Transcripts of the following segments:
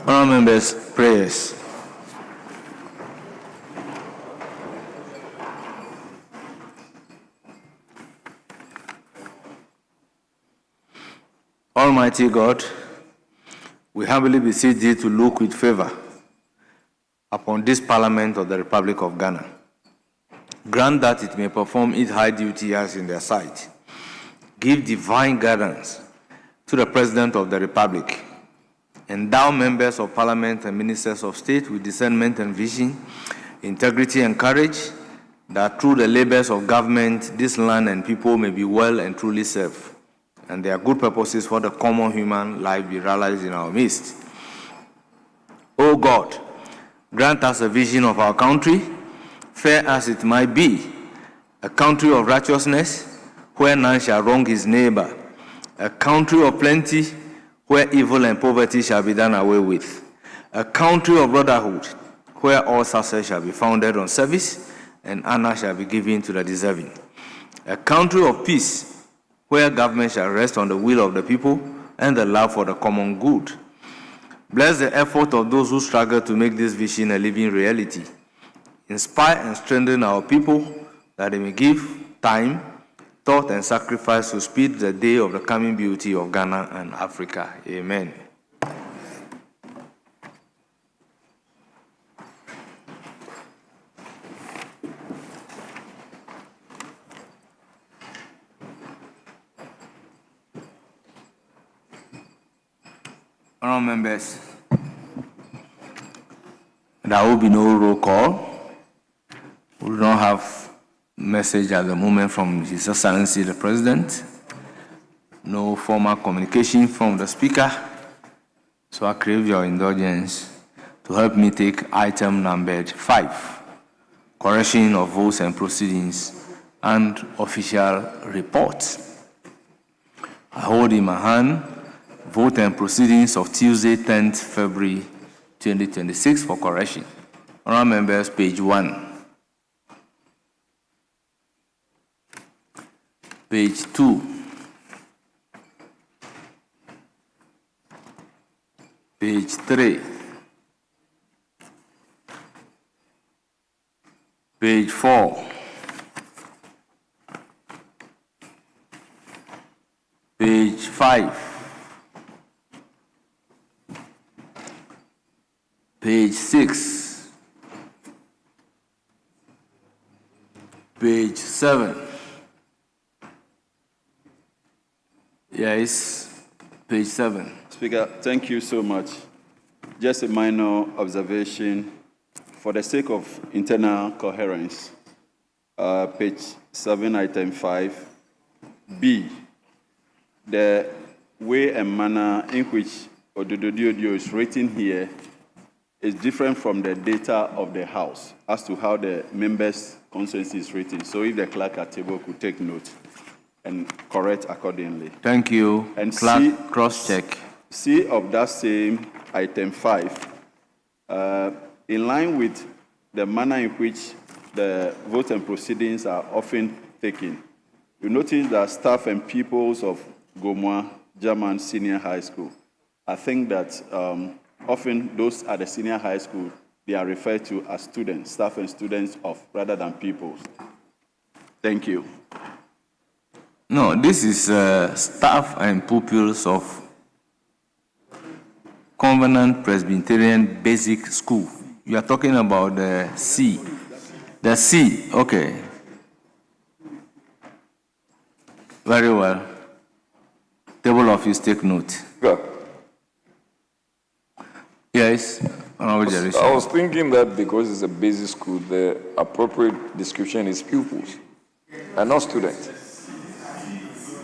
Honourable members, prayers. Almighty God, we humbly beseech thee to look with favor upon this Parliament of the Republic of Ghana. Grant that it may perform its high duty as in their sight. Give divine guidance to the President of the Republic. Endow members of Parliament and ministers of state with discernment and vision, integrity and courage, that through the labors of government, this land and people may be well and truly served, and their good purposes for the common human life be realized in our midst. O God, grant us a vision of our country, fair as it might be, a country of righteousness, where none shall wrong his neighbor, a country of plenty, where evil and poverty shall be done away with, a country of brotherhood, where all success shall be founded on service and honor shall be given to the deserving, a country of peace, where government shall rest on the will of the people and the love for the common good. Bless the effort of those who struggle to make this vision a living reality. Inspire and strengthen our people that they may give time, thought, and sacrifice to speed the day of the coming beauty of Ghana and Africa. Amen. Honourable members, there will be no roll call. We do not have message at the moment from His Excellency the President. No formal communication from the Speaker. So I crave your indulgence to help me take item number 5, correction of votes and proceedings and official reports. I hold in my hand vote and proceedings of Tuesday, 10th February 2026 for correction. Honourable members, page 1. Page 2. Page 3. Page 4. Page 5. Page 6. Page 7. Yes, page 7. Speaker, thank you so much. Just a minor observation for the sake of internal coherence. Page 7, item 5, B. The way and manner in which Odododio is written here is different from the data of the House as to how the members' consensus is written. So if the clerk at table could take note and correct accordingly. Thank you. And clerk, cross-check. C of that same item 5, in line with the manner in which the votes and proceedings are often taken, you notice that staff and pupils of Gomwa German Senior High School, I think that often those at the senior high school, they are referred to as students, staff and students of, rather than pupils. Thank you. No, this is staff and pupils of Covenant Presbyterian Basic School. You are talking about the C. The C, okay. Very well. Table office, take note. Yeah. Yes, I was thinking that because it's a basic school, the appropriate description is pupils and not students.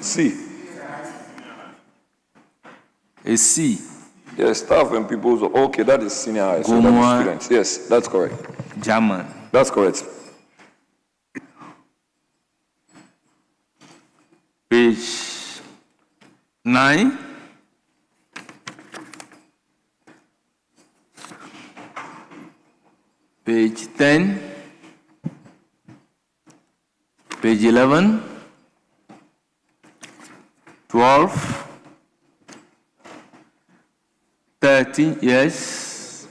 C. A C. Yes, staff and pupils. Okay, that is senior high. So that is students. Yes, that's correct. German. That's correct. Page 9. Page 10. Page 11. 12. 13. 13, yes.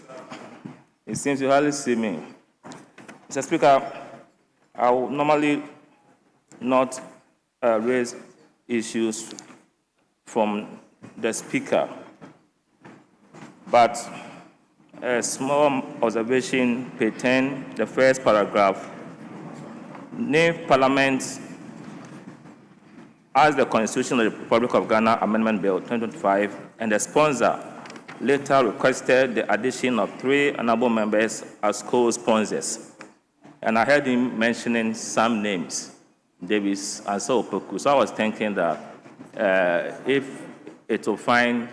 It seems you hardly see me. Mr. Speaker, I will normally not raise issues from the Speaker, but a small observation, page 10, the first paragraph. Name Parliament as the Constitution of the Republic of Ghana Amendment Bill 2025, and the sponsor later requested the addition of 3 honorable members as co-sponsors. And I heard him mentioning some names, Davis and so Opoku. So I was thinking that if it will find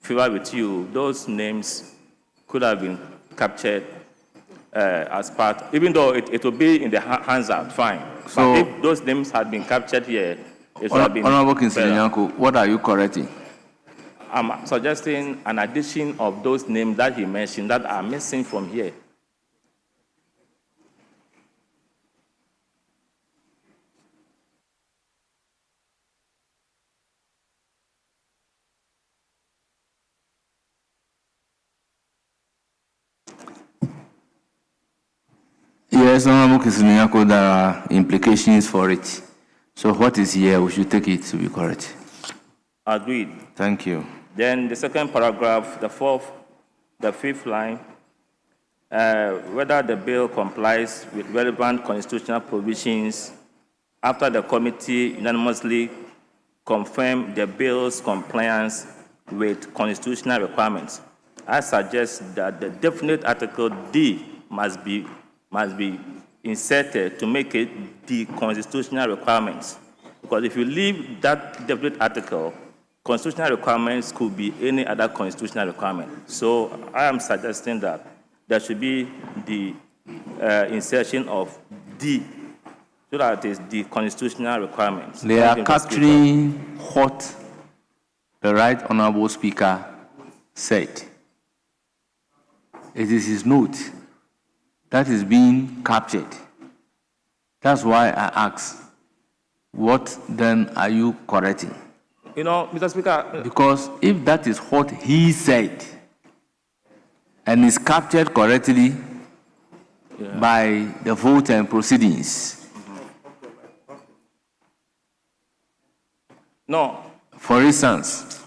favor with you, those names could have been captured as part, even though it will be in the hands out, fine. So, but if those names had been captured here, it would have been Honorable better. Kinsley-Nyarko, what are you correcting? I'm suggesting an addition of those names that he mentioned that are missing from here. Yes, Honorable Kinsley-Nyarko, there are implications for it. So what is here, we should take it to be correct. Agreed. Thank you. Then the second paragraph, the fifth line, whether the bill complies with relevant constitutional provisions after the committee unanimously confirmed the bill's compliance with constitutional requirements. I suggest that the definite article D must be inserted to make it the constitutional requirements. Because if you leave that definite article, constitutional requirements could be any other constitutional requirement. So I am suggesting that there should be the insertion of D, so that it is the constitutional requirements. They are capturing what the Right Honorable Speaker said. It is his note that is being captured. That's why I ask, what then are you correcting? You know, Mr. Speaker. Because if that is what he said and is captured correctly by the vote and proceedings. No. For instance,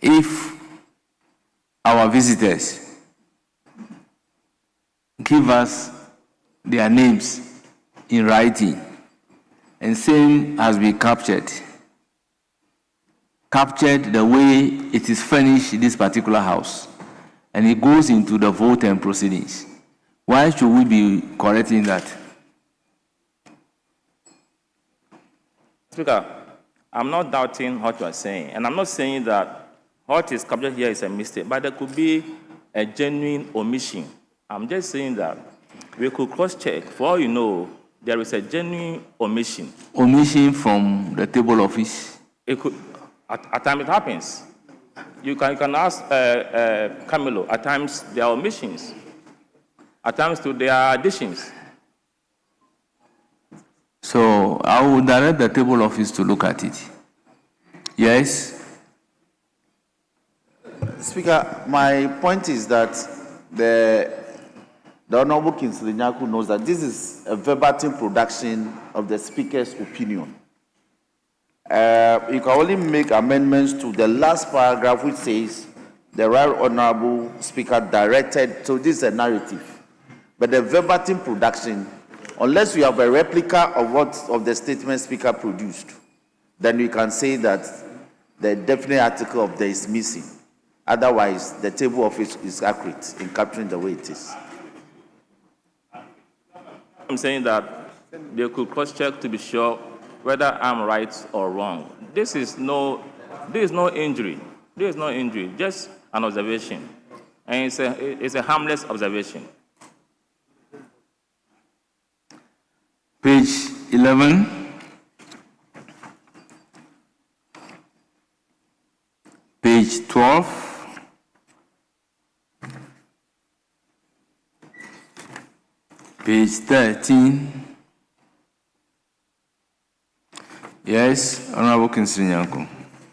if our visitors give us their names in writing and same has been captured the way it is furnished in this particular house, and it goes into the vote and proceedings. Why should we be correcting that? Speaker, I'm not doubting what you are saying, and I'm not saying that what is captured here is a mistake, but there could be a genuine omission. I'm just saying that we could cross-check. For all you know, there is a genuine omission. Omission from the table office? It could, at times it happens. You can ask Camilo. At times there are omissions. At times there are additions. So I will direct the table office to look at it. Yes? Speaker, my point is that the Honorable Kinsley-Nyarko knows that this is a verbatim production of the Speaker's opinion. You can only make amendments to the last paragraph, which says the Right Honorable Speaker directed. So this is a narrative. But the verbatim production, unless you have a replica of the statement Speaker produced, then you can say that the definite article of there is missing. Otherwise, the table office is accurate in capturing the way it is. I'm saying that they could cross-check to be sure whether I'm right or wrong. This is no injury. There is no injury, just an observation. And it's a harmless observation. Page 11. Page 12. Page 13. Yes, Honorable Kinsley-Nyarko.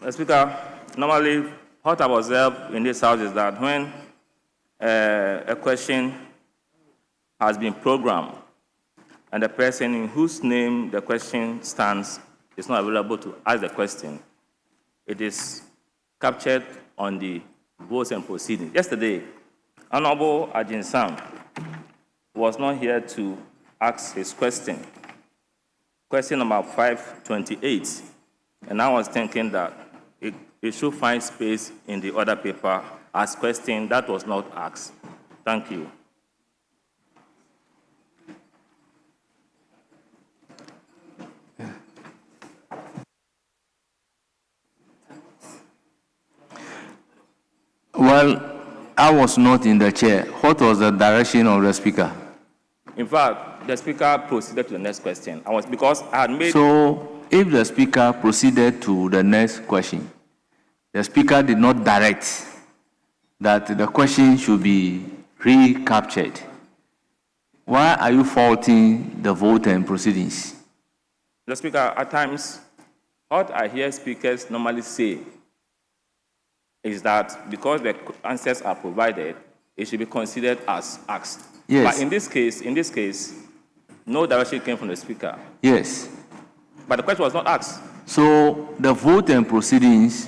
Speaker, normally what I've observed in this house is that when a question has been programmed and the person in whose name the question stands is not available to ask the question, it is captured on the votes and proceedings. Yesterday, Honorable Ajin Sam was not here to ask his question number 528, and I was thinking that it should find space in the other paper as question that was not asked. Thank you. Well, I was not in the chair. What was the direction of the speaker? In fact, the speaker proceeded to the next question. Because I had made. So, if the speaker proceeded to the next question, the speaker did not direct that the question should be recaptured. Why are you faulting the vote and proceedings? The speaker, at times, what I hear speakers normally say is that because the answers are provided, it should be considered as asked. Yes. But in this case, no direction came from the speaker. Yes. But the question was not asked. So the vote and proceedings,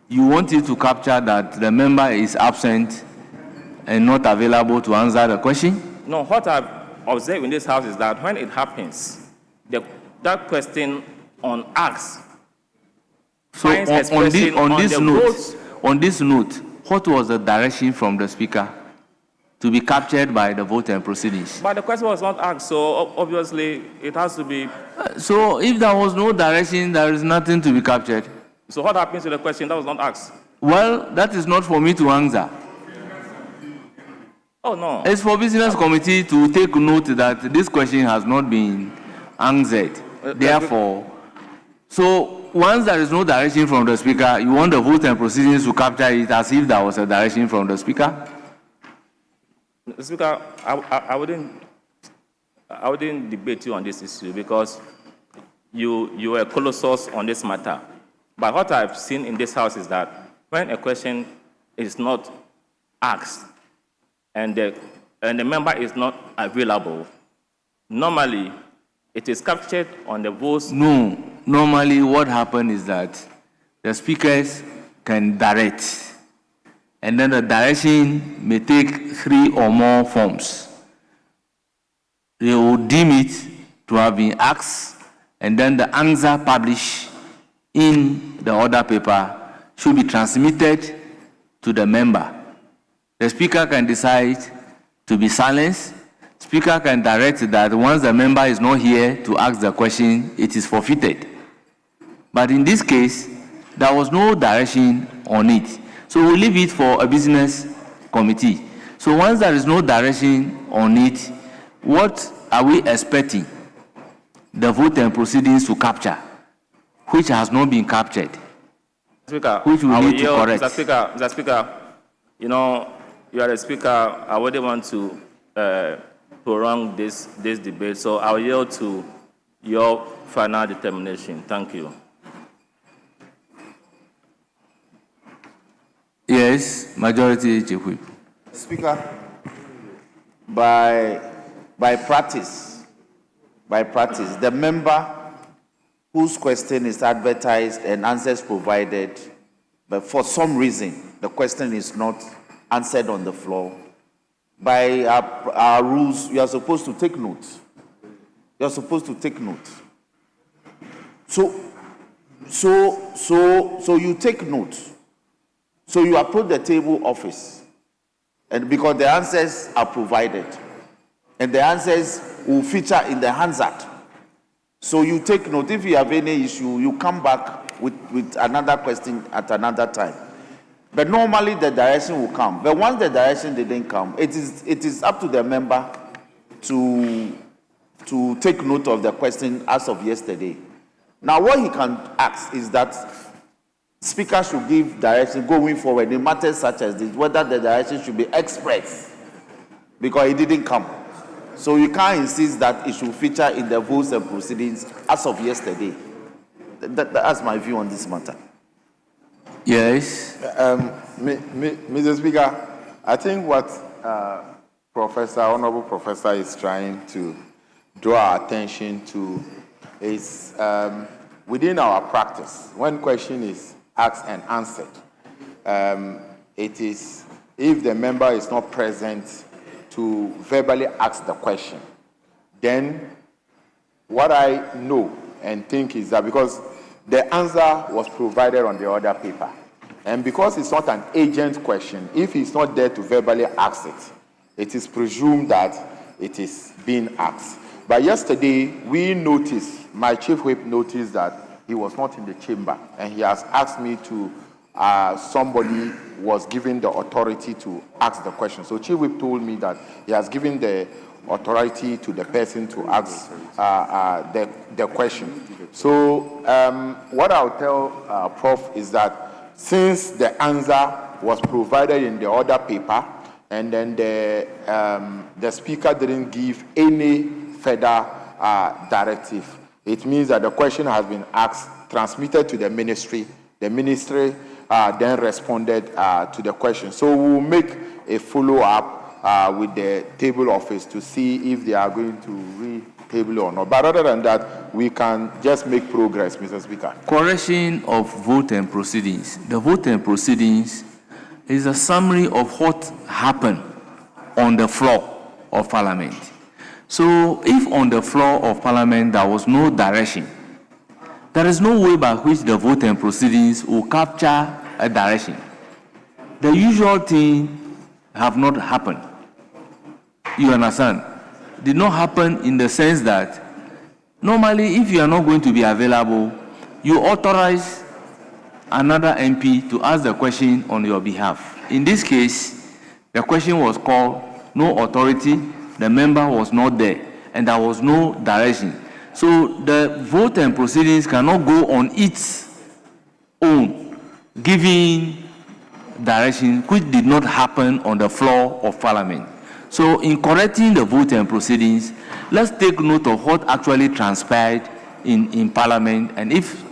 you want it to capture that the member is absent and not available to answer the question? No, what I've observed in this house is that when it happens, that question on asked. So on this note, what was the direction from the speaker to be captured by the vote and proceedings? But the question was not asked, so obviously it has to be. So if there was no direction, there is nothing to be captured. So what happens to the question that was not asked? Well, that is not for me to answer. Oh, no. It's for business committee to take note that this question has not been answered. Therefore, so once there is no direction from the speaker, you want the vote and proceedings to capture it as if there was a direction from the speaker? The speaker, I wouldn't debate you on this issue because you are a colossus on this matter. But what I've seen in this house is that when a question is not asked and the member is not available, normally it is captured on the votes. No. Normally what happens is that the speakers can direct, and then the direction may take 3 or more forms. They will deem it to have been asked, and then the answer published in the order paper should be transmitted to the member. The speaker can decide to be silenced. Speaker can direct that once the member is not here to ask the question, it is forfeited. But in this case, there was no direction on it. So we'll leave it for a business committee. So once there is no direction on it, what are we expecting the vote and proceedings to capture, which has not been captured? Speaker, which we need to correct. Mr. Speaker, you know, you are the speaker. I wouldn't want to prolong this debate, so I'll yield to your final determination. Thank you. Yes, majority Chief Whip. Speaker, by practice, the member whose question is advertised and answers provided, but for some reason the question is not answered on the floor, by our rules, you are supposed to take note. You are supposed to take note. So you take note. So you approach the table office, and because the answers are provided, and the answers will feature in the Hansard. So you take note. If you have any issue, you come back with another question at another time. But normally the direction will come. But once the direction didn't come, it is up to the member to take note of the question as of yesterday. Now what he can ask is that Speaker should give direction going forward in matters such as this, whether the direction should be expressed, because it didn't come. So you can't insist that it should feature in the votes and proceedings as of yesterday. That's my view on this matter. Yes. Mr. Speaker, I think what Honorable Professor is trying to draw our attention to is within our practice, when question is asked and answered, it is if the member is not present to verbally ask the question, then what I know and think is that because the answer was provided on the other paper, and because it's not an agent question, if he's not there to verbally ask it, it is presumed that it is being asked. But yesterday, we noticed, my chief whip noticed that he was not in the chamber, and he has asked me to, somebody was given the authority to ask the question. So chief whip told me that he has given the authority to the person to ask the question. So what I'll tell Prof is that since the answer was provided in the other paper, and then the speaker didn't give any further directive, it means that the question has been asked, transmitted to the ministry. The ministry then responded to the question. So we'll make a follow-up with the table office to see if they are going to re-table or not. But other than that, we can just make progress, Mr. Speaker. Correction of vote and proceedings. The vote and proceedings is a summary of what happened on the floor of Parliament. So if on the floor of Parliament there was no direction, there is no way by which the vote and proceedings will capture a direction. The usual thing have not happened. You understand? Did not happen in the sense that normally if you are not going to be available, you authorize another MP to ask the question on your behalf. In this case, the question was called, no authority, the member was not there, and there was no direction. So the vote and proceedings cannot go on its own, giving direction which did not happen on the floor of Parliament. So in correcting the vote and proceedings, let's take note of what actually transpired in Parliament, and if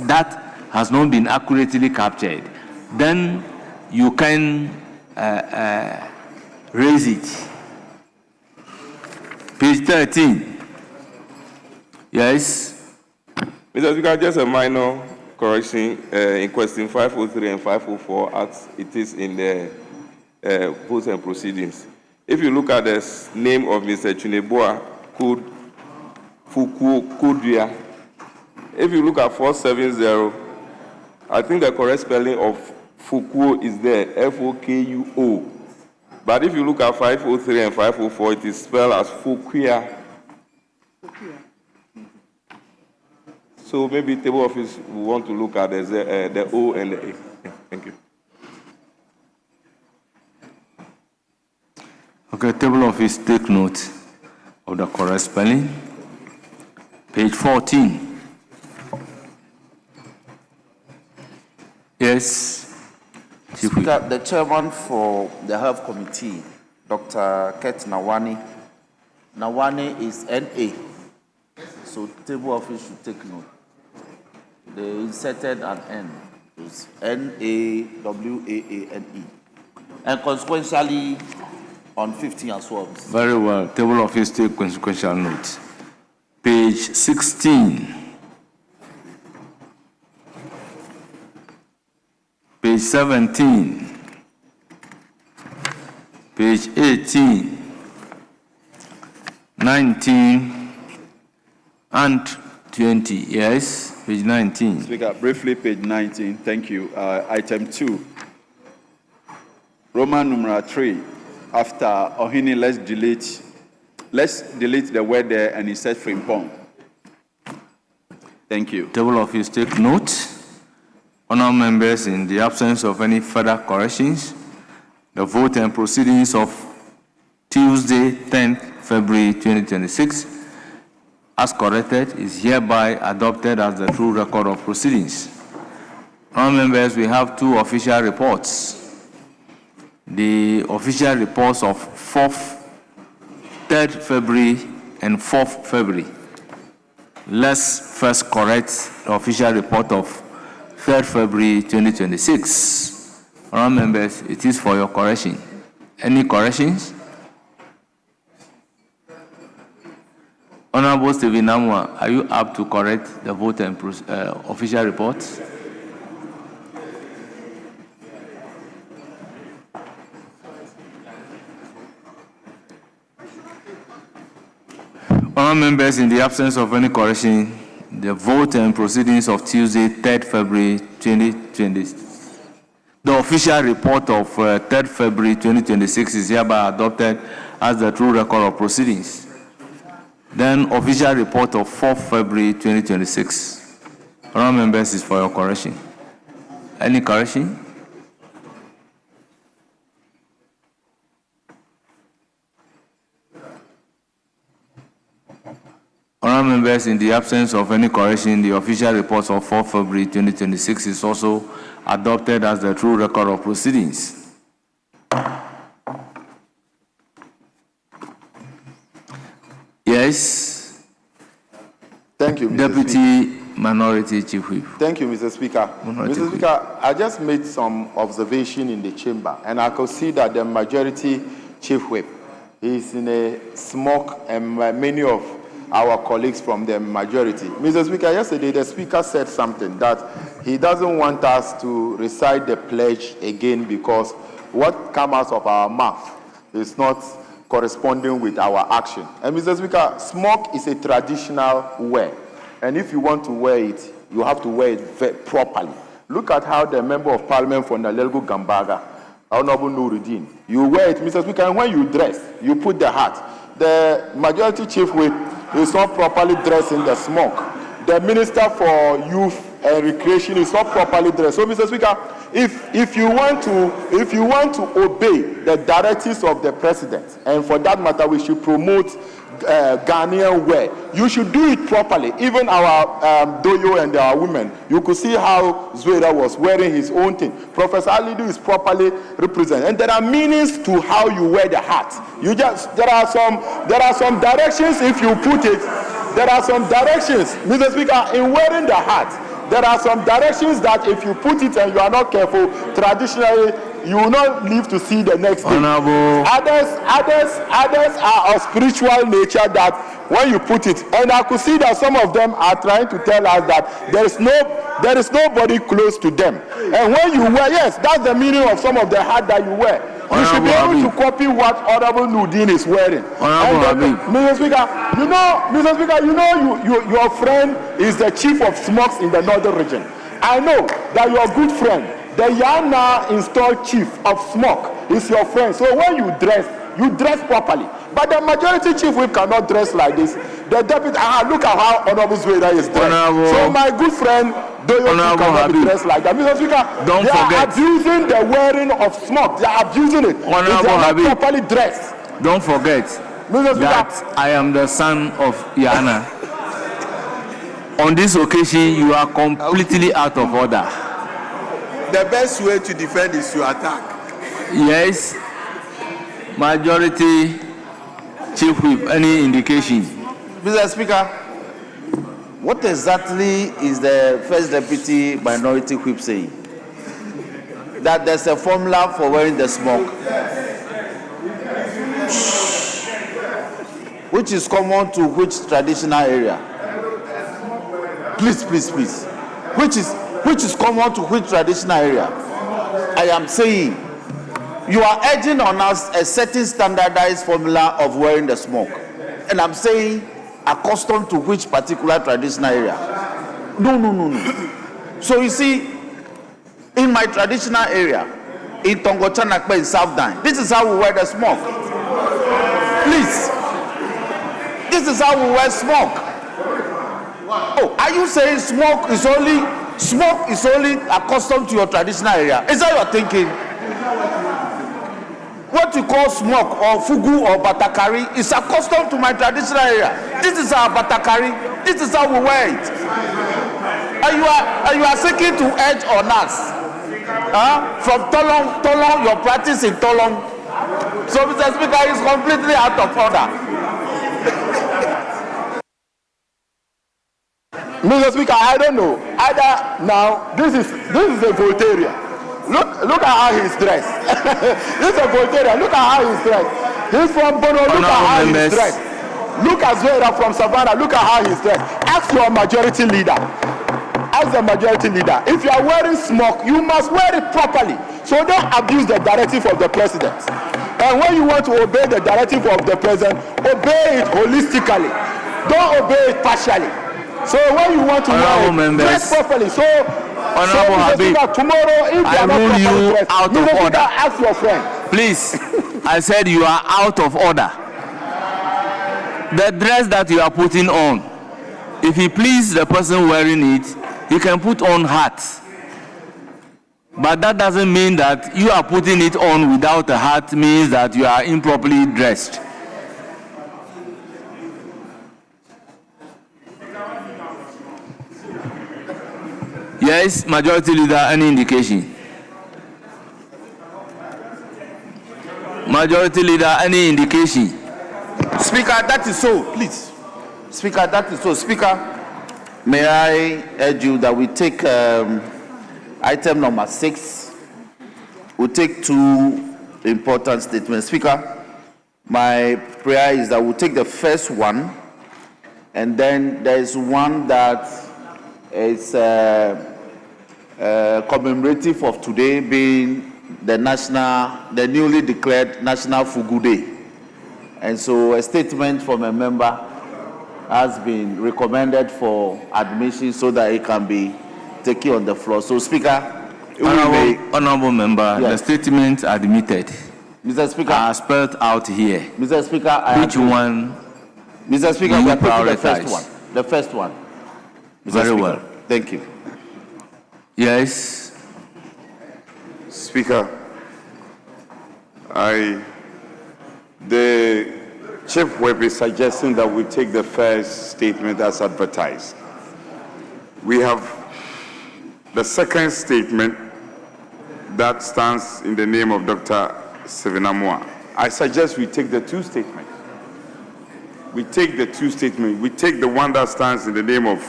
that has not been accurately captured, then you can raise it. Page 13. Yes. Mr. Speaker, just a minor correction in question 503 and 504 as it is in the votes and proceedings. If you look at the name of Mr. Chineboa Kudria, if you look at 470, I think the correct spelling of Fukuo is there, F-O-K-U-O. But if you look at 503 and 504, it is spelled as Fukuya. So maybe table office will want to look at the O and the A. Thank you. Okay, table office, take note of the correct spelling. Page 14. Yes. Speaker, the chairman for the Health Committee, Dr. Ket Nawani. Nawani is NA. So table office should take note. They inserted an N. It's N-A-W-A-A-N-E. And consequentially, on 15 as well. Very well. Table office, take consequential note. Page 16. Page 17. Page 18. 19 and 20. Yes, page 19. Speaker, briefly, page 19. Thank you. Item 2. Roman numeral 3. After Ohini, let's delete the word there and insert Frimpong. Thank you. Table office, take note. Honourable members, in the absence of any further corrections, the vote and proceedings of Tuesday, 10th February 2026, as corrected, is hereby adopted as the true record of proceedings. Honourable members, we have two official reports. The official reports of 3rd February and 4th February. Let's first correct the official report of 3rd February 2026. Honourable members, it is for your correction. Any corrections? Honourable Stephen Namwa, are you up to correct the vote and official reports? Honourable members, in the absence of any correction, the vote and proceedings of Tuesday, 3rd February 2026. The official report of 3rd February 2026 is hereby adopted as the true record of proceedings. Then official report of 4th February 2026. Honourable members, is for your correction. Any correction? Honourable members, in the absence of any correction, the official report of 4th February 2026 is also adopted as the true record of proceedings. Yes. Thank you, Mr. Deputy Speaker. Minority Chief Whip. Thank you, Mr. Speaker. Minority Mr. Whip. Speaker, I just made some observation in the chamber, and I could see that the majority Chief Whip is in a smoke, and many of our colleagues from the majority. Mr. Speaker, yesterday the Speaker said something that he doesn't want us to recite the pledge again because what comes out of our mouth is not corresponding with our action. And Mr. Speaker, smoke is a traditional wear. And if you want to wear it, you have to wear it properly. Look at how the Member of Parliament for Nalelgo Gambaga, Honorable Nuruddin, you wear it, Mr. Speaker, and when you dress, you put the hat. The majority chief whip is not properly dressed in the smoke. The Minister for Youth and Recreation is not properly dressed. So, Mr. Speaker, if you want to obey the directives of the President, and for that matter, we should promote Ghanaian wear, you should do it properly. Even our doyo and our women, you could see how Zweda was wearing his own thing. Professor Alidu is properly represented, and there are meanings to how you wear the hat. There are some directions. If you put it, there are some directions, Mr. Speaker, in wearing the hat. There are some directions that if you put it and you are not careful, traditionally you will not live to see the next day. Honorable. Others are of spiritual nature that when you put it, and I could see that some of them are trying to tell us that there is nobody close to them. And when you wear, yes, that's the meaning of some of the hat that you wear. You should be able to copy what Honorable Nudin is wearing. Mr. Speaker, your friend is the chief of smokes in the northern region. I know that your good friend, the Yana installed chief of smoke, is your friend. So when you dress properly. But the majority chief whip cannot dress like this. The deputy, look at how Honorable Zweda is dressed. So my good friend, Doyo cannot be dressed like that. Mr. Speaker, don't forget, abusing the wearing of smoke. They are abusing it. They are not properly dressed. Don't forget that I am the son of Yana. On this occasion, you are completely out of order. The best way to defend is to attack. Yes. Majority Chief Whip, any indication? Mr. Speaker, what exactly is the First Deputy Minority Whip saying? That there's a formula for wearing the smoke, which is common to which traditional area? Please. Which is common to which traditional area? I am saying you are urging on us a certain standardized formula of wearing the smoke. And I'm saying accustomed to which particular traditional area? No. So you see, in my traditional area, in Tongochanakpe in South Dine, this is how we wear the smoke. Please. This is how we wear smoke. Oh, are you saying smoke is only accustomed to your traditional area? Is that what you're thinking? What you call smoke or fugu or batakari is accustomed to my traditional area. This is our batakari. This is how we wear it. And you are seeking to edge on us. From Tolong, your practice in Tolong. So Mr. Speaker is completely out of order. Mr. Speaker, I don't know. Either now, this is a Voltairean. Look at how he's dressed. This is a Voltairean. Look at how he's dressed. He's from Bono. Look at how he's dressed. Look at Zoera from Savannah. Look at how he's dressed. Ask your majority leader. Ask the majority leader. If you are wearing smock, you must wear it properly. So don't abuse the directive of the president. And when you want to obey the directive of the president, obey it holistically. Don't obey it partially. So when you want to wear it, dress properly. So Honorable Habib, tomorrow, if I rule you out of order. Ask your friend. Please, I said you are out of order. The dress that you are putting on, if he please the person wearing it, he can put on hat. But that doesn't mean that you are putting it on without a hat means that you are improperly dressed. Yes, Majority Leader, any indication? Majority Leader, any indication? Speaker, that is so, please. Speaker, that is so. Speaker, may I urge you that we take item number 6. We'll take 2 important statements. Speaker, my prayer is that we'll take the first one, and then there is one that is commemorative of today being the newly declared National Fugu Day. And so a statement from a member has been recommended for admission so that it can be taken on the floor. So, Speaker, Honorable member, yes. The statement admitted. Mr. Speaker, are spelled out here. Mr. Speaker, which one? Mr. Speaker, we we are taking the prioritize? first one. The first one. Mr. Very Speaker, well. Thank you. Yes. Speaker, the Chief Whip is suggesting that we take the first statement as advertised. We have the second statement that stands in the name of Dr. Sevinamwa. I suggest we take the 2 statements. We take the 2 statements. We take the one that stands in the name of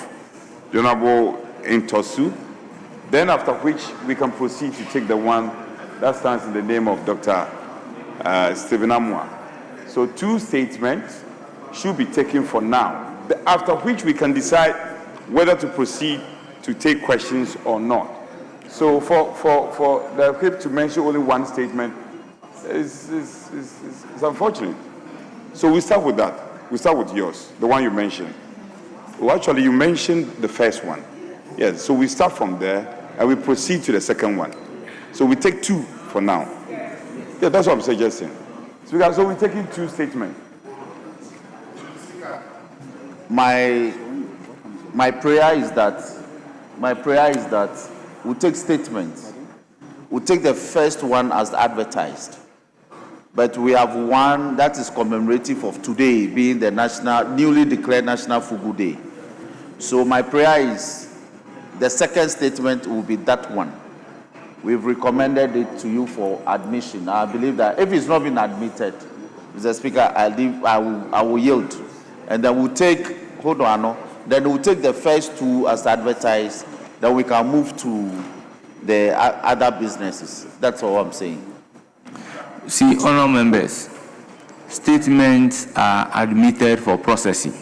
the Honorable Intosu, then after which we can proceed to take the one that stands in the name of Dr. Sevinamwa. So 2 statements should be taken for now, after which we can decide whether to proceed to take questions or not. So for the Whip to mention only 1 statement is unfortunate. So we start with that. We start with yours, the one you mentioned. Well, actually, you mentioned the first one. Yes, so we start from there and we proceed to the second one. So we take 2 for now. Yeah, that's what I'm suggesting. So we're taking 2 statements. My prayer is that we take statements. We take the first one as advertised, but we have one that is commemorative of today being the newly declared National Fugu Day. So my prayer is the second statement will be that one. We've recommended it to you for admission. I believe that if it's not been admitted, Mr. Speaker, I will yield. And then we'll take, then we'll take the first 2 as advertised, then we can move to the other businesses. That's all I'm saying. See, honourable members, statements are admitted for processing.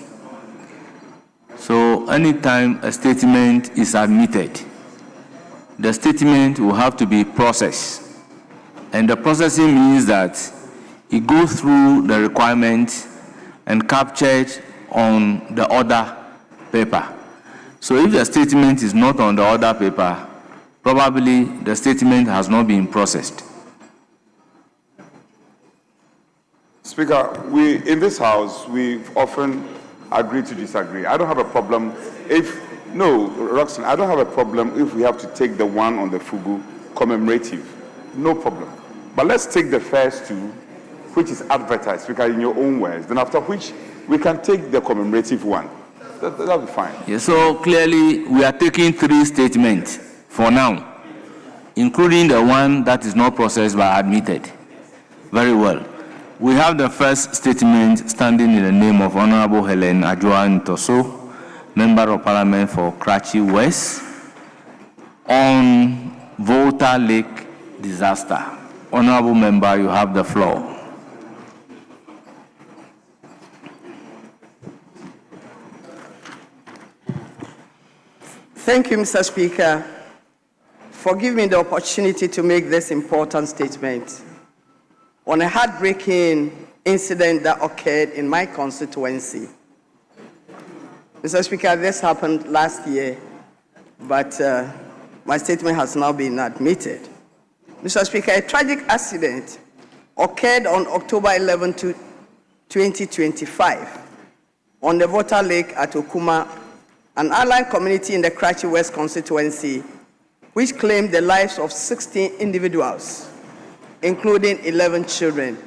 So anytime a statement is admitted, the statement will have to be processed. And the processing means that it goes through the requirement and captured on the order paper. So if the statement is not on the order paper, probably the statement has not been processed. Speaker, in this House, we've often agreed to disagree. I don't have a problem Roxanne, I don't have a problem if we have to take the one on the Fugu commemorative. No problem. But let's take the first 2, which is advertised, Speaker, in your own words. Then after which, we can take the commemorative one. That'll be fine. Yes, so clearly, we are taking 3 statements for now, including the one that is not processed but admitted. Very well. We have the first statement standing in the name of Honorable Helen Adjoa Ntoso, Member of Parliament for Karachi West, on Volta Lake disaster. Honorable Member, you have the floor. Thank you, Mr. Speaker, for giving me the opportunity to make this important statement on a heartbreaking incident that occurred in my constituency. Mr. Speaker, this happened last year, but my statement has now been admitted. Mr. Speaker, a tragic accident occurred on October 11, 2025 on the Water Lake at Okuma, an island community in the Karachi West constituency, which claimed the lives of 16 individuals, including 11 children.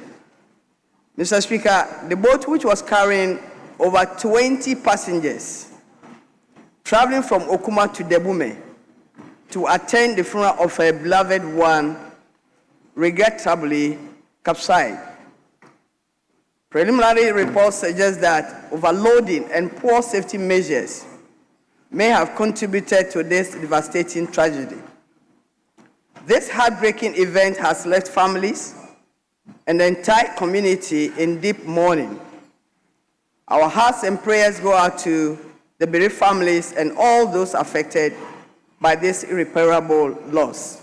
Mr. Speaker, the boat, which was carrying over 20 passengers, traveling from Okuma to Debume to attend the funeral of a beloved one, regrettably capsized. Preliminary reports suggest that overloading and poor safety measures may have contributed to this devastating tragedy. This heartbreaking event has left families and the entire community in deep mourning. Our hearts and prayers go out to the bereaved families and all those affected by this irreparable loss.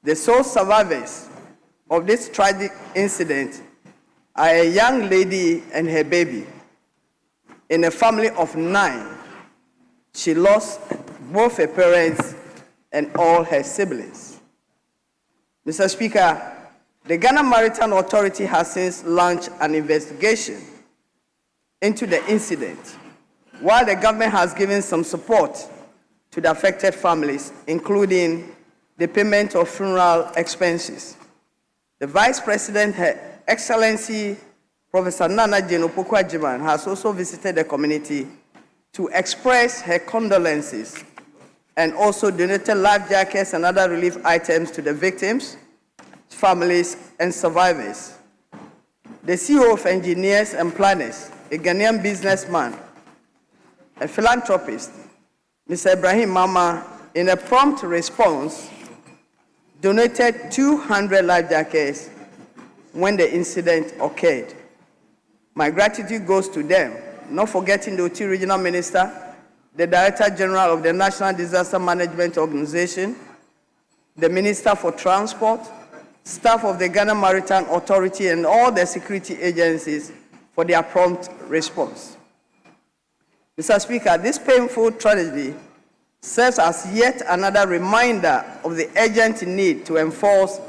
The sole survivors of this tragic incident are a young lady and her baby. In a family of 9, she lost both her parents and all her siblings. Mr. Speaker, the Ghana Maritime Authority has since launched an investigation into the incident, while the government has given some support to the affected families, including the payment of funeral expenses. The Vice President, Her Excellency Professor Nana Jane Opoku-Agyeman, has also visited the community to express her condolences and also donated life jackets and other relief items to the victims, families, and survivors. The CEO of Engineers and Planners, a Ghanaian businessman, a philanthropist, Mr. Ibrahim Mama, in a prompt response, donated 200 life jackets when the incident occurred. My gratitude goes to them, not forgetting the Oti Regional Minister, the Director General of the National Disaster Management Organization, the Minister for Transport, staff of the Ghana Maritime Authority, and all the security agencies for their prompt response. Mr. Speaker, this painful tragedy serves as yet another reminder of the urgent need to enforce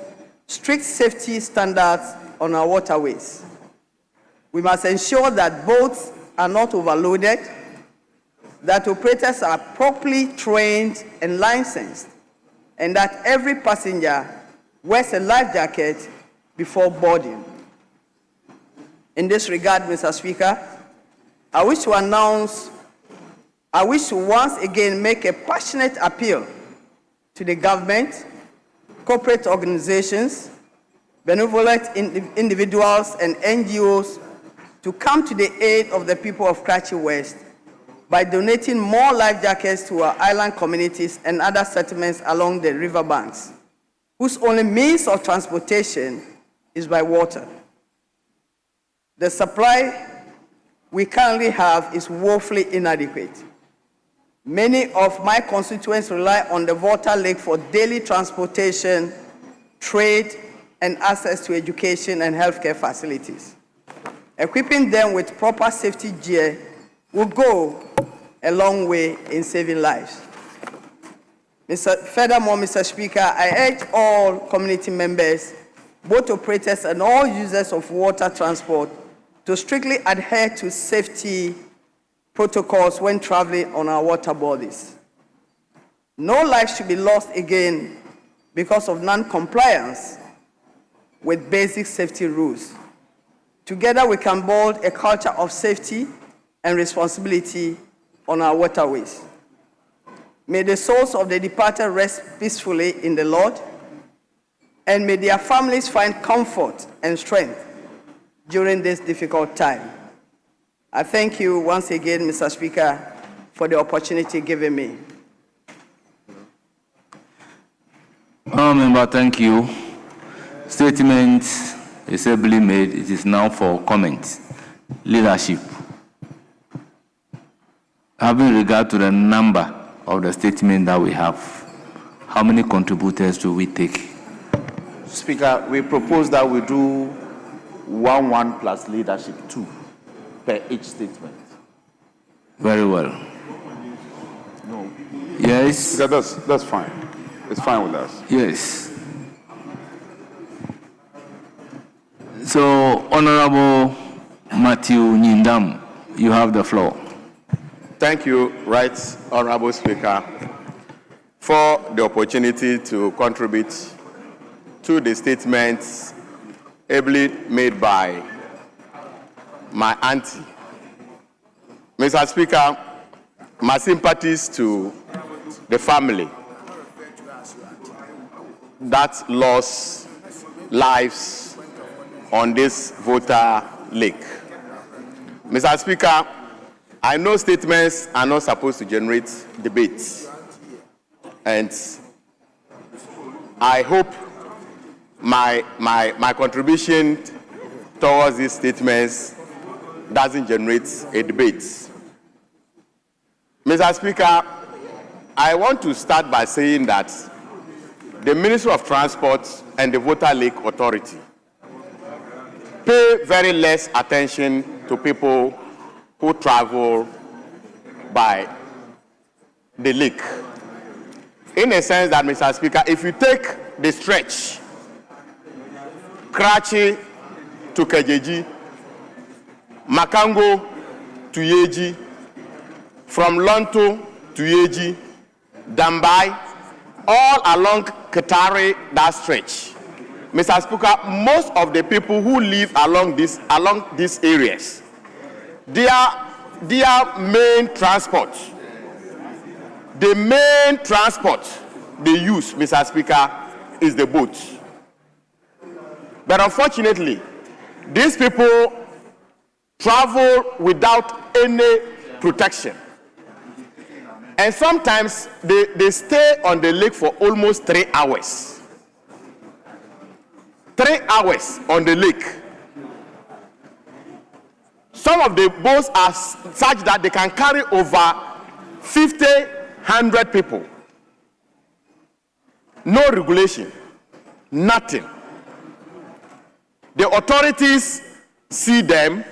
strict safety standards on our waterways. We must ensure that boats are not overloaded, that operators are properly trained and licensed, and that every passenger wears a life jacket before boarding. In this regard, Mr. Speaker, I wish to once again make a passionate appeal to the government, corporate organizations, benevolent individuals, and NGOs to come to the aid of the people of Karachi West by donating more life jackets to our island communities and other settlements along the riverbanks, whose only means of transportation is by water. The supply we currently have is woefully inadequate. Many of my constituents rely on the Volta Lake for daily transportation, trade, and access to education and healthcare facilities. Equipping them with proper safety gear will go a long way in saving lives. Furthermore, Mr. Speaker, I urge all community members, boat operators, and all users of water transport to strictly adhere to safety protocols when traveling on our water bodies. No life should be lost again because of non-compliance with basic safety rules. Together, we can build a culture of safety and responsibility on our waterways. May the souls of the departed rest peacefully in the Lord, and may their families find comfort and strength during this difficult time. I thank you once again, Mr. Speaker, for the opportunity given me. Member, thank you. Statement is ably made. It is now for comment. Leadership. Having regard to the number of the statement that we have, how many contributors do we take? Speaker, we propose that we do 1 plus leadership 2 per each statement. Very well. No. Yes. Yeah, that's fine. It's fine with us. Yes. So, Honorable Matthew Nyindam, you have the floor. Thank you, Right Honorable Speaker, for the opportunity to contribute to the statements ably made by my auntie. Mr. Speaker, my sympathies to the family that lost lives on this voter lake. Mr. Speaker, I know statements are not supposed to generate debates, and I hope my contribution towards these statements doesn't generate a debate. Mr. Speaker, I want to start by saying that the Ministry of Transport and the Voter Lake Authority pay very less attention to people who travel by the lake. In a sense that, Mr. Speaker, if you take the stretch, Karachi to Kejeji, Makango to Yeji, from Lonto to Yeji, Dambai, all along Katari, that stretch. Mr. Speaker, most of the people who live along these areas, their main transport, the main transport they use, Mr. Speaker, is the boat. But unfortunately, these people travel without any protection. And sometimes they stay on the lake for almost 3 hours. 3 hours on the lake. Some of the boats are such that they can carry over 50, 100 people. No regulation, nothing. The authorities see them,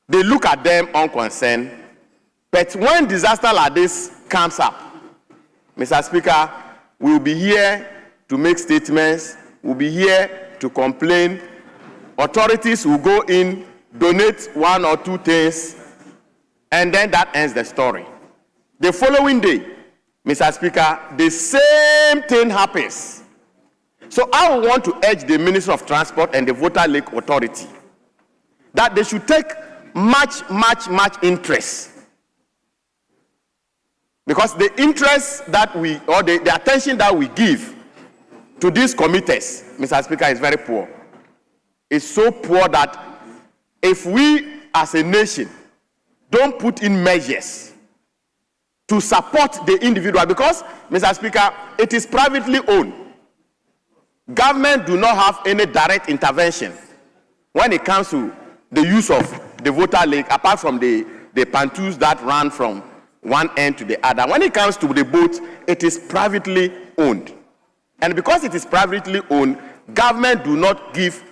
they look at them unconcerned, but when disaster like this comes up, Mr. Speaker, we will be here to make statements, we'll be here to complain. Authorities will go in, donate 1 or 2 things, and then that ends the story. The following day, Mr. Speaker, the same thing happens. So I want to urge the Minister of Transport and the Voter Lake Authority that they should take much interest. Because the interest that we, or the attention that we give to these committees, Mr. Speaker, is very poor. It's so poor that if we as a nation don't put in measures to support the individual, because, Mr. Speaker, it is privately owned. Government do not have any direct intervention when it comes to the use of the voter lake, apart from the pontoons that run from one end to the other. When it comes to the boat, it is privately owned. And because it is privately owned, government do not give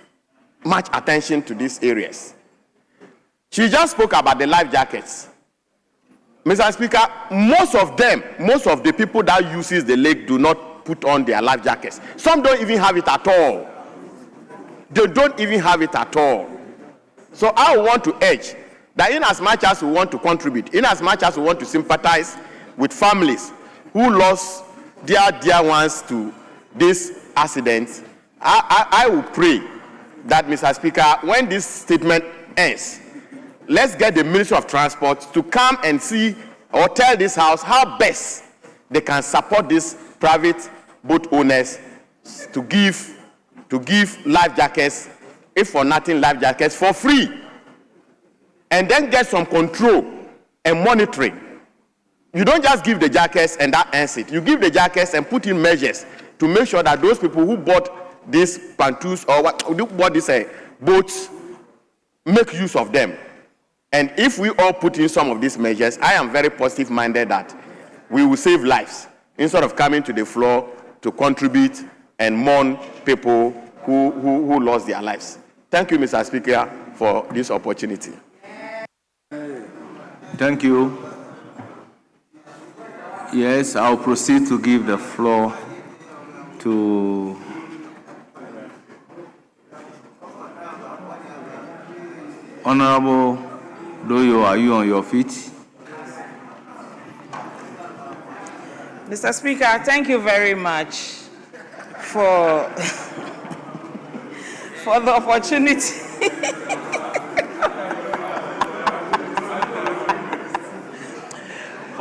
much attention to these areas. She just spoke about the life jackets. Mr. Speaker, most of the people that uses the lake do not put on their life jackets. Some don't even have it at all. They don't even have it at all. So I want to urge that in as much as we want to contribute, in as much as we want to sympathize with families who lost their dear ones to this accident, I will pray that, Mr. Speaker, when this statement ends, let's get the Ministry of Transport to come and see or tell this House how best they can support these private boat owners to give life jackets, if for nothing, life jackets for free, and then get some control and monitoring. You don't just give the jackets and that ends it. You give the jackets and put in measures to make sure that those people who bought these pantoos or who bought these boats make use of them. And if we all put in some of these measures, I am very positive-minded that we will save lives instead of coming to the floor to contribute and mourn people who lost their lives. Thank you, Mr. Speaker, for this opportunity. Thank you. Yes, I'll proceed to give the floor to Honorable Doyo. Are you on your feet? Mr. Speaker, thank you very much for, for the opportunity.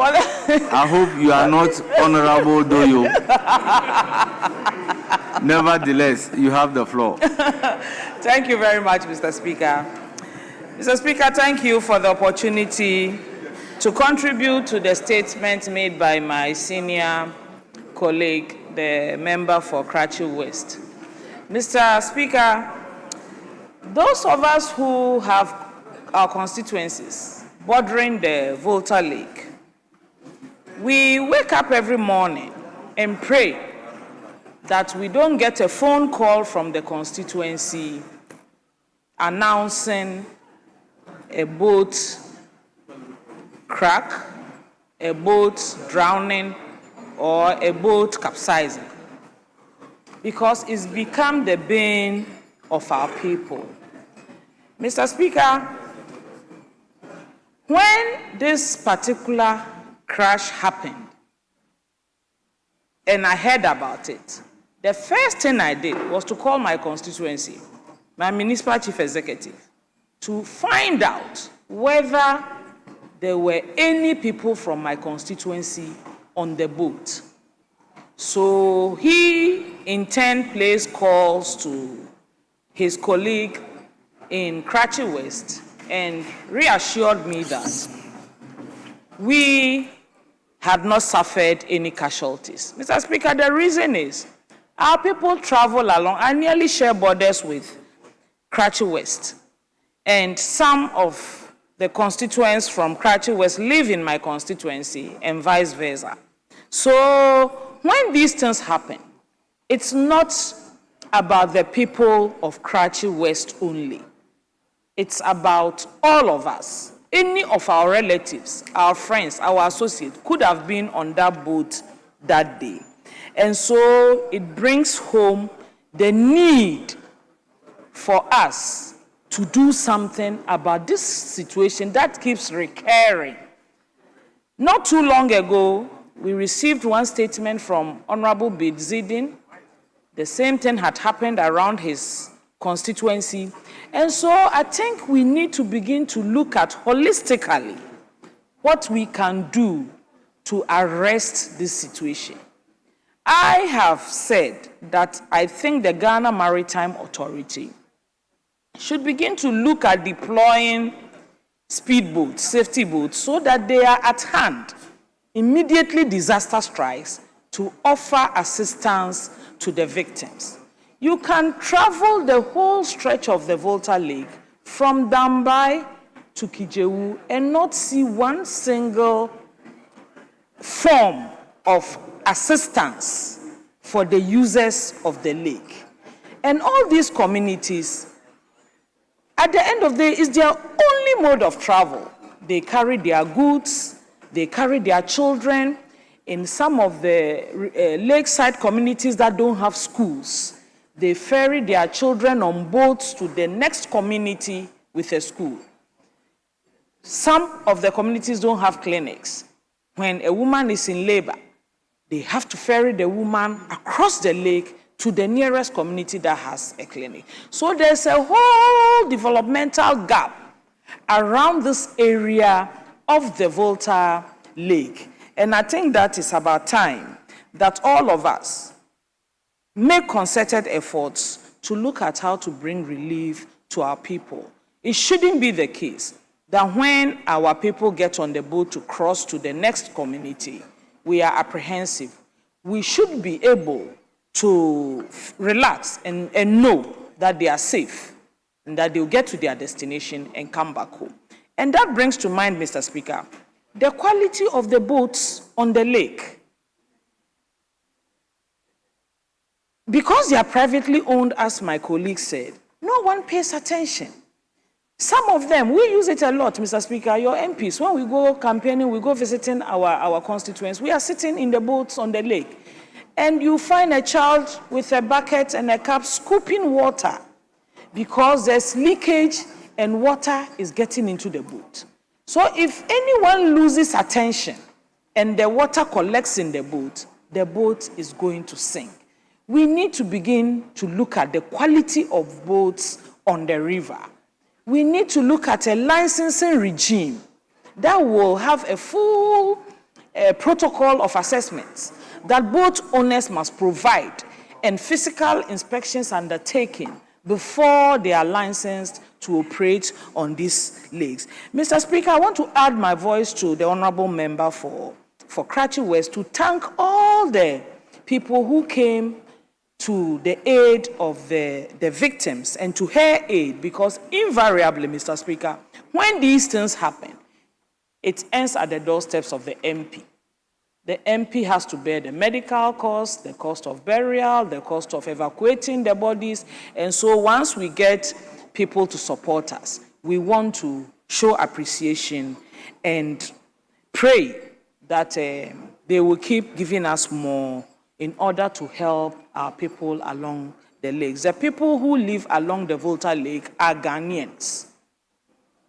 I hope you are not Honorable Doyo. Nevertheless, you have the floor. Thank you very much, Mr. Speaker. Mr. Speaker, thank you for the opportunity to contribute to the statement made by my senior colleague, the member for Karachi West. Mr. Speaker, those of us who have our constituencies bordering the Volta Lake, we wake up every morning and pray that we don't get a phone call from the constituency announcing a boat crack, a boat drowning, or a boat capsizing, because it's become the bane of our people. Mr. Speaker, when this particular crash happened and I heard about it, the first thing I did was to call my constituency, my municipal chief executive, to find out whether there were any people from my constituency on the boat. So he in turn placed calls to his colleague in Karachi West and reassured me that we had not suffered any casualties. Mr. Speaker, the reason is our people travel along. I nearly share borders with Karachi West, and some of the constituents from Karachi West live in my constituency and vice versa. So when these things happen, it's not about the people of Karachi West only. It's about all of us. Any of our relatives, our friends, our associates could have been on that boat that day. And so it brings home the need for us to do something about this situation that keeps recurring. Not too long ago, we received one statement from Honorable Bidzidin. The same thing had happened around his constituency. And so I think we need to begin to look at holistically what we can do to arrest this situation. I have said that I think the Ghana Maritime Authority should begin to look at deploying speedboats, safety boats, so that they are at hand immediately disaster strikes to offer assistance to the victims. You can travel the whole stretch of the Volta Lake from Dambai to Kijewu and not see one single form of assistance for the users of the lake. And all these communities, at the end of the day, is their only mode of travel. They carry their goods, they carry their children. In some of the lakeside communities that don't have schools, they ferry their children on boats to the next community with a school. Some of the communities don't have clinics. When a woman is in labor, they have to ferry the woman across the lake to the nearest community that has a clinic. So there's a whole developmental gap around this area of the Volta Lake. And I think that is about time that all of us make concerted efforts to look at how to bring relief to our people. It shouldn't be the case that when our people get on the boat to cross to the next community, we are apprehensive. We should be able to relax and know that they are safe and that they'll get to their destination and come back home. And that brings to mind, Mr. Speaker, the quality of the boats on the lake. Because they are privately owned, as my colleague said, no one pays attention. Some of them, we use it a lot, Mr. Speaker, your MPs, when we go campaigning, we go visiting our constituents, we are sitting in the boats on the lake, and you find a child with a bucket and a cup scooping water because there's leakage and water is getting into the boat. So if anyone loses attention and the water collects in the boat is going to sink. We need to begin to look at the quality of boats on the river. We need to look at a licensing regime that will have a full protocol of assessments that boat owners must provide and physical inspections undertaken before they are licensed to operate on these lakes. Mr. Speaker, I want to add my voice to the honorable member for Kratchi West to thank all the people who came to the aid of the victims and to her aid, because invariably, Mr. Speaker, when these things happen, it ends at the doorsteps of the MP. The MP has to bear the medical cost, the cost of burial, the cost of evacuating the bodies. And so once we get people to support us, we want to show appreciation and pray that they will keep giving us more in order to help our people along the lakes. The people who live along the Volta Lake are Ghanaians.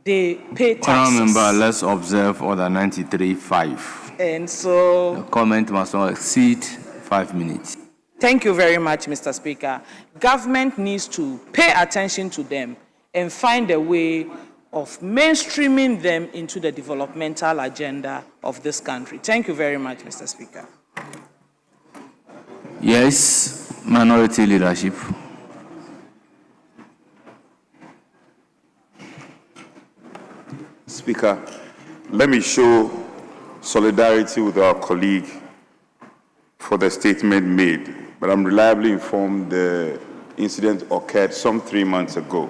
They pay taxes. Honourable Member, let's observe Order 93.5. And so... The comment must not exceed 5 minutes. Thank you very much, Mr. Speaker. Government needs to pay attention to them and find a way of mainstreaming them into the developmental agenda of this country. Thank you very much, Mr. Speaker. Yes, minority leadership. Speaker, let me show solidarity with our colleague for the statement made, but I'm reliably informed the incident occurred some 3 months ago.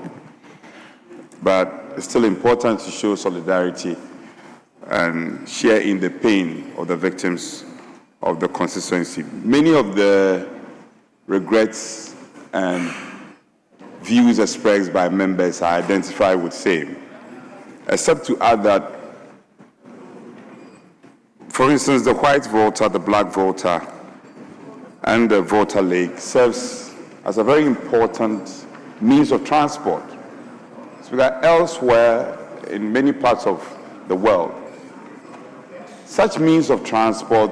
But it's still important to show solidarity and share in the pain of the victims of the constituency. Many of the regrets and views expressed by members are identified with same, except to add that, for instance, the white Volta, the black Volta, and the Volta Lake serves as a very important means of transport. So that elsewhere in many parts of the world, such means of transport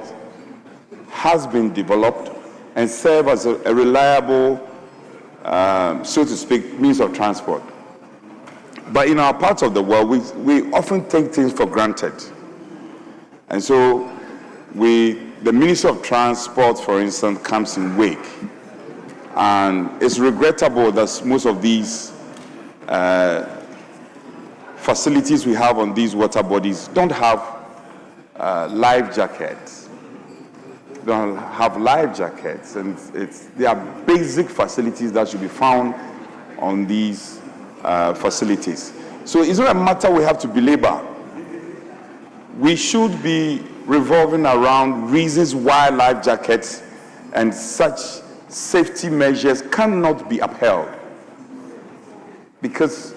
has been developed and serve as a reliable, so to speak, means of transport. But in our parts of the world, we often take things for granted. And so the Ministry of Transport, for instance, comes in wake. And it's regrettable that most of these facilities we have on these water bodies don't have life jackets. Don't have life jackets, and they are basic facilities that should be found on these facilities. So it's not a matter we have to belabor. We should be revolving around reasons why life jackets and such safety measures cannot be upheld. Because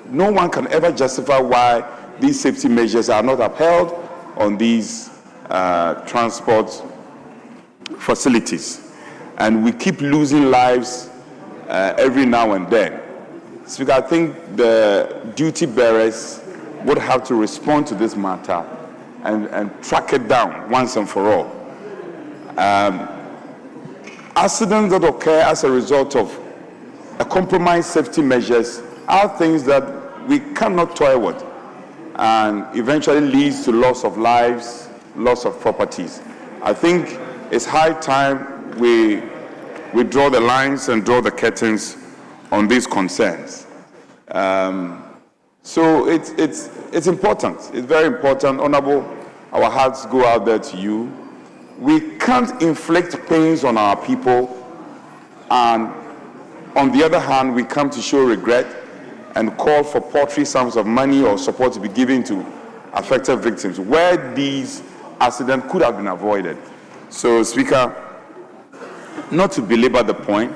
no one can ever justify why these safety measures are not upheld on these transport facilities. And we keep losing lives every now and then. Speaker, I think the duty bearers would have to respond to this matter and track it down once and for all. Accidents that occur as a result of a compromised safety measures are things that we cannot toy with, and eventually leads to loss of lives, loss of properties. I think it's high time we draw the lines and draw the curtains on these concerns. So it's important. It's very important. Honorable, our hearts go out there to you. We can't inflict pains on our people, and on the other hand, we come to show regret and call for paltry sums of money or support to be given to affected victims where these accidents could have been avoided. So, Speaker, not to belabor the point,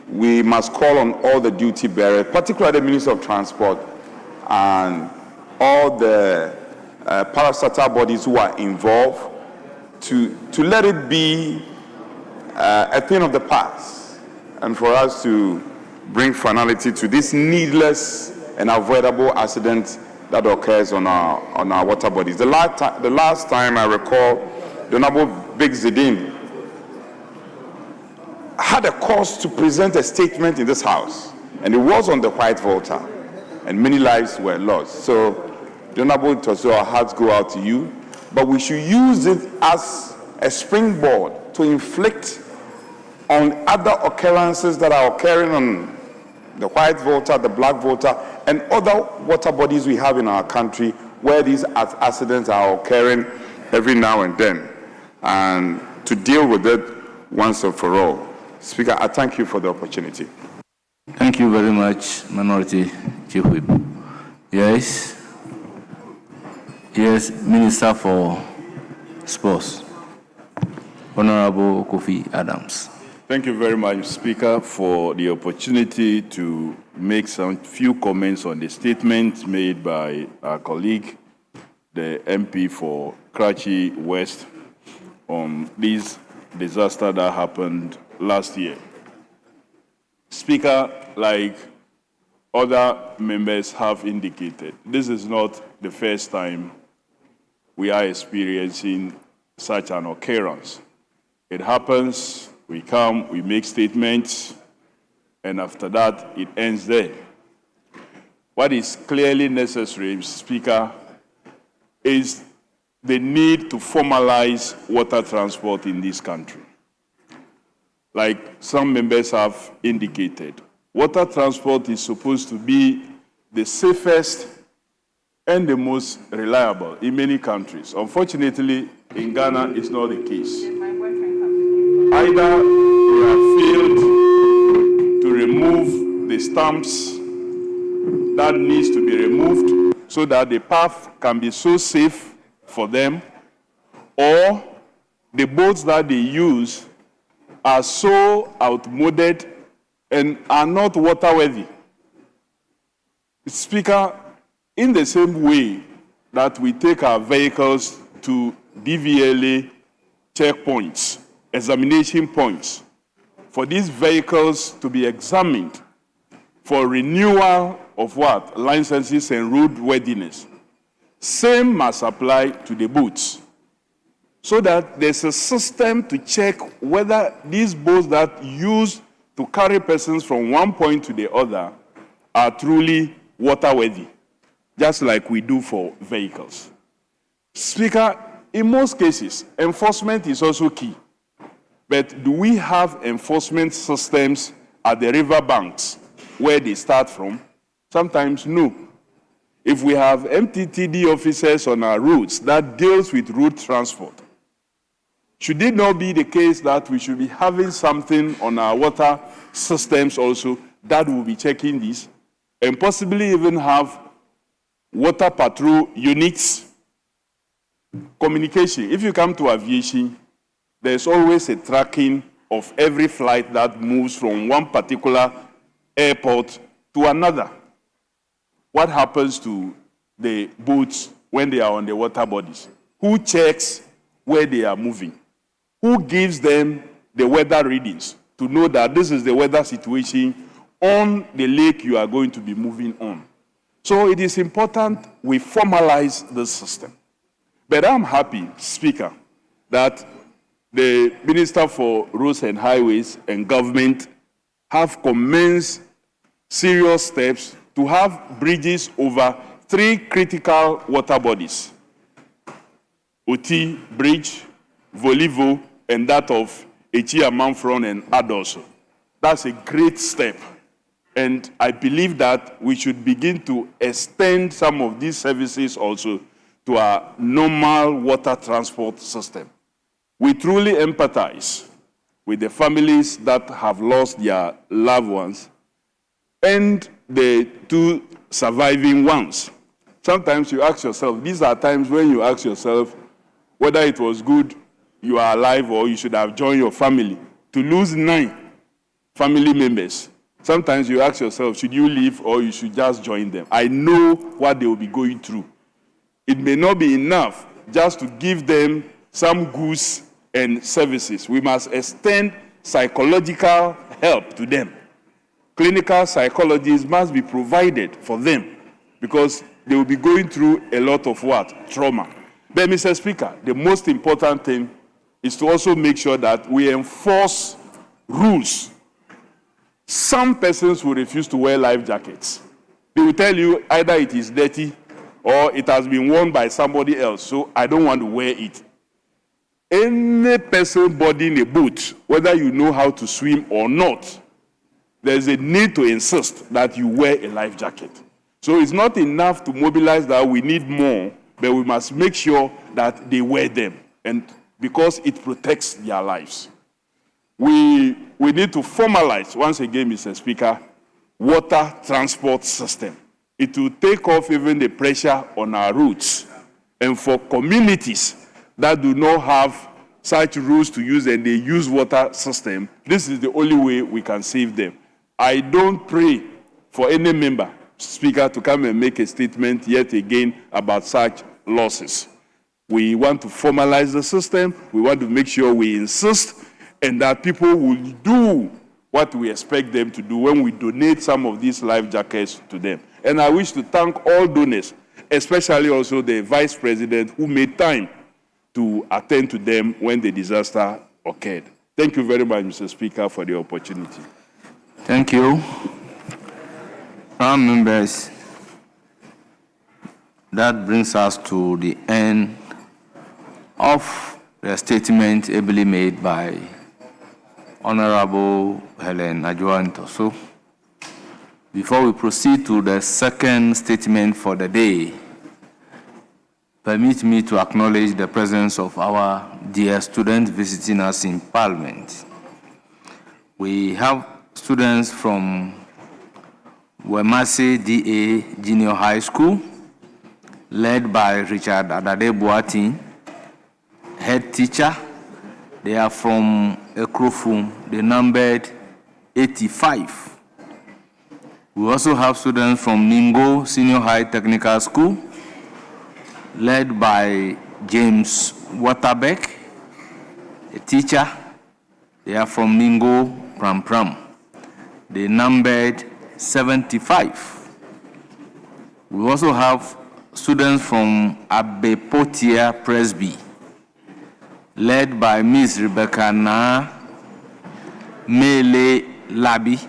we must call on all the duty bearers, particularly the Minister of Transport and all the parastatal bodies who are involved, to let it be a thing of the past, and for us to bring finality to this needless and avoidable accident that occurs on our water bodies. The last time I recall, the Honorable Big Zidane had a cause to present a statement in this House, and it was on the White Volta, and many lives were lost. So, the Honorable Toso, our hearts go out to you, but we should use it as a springboard to inflict on other occurrences that are occurring on the White Volta, the Black Volta, and other water bodies we have in our country where these accidents are occurring every now and then, and to deal with it once and for all. Speaker, I thank you for the opportunity. Thank you very much, Minority Chief Whip. Yes. Yes, Minister for Sports, Honorable Kofi Adams. Thank you very much, Speaker, for the opportunity to make some few comments on the statement made by our colleague, the MP for Karachi West, on this disaster that happened last year. Speaker, like other members have indicated, this is not the first time we are experiencing such an occurrence. It happens, we come, we make statements, and after that, it ends there. What is clearly necessary, Speaker, is the need to formalize water transport in this country. Like some members have indicated, water transport is supposed to be the safest and the most reliable in many countries. Unfortunately, in Ghana, it's not the case. Either we have failed to remove the stumps that needs to be removed so that the path can be so safe for them, or the boats that they use are so outmoded and are not waterworthy. Speaker, in the same way that we take our vehicles to DVLA checkpoints, examination points, for these vehicles to be examined for renewal of what? Licenses and roadworthiness. Same must apply to the boats, so that there's a system to check whether these boats that use to carry persons from one point to the other are truly waterworthy, just like we do for vehicles. Speaker, in most cases, enforcement is also key. But do we have enforcement systems at the riverbanks where they start from? Sometimes no. If we have MTTD officers on our roads that deals with road transport, should it not be the case that we should be having something on our water systems also that will be checking this, and possibly even have water patrol units? Communication. If you come to aviation, there's always a tracking of every flight that moves from one particular airport to another. What happens to the boats when they are on the water bodies? Who checks where they are moving? Who gives them the weather readings to know that this is the weather situation on the lake you are going to be moving on? So it is important we formalize this system. But I'm happy, Speaker, that the Minister for Roads and Highways and Government have commenced serious steps to have bridges over 3 critical water bodies: Oti Bridge, Volivo, and that of Echia Manfron and Adoso. That's a great step. And I believe that we should begin to extend some of these services also to our normal water transport system. We truly empathize with the families that have lost their loved ones and the two surviving ones. Sometimes you ask yourself, these are times when you ask yourself whether it was good you are alive or you should have joined your family. To lose 9 family members, sometimes you ask yourself, should you leave or you should just join them? I know what they will be going through. It may not be enough just to give them some goods and services. We must extend psychological help to them. Clinical psychologists must be provided for them because they will be going through a lot of what? Trauma. But, Mr. Speaker, the most important thing is to also make sure that we enforce rules. Some persons will refuse to wear life jackets. They will tell you either it is dirty or it has been worn by somebody else, so I don't want to wear it. Any person boarding a boat, whether you know how to swim or not, there's a need to insist that you wear a life jacket. So it's not enough to mobilize that we need more, but we must make sure that they wear them, and because it protects their lives. We need to formalize, once again, Mr. Speaker, water transport system. It will take off even the pressure on our roads. And for communities that do not have such rules to use and they use water system, this is the only way we can save them. I don't pray for any member, Speaker, to come and make a statement yet again about such losses. We want to formalize the system. We want to make sure we insist and that people will do what we expect them to do when we donate some of these life jackets to them. And I wish to thank all donors, especially also the Vice President who made time to attend to them when the disaster occurred. Thank you very much, Mr. Speaker, for the opportunity. Thank you. Members, that brings us to the end of the statement ably made by Honorable Helen Adjoa-Ntoso. Before we proceed to the second statement for the day, permit me to acknowledge the presence of our dear students visiting us in Parliament. We have students from Wemase DA Junior High School, led by Richard Adade Boatin, head teacher. They are from Ekrofum, they numbered 85. We also have students from Ningo Senior High Technical School, led by James Waterbeck, a teacher. They are from Ningo Pram Pram. They numbered 75. We also have students from Abepotia Presby, led by Ms. Rebecca Na Mele Labi,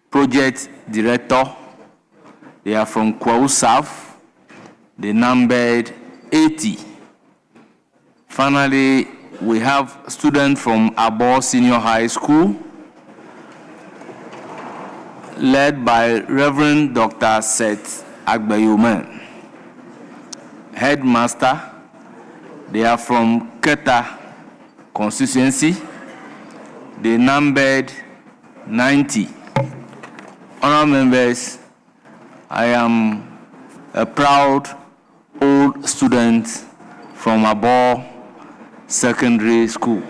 project director. They are from Kwau South. They numbered 80. Finally, we have students from Abo Senior High School, led by Reverend Dr. Seth Agbayuman, headmaster. They are from Keta constituency. They numbered 90. Honourable members, I am a proud old student from Abo Secondary School.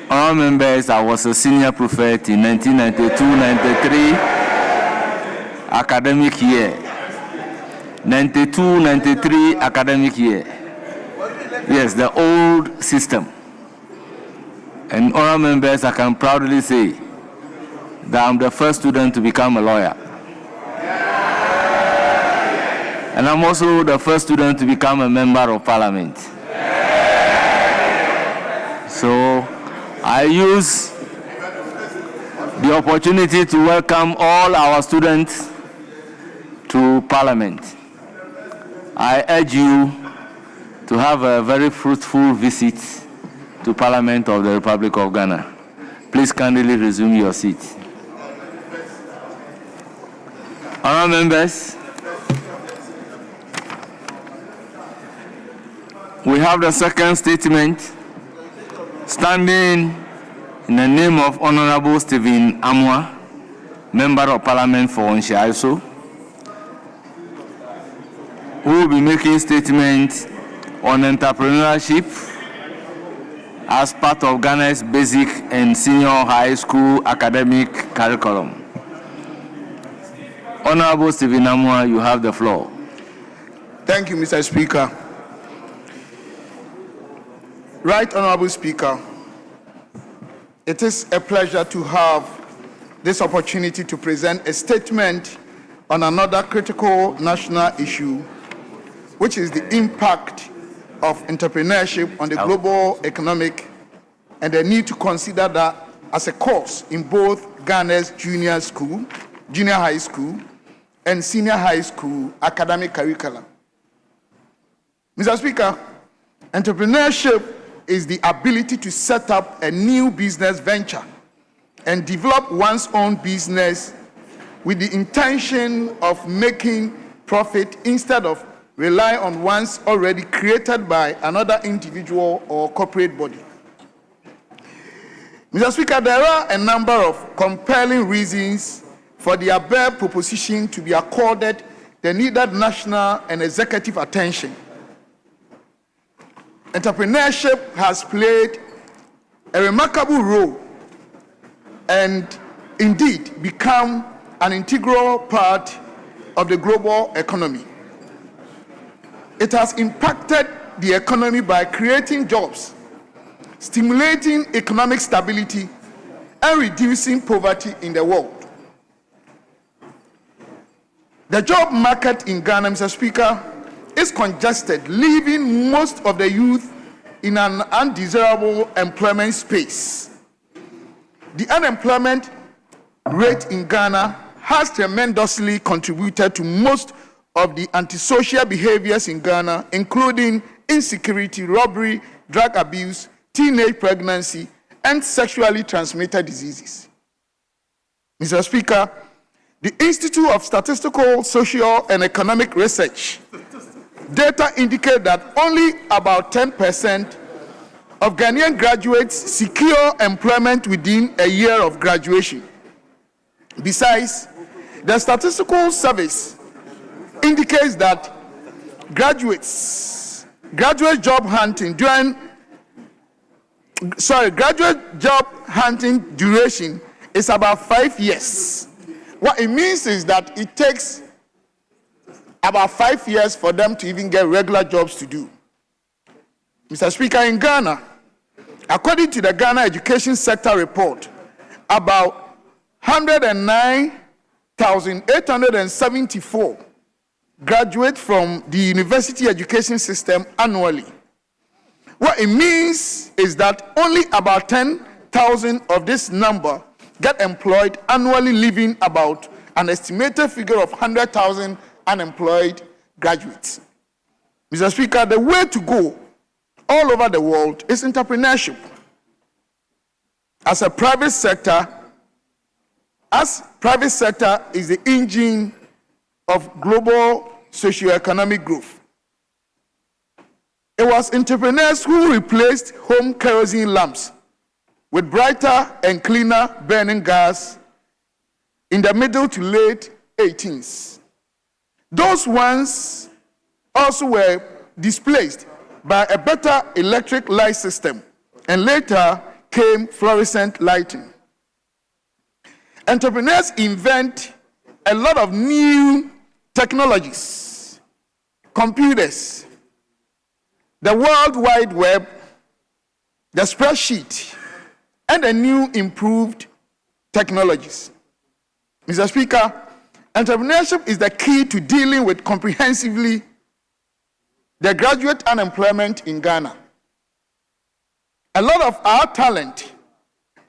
Honourable members, I was a senior prefect in 1992-93 academic year. 92-93 academic year. Yes, the old system. And honourable members, I can proudly say that I'm the first student to become a lawyer. And I'm also the first student to become a member of Parliament. So I use the opportunity to welcome all our students to Parliament. I urge you to have a very fruitful visit to Parliament of the Republic of Ghana. Please kindly resume your seat. Honourable members, we have the second statement standing in the name of Honourable Stephen Amwa, Member of Parliament for Onshaiso, who will be making statements on entrepreneurship as part of Ghana's basic and senior high school academic curriculum. Honorable Stephen Amwa, you have the floor. Thank you, Mr. Speaker. Right Honorable Speaker, it is a pleasure to have this opportunity to present a statement on another critical national issue, which is the impact of entrepreneurship on the global economic and the need to consider that as a course in both Ghana's junior high school, and senior high school academic curricula. Mr. Speaker, entrepreneurship is the ability to set up a new business venture and develop one's own business with the intention of making profit instead of rely on one's already created by another individual or corporate body. Mr. Speaker, there are a number of compelling reasons for the above proposition to be accorded the needed national and executive attention. Entrepreneurship has played a remarkable role and indeed become an integral part of the global economy. It has impacted the economy by creating jobs, stimulating economic stability, and reducing poverty in the world. The job market in Ghana, Mr. Speaker, is congested, leaving most of the youth in an undesirable employment space. The unemployment rate in Ghana has tremendously contributed to most of the antisocial behaviors in Ghana, including insecurity, robbery, drug abuse, teenage pregnancy, and sexually transmitted diseases. Mr. Speaker, the Institute of Statistical, Social, and Economic Research data indicate that only about 10% of Ghanaian graduates secure employment within a year of graduation. Besides, the statistical service indicates that graduate job hunting duration is about 5 years. What it means is that it takes about 5 years for them to even get regular jobs to do. Mr. Speaker, in Ghana, according to the Ghana Education Sector Report, about 109,874 graduate from the university education system annually. What it means is that only about 10,000 of this number get employed annually, leaving about an estimated figure of 100,000 unemployed graduates. Mr. Speaker, the way to go all over the world is entrepreneurship. Private sector is the engine of global socio-economic growth. It was entrepreneurs who replaced home kerosene lamps with brighter and cleaner burning gas in the middle to late 18th. Those ones also were displaced by a better electric light system, and later came fluorescent lighting. Entrepreneurs invent a lot of new technologies, computers, the World Wide Web, the spreadsheet, and the new improved technologies. Mr. Speaker, entrepreneurship is the key to dealing with comprehensively the graduate unemployment in Ghana. A lot of our talent,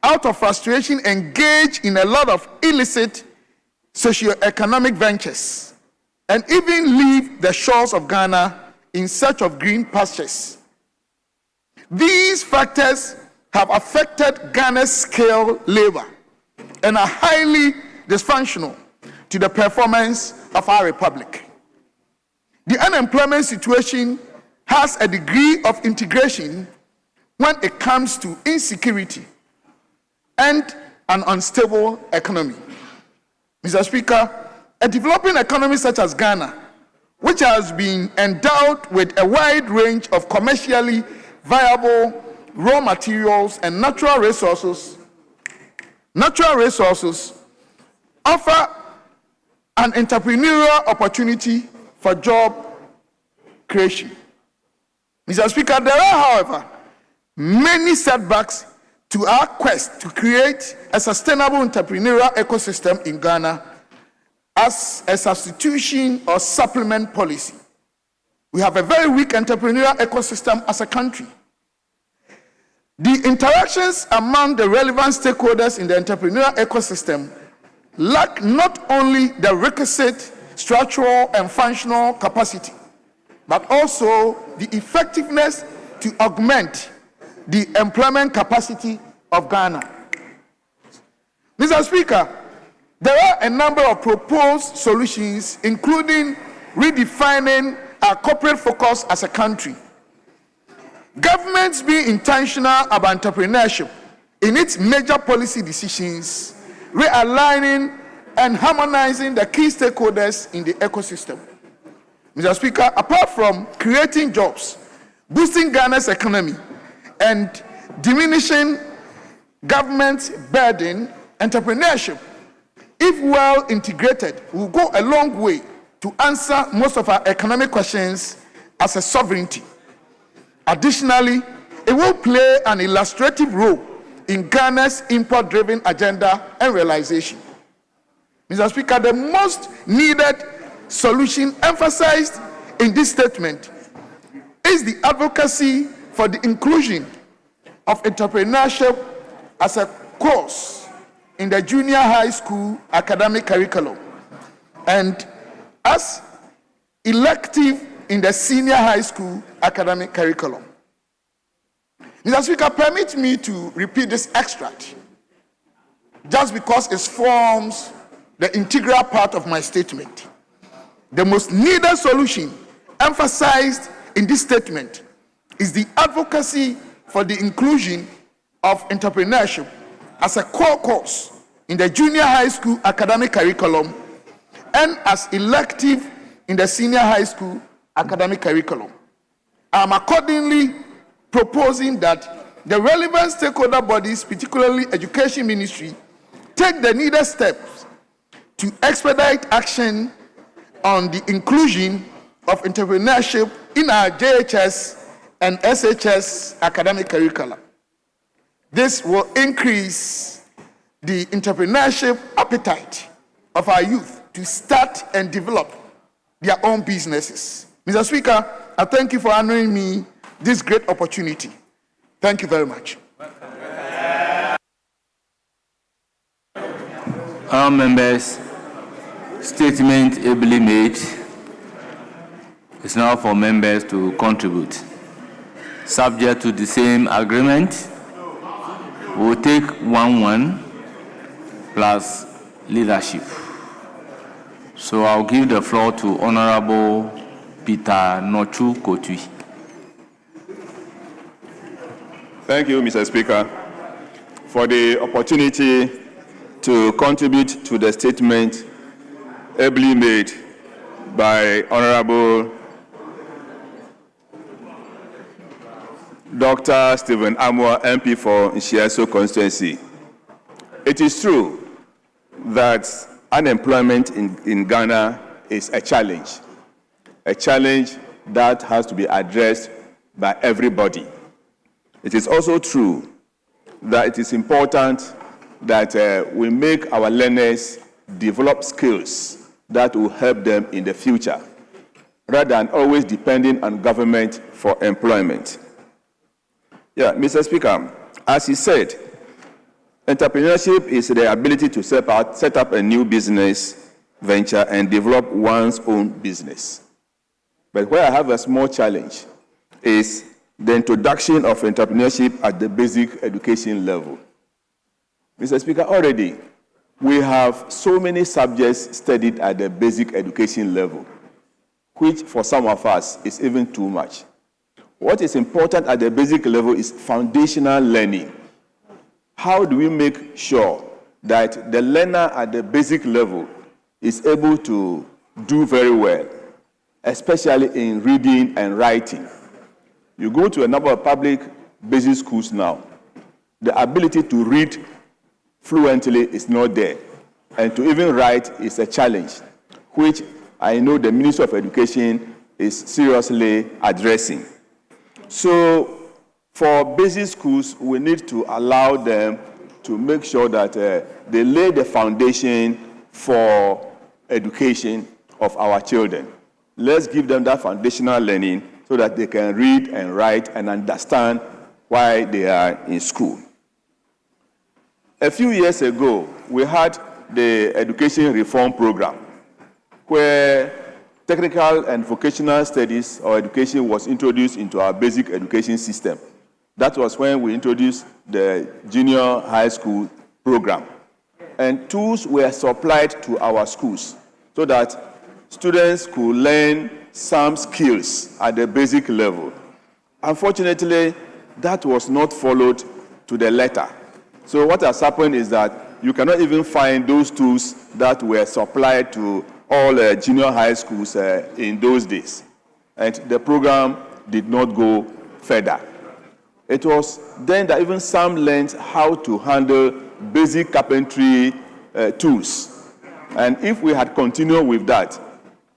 out of frustration, engage in a lot of illicit socio-economic ventures and even leave the shores of Ghana in search of green pastures. These factors have affected Ghana's skilled labor and are highly dysfunctional to the performance of our republic. The unemployment situation has a degree of integration when it comes to insecurity and an unstable economy. Mr. Speaker, a developing economy such as Ghana, which has been endowed with a wide range of commercially viable raw materials and natural resources, offer an entrepreneurial opportunity for job creation. Mr. Speaker, there are, however, many setbacks to our quest to create a sustainable entrepreneurial ecosystem in Ghana as a substitution or supplement policy. We have a very weak entrepreneurial ecosystem as a country. The interactions among the relevant stakeholders in the entrepreneurial ecosystem lack not only the requisite structural and functional capacity, but also the effectiveness to augment the employment capacity of Ghana. Mr. Speaker, there are a number of proposed solutions, including redefining our corporate focus as a country. Governments being intentional about entrepreneurship in its major policy decisions, realigning and harmonizing the key stakeholders in the ecosystem. Mr. Speaker, apart from creating jobs, boosting Ghana's economy, and diminishing government burden, entrepreneurship, if well integrated, will go a long way to answer most of our economic questions as a sovereignty. Additionally, it will play an illustrative role in Ghana's import-driven agenda and realization. Mr. Speaker, the most needed solution emphasized in this statement is the advocacy for the inclusion of entrepreneurship as a course in the junior high school academic curriculum and as elective in the senior high school academic curriculum. Mr. Speaker, permit me to repeat this extract just because it forms the integral part of my statement. The most needed solution emphasized in this statement is the advocacy for the inclusion of entrepreneurship as a core course in the junior high school academic curriculum and as elective in the senior high school academic curriculum. I am accordingly proposing that the relevant stakeholder bodies, particularly Education Ministry, take the needed steps to expedite action on the inclusion of entrepreneurship in our JHS and SHS academic curricula. This will increase the entrepreneurship appetite of our youth to start and develop their own businesses. Mr. Speaker, I thank you for honoring me this great opportunity. Thank you very much. Our members, statement ably made is now for members to contribute. Subject to the same agreement, we will take 1-1 plus leadership. So I'll give the floor to Honorable Peter Nochu Kotui. Thank you, Mr. Speaker, for the opportunity to contribute to the statement ably made by Honorable Dr. Stephen Amwa, MP for Nshiaso constituency. It is true that unemployment in Ghana is a challenge that has to be addressed by everybody. It is also true that it is important that we make our learners develop skills that will help them in the future, rather than always depending on government for employment. Yeah, Mr. Speaker, as he said, entrepreneurship is the ability to set up a new business venture and develop one's own business. But where I have a small challenge is the introduction of entrepreneurship at the basic education level. Mr. Speaker, already we have so many subjects studied at the basic education level, which for some of us is even too much. What is important at the basic level is foundational learning. How do we make sure that the learner at the basic level is able to do very well, especially in reading and writing? You go to a number of public basic schools now, the ability to read fluently is not there, and to even write is a challenge, which I know the Ministry of Education is seriously addressing. So for basic schools, we need to allow them to make sure that they lay the foundation for education of our children. Let's give them that foundational learning so that they can read and write and understand why they are in school. A few years ago, we had the Education Reform Program, where technical and vocational studies or education was introduced into our basic education system. That was when we introduced the junior high school program. And tools were supplied to our schools so that students could learn some skills at the basic level. Unfortunately, that was not followed to the letter. So what has happened is that you cannot even find those tools that were supplied to all junior high schools in those days. And the program did not go further. It was then that even some learned how to handle basic carpentry tools. And if we had continued with that,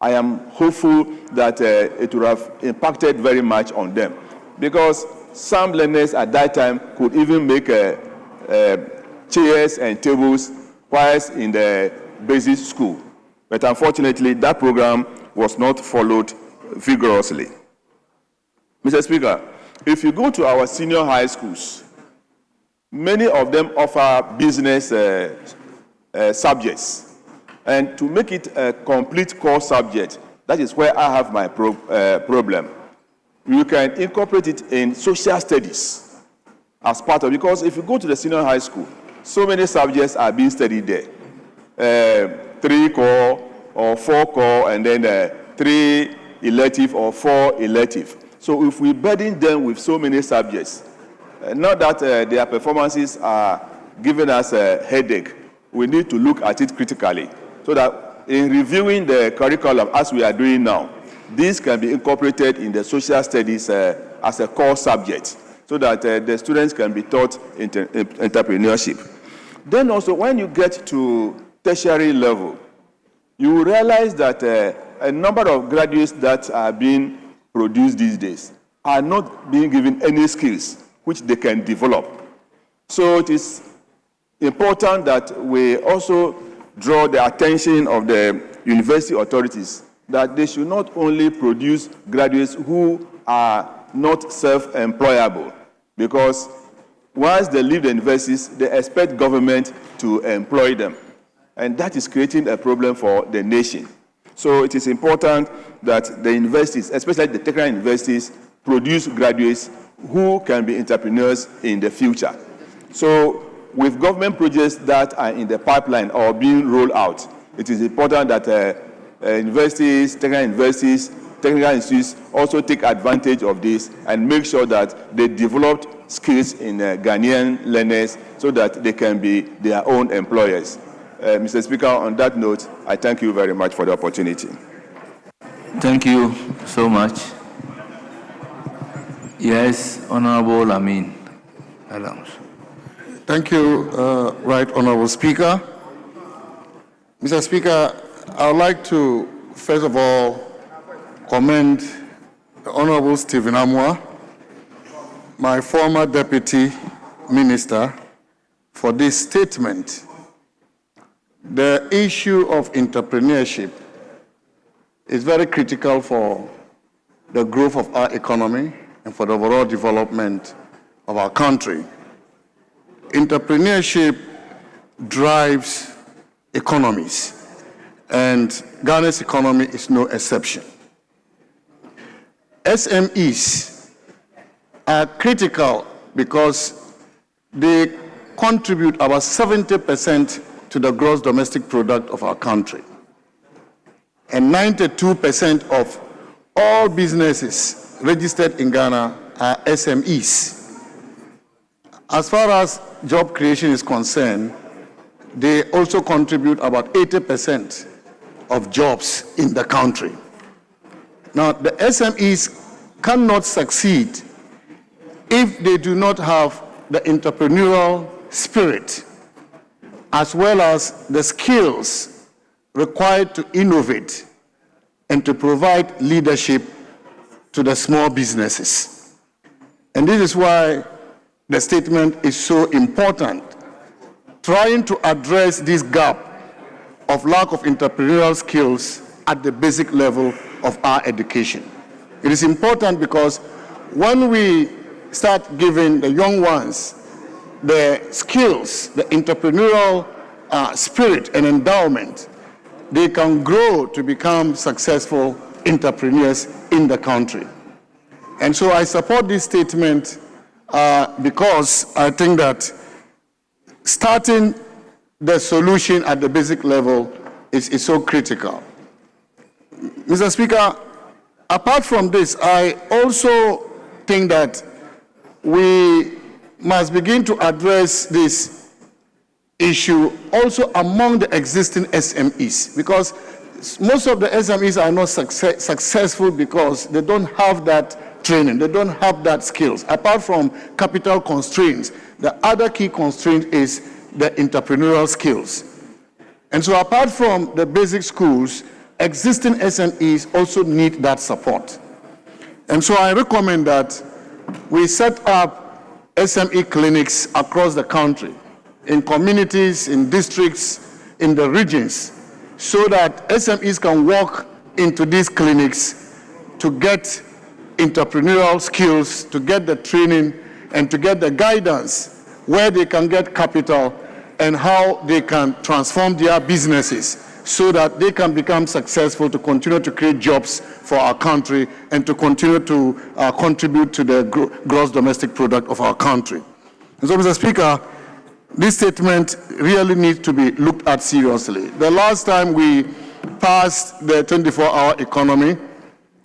I am hopeful that it would have impacted very much on them. Because some learners at that time could even make chairs and tables whilst in the basic school. But unfortunately, that program was not followed vigorously. Mr. Speaker, if you go to our senior high schools, many of them offer business subjects. And to make it a complete core subject, that is where I have my problem. You can incorporate it in social studies as part of, because if you go to the senior high school, so many subjects are being studied there. 3 core or 4 core, and then 3 elective or 4 elective. So if we burden them with so many subjects, not that their performances are giving us a headache, we need to look at it critically so that in reviewing the curriculum as we are doing now, this can be incorporated in the social studies as a core subject so that the students can be taught entrepreneurship. Then also, when you get to tertiary level, you will realize that a number of graduates that are being produced these days are not being given any skills which they can develop. So it is important that we also draw the attention of the university authorities that they should not only produce graduates who are not self-employable, because once they leave the universities, they expect government to employ them. And that is creating a problem for the nation. So it is important that the universities, especially the technical universities, produce graduates who can be entrepreneurs in the future. So with government projects that are in the pipeline or being rolled out, it is important that universities, technical institutes also take advantage of this and make sure that they develop skills in Ghanaian learners so that they can be their own employers. Mr. Speaker, on that note, I thank you very much for the opportunity. Thank you so much. Yes, Honorable Amin Adams. Thank you, Right Honorable Speaker. Mr. Speaker, I would like to, first of all, commend the Honorable Stephen Amwa, my former Deputy Minister, for this statement. The issue of entrepreneurship is very critical for the growth of our economy and for the overall development of our country. Entrepreneurship drives economies, and Ghana's economy is no exception. SMEs are critical because they contribute about 70% to the gross domestic product of our country. And 92% of all businesses registered in Ghana are SMEs. As far as job creation is concerned, they also contribute about 80% of jobs in the country. Now, the SMEs cannot succeed if they do not have the entrepreneurial spirit as well as the skills required to innovate and to provide leadership to the small businesses. And this is why the statement is so important, trying to address this gap of lack of entrepreneurial skills at the basic level of our education. It is important because when we start giving the young ones the skills, the entrepreneurial spirit and endowment, they can grow to become successful entrepreneurs in the country. And so I support this statement because I think that starting the solution at the basic level is so critical. Mr. Speaker, apart from this, I also think that we must begin to address this issue also among the existing SMEs, because most of the SMEs are not successful because they don't have that training, they don't have that skills. Apart from capital constraints, the other key constraint is the entrepreneurial skills. And so apart from the basic schools, existing SMEs also need that support. And so I recommend that we set up SME clinics across the country, in communities, in districts, in the regions, so that SMEs can walk into these clinics to get entrepreneurial skills, to get the training, and to get the guidance where they can get capital and how they can transform their businesses so that they can become successful to continue to create jobs for our country and to continue to contribute to the gross domestic product of our country. And so, Mr. Speaker, this statement really needs to be looked at seriously. The last time we passed the 24-hour economy,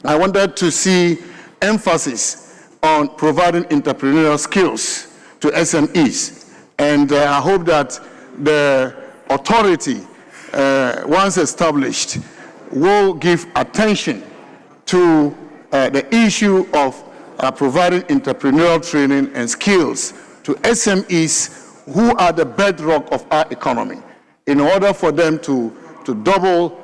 I wanted to see emphasis on providing entrepreneurial skills to SMEs. And I hope that the authority, once established, will give attention to the issue of providing entrepreneurial training and skills to SMEs who are the bedrock of our economy, in order for them to double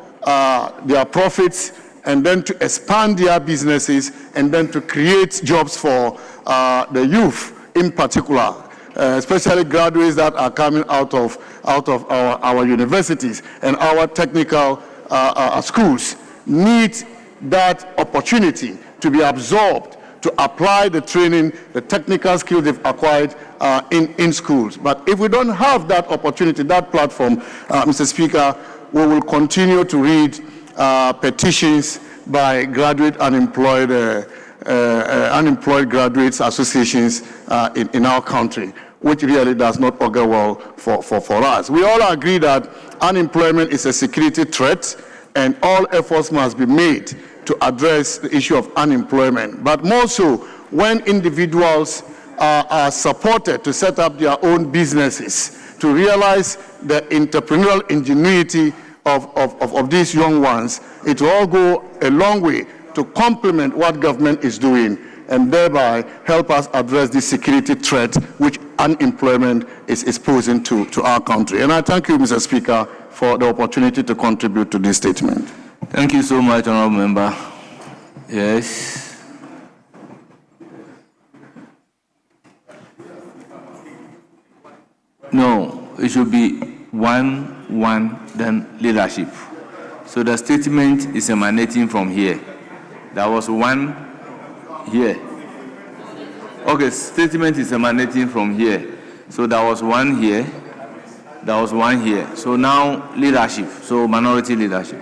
their profits and then to expand their businesses and then to create jobs for the youth in particular, especially graduates that are coming out of our universities and our technical schools need that opportunity to be absorbed, to apply the training, the technical skills they've acquired in schools. But if we don't have that opportunity, that platform, Mr. Speaker, we will continue to read petitions by graduate unemployed graduates associations in our country, which really does not augur well for us. We all agree that unemployment is a security threat and all efforts must be made to address the issue of unemployment, but more so when individuals are supported to set up their own businesses, to realize the entrepreneurial ingenuity of these young ones. It will all go a long way to complement what government is doing and thereby help us address this security threat which unemployment is posing to our country. And I thank you, Mr. Speaker, for the opportunity to contribute to this statement. Thank you so much, Honourable Member. Yes. No, it should be 1-1, then leadership. So the statement is emanating from here. There was one here. Okay, statement is emanating from here. So there was one here. There was one here. So now leadership. So minority leadership.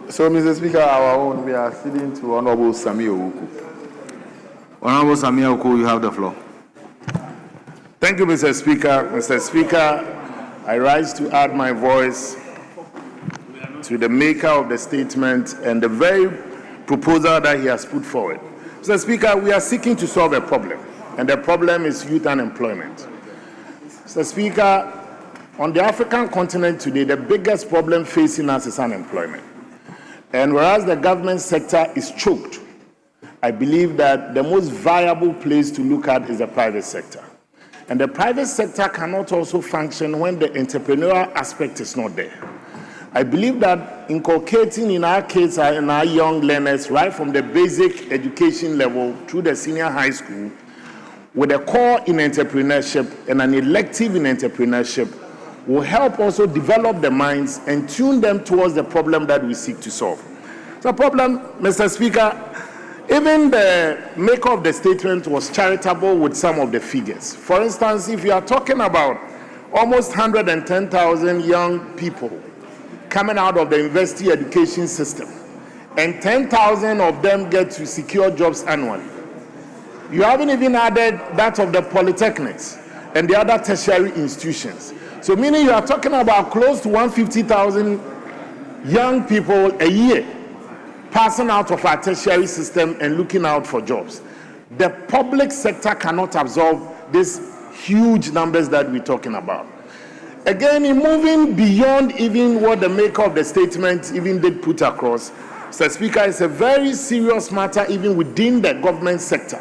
So, Mr. Speaker, our own, we are ceding to Honorable Sami Owuku. Honorable Samia Oko, you have the floor. Thank you, Mr. Speaker. Mr. Speaker, I rise to add my voice to the maker of the statement and the very proposal that he has put forward. Mr. Speaker, we are seeking to solve a problem, and the problem is youth unemployment. Mr. Speaker, on the African continent today, the biggest problem facing us is unemployment. And whereas the government sector is choked, I believe that the most viable place to look at is the private sector. And the private sector cannot also function when the entrepreneurial aspect is not there. I believe that inculcating in our kids and our young learners right from the basic education level through the senior high school with a core in entrepreneurship and an elective in entrepreneurship will help also develop the minds and tune them towards the problem that we seek to solve. The problem, Mr. Speaker, even the maker of the statement was charitable with some of the figures. For instance, if you are talking about almost 110,000 young people coming out of the university education system, and 10,000 of them get to secure jobs annually, you haven't even added that of the polytechnics and the other tertiary institutions. So meaning you are talking about close to 150,000 young people a year passing out of our tertiary system and looking out for jobs. The public sector cannot absorb these huge numbers that we're talking about. Again, in moving beyond even what the maker of the statement even did put across, Mr. Speaker, it's a very serious matter even within the government sector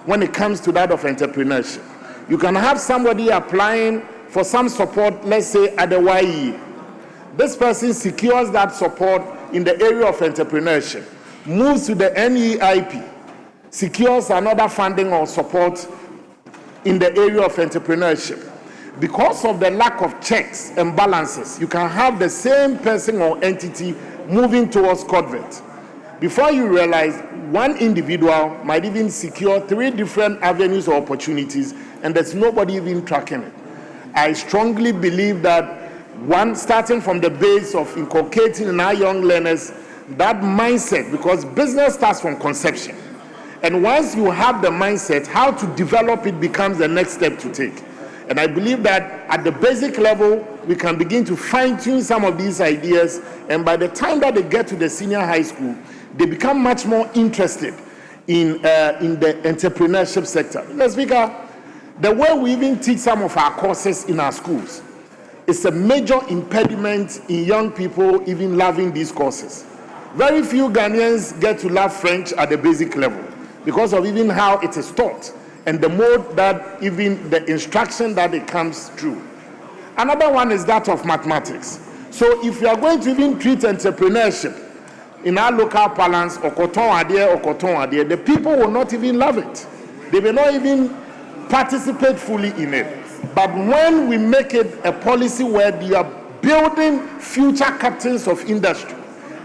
when it comes to that of entrepreneurship. You can have somebody applying for some support, let's say at the YE. This person secures that support in the area of entrepreneurship, moves to the NEIP, secures another funding or support in the area of entrepreneurship. Because of the lack of checks and balances, you can have the same person or entity moving towards convert. Before you realize, one individual might even secure 3 different avenues or opportunities, and there's nobody even tracking it. I strongly believe that one, starting from the base of inculcating in our young learners that mindset, because business starts from conception. And once you have the mindset, how to develop it becomes the next step to take. And I believe that at the basic level, we can begin to fine-tune some of these ideas, and by the time that they get to the senior high school, they become much more interested in the entrepreneurship sector. Mr. Speaker, the way we even teach some of our courses in our schools is a major impediment in young people even loving these courses. Very few Ghanaians get to love French at the basic level because of even how it is taught and the mode that even the instruction that it comes through. Another one is that of mathematics. So if you are going to even treat entrepreneurship in our local parlance, or koton adie, the people will not even love it. They may not even participate fully in it. But when we make it a policy where they are building future captains of industry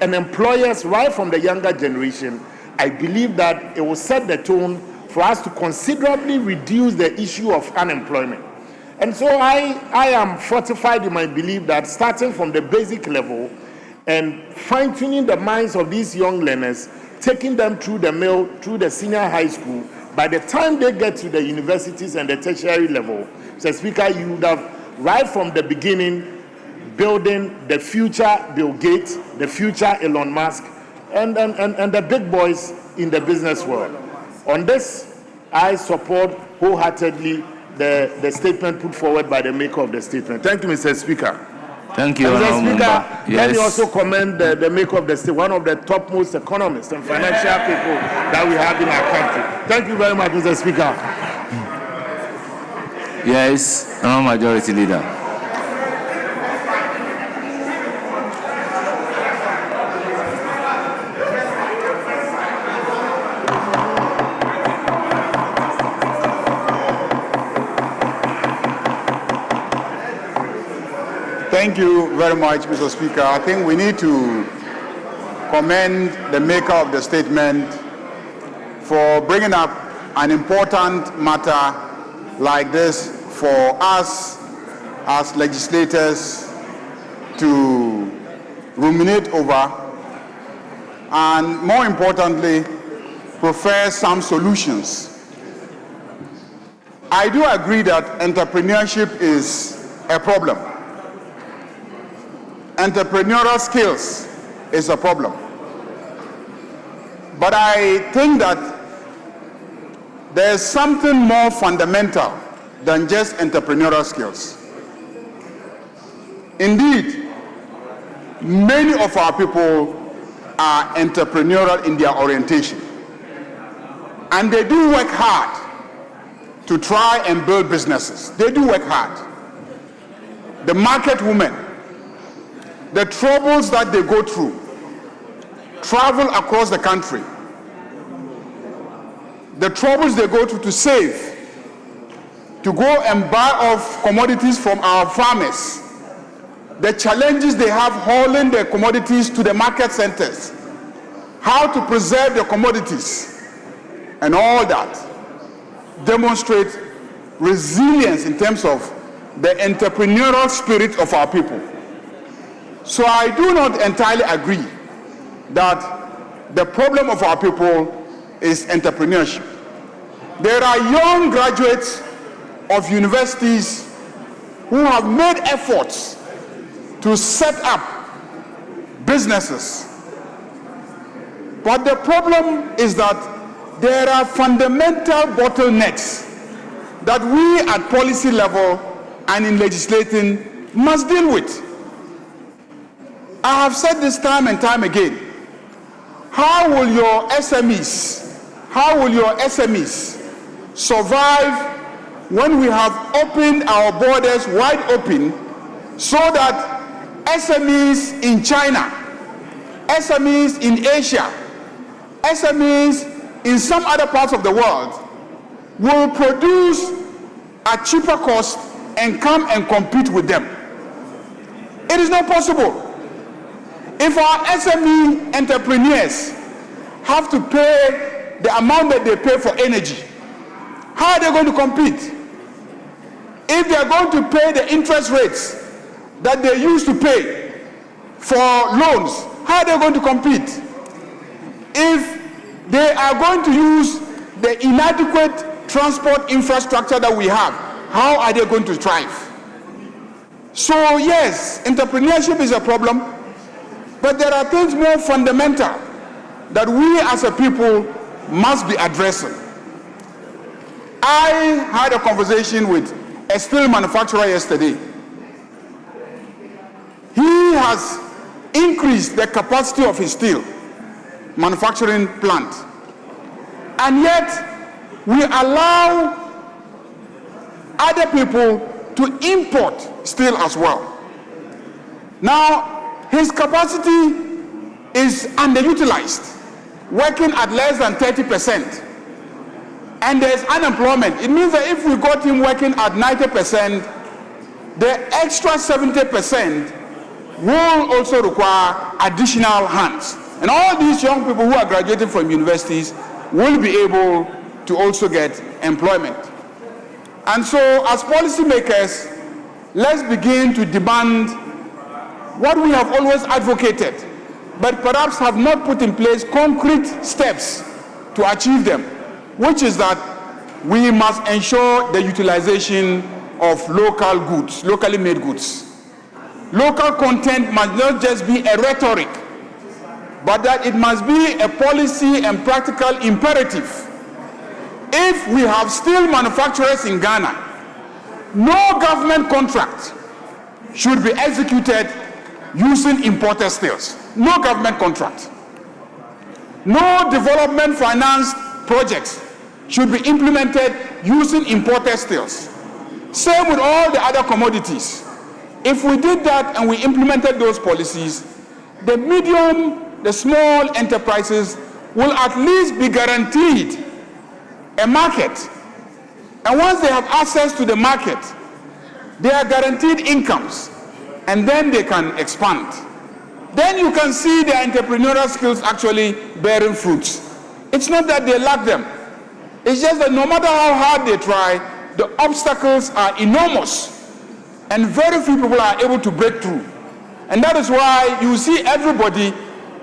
and employers right from the younger generation, I believe that it will set the tone for us to considerably reduce the issue of unemployment. And so I am fortified in my belief that starting from the basic level and fine-tuning the minds of these young learners, taking them through the mill, through the senior high school, by the time they get to the universities and the tertiary level, Mr. Speaker, you would have, right from the beginning, building the future Bill Gates, the future Elon Musk, and the big boys in the business world. On this, I support wholeheartedly the statement put forward by the maker of the statement. Thank you, Mr. Speaker. Thank you, Mr. Speaker, Yes. let me also commend the maker of the statement, one of the topmost economists and financial people that we have in our country. Thank you very much, Mr. Speaker. Yes, Majority Leader. Thank you very much, Mr. Speaker. I think we need to commend the maker of the statement for bringing up an important matter like this for us as legislators to ruminate over, and more importantly, profess some solutions I do agree that entrepreneurship is a problem. Entrepreneurial skills is a problem. But I think that there's something more fundamental than just entrepreneurial skills. Indeed, many of our people are entrepreneurial in their orientation. And they do work hard to try and build businesses. They do work hard. The market women, the troubles that they go through, travel across the country, the troubles they go through to save, to go and buy off commodities from our farmers, the challenges they have hauling their commodities to the market centers, how to preserve the commodities, and all that demonstrate resilience in terms of the entrepreneurial spirit of our people. So I do not entirely agree that the problem of our people is entrepreneurship. There are young graduates of universities who have made efforts to set up businesses. But the problem is that there are fundamental bottlenecks that we at policy level and in legislating must deal with. I have said this time and time again. How will your SMEs survive when we have opened our borders wide open so that SMEs in China, SMEs in Asia, SMEs in some other parts of the world will produce at cheaper cost and come and compete with them? It is not possible. If our SME entrepreneurs have to pay the amount that they pay for energy, how are they going to compete? If they are going to pay the interest rates that they used to pay for loans, how are they going to compete? If they are going to use the inadequate transport infrastructure that we have, how are they going to thrive? So yes, entrepreneurship is a problem, but there are things more fundamental that we as a people must be addressing. I had a conversation with a steel manufacturer yesterday. He has increased the capacity of his steel manufacturing plant, and yet we allow other people to import steel as well. Now, his capacity is underutilized, working at less than 30%. And there's unemployment. It means that if we got him working at 90%, the extra 70% will also require additional hands. And all these young people who are graduating from universities will be able to also get employment. And so, as policymakers, let's begin to demand what we have always advocated, but perhaps have not put in place concrete steps to achieve them, which is that we must ensure the utilization of local goods, locally made goods. Local content must not just be a rhetoric, but that it must be a policy and practical imperative. If we have steel manufacturers in Ghana, no government contract should be executed using imported steels. No government contract. No development financed projects should be implemented using imported steels. Same with all the other commodities. If we did that and we implemented those policies, the medium, the small enterprises will at least be guaranteed a market. And once they have access to the market, they are guaranteed incomes, and then they can expand. Then you can see their entrepreneurial skills actually bearing fruits. It's not that they lack them. It's just that no matter how hard they try, the obstacles are enormous, and very few people are able to break through. And that is why you see everybody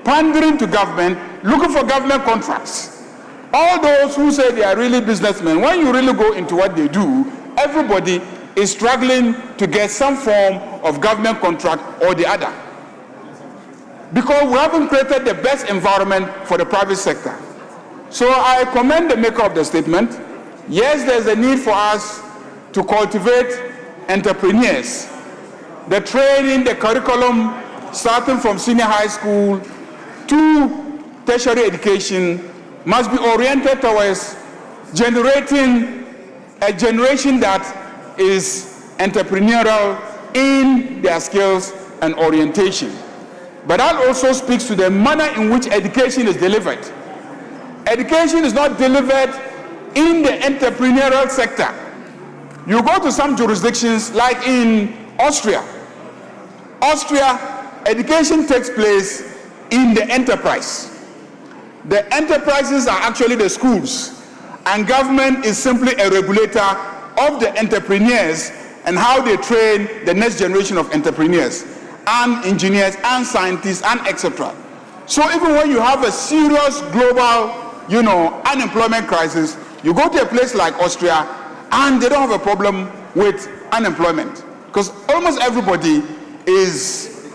pandering to government, looking for government contracts. all those who say they are really businessmen, when you really go into what they do, everybody is struggling to get some form of government contract or the other. Because we haven't created the best environment for the private sector. So I commend the maker of the statement. Yes, there's a need for us to cultivate entrepreneurs. The training, the curriculum, starting from senior high school to tertiary education, must be oriented towards generating a generation that is entrepreneurial in their skills and orientation. But that also speaks to the manner in which education is delivered. Education is not delivered in the entrepreneurial sector. You go to some jurisdictions like in Austria. Education takes place in the enterprise. The enterprises are actually the schools, and government is simply a regulator of the entrepreneurs and how they train the next generation of entrepreneurs and engineers and scientists and etc. So even when you have a serious global, unemployment crisis, you go to a place like Austria and they don't have a problem with unemployment because almost everybody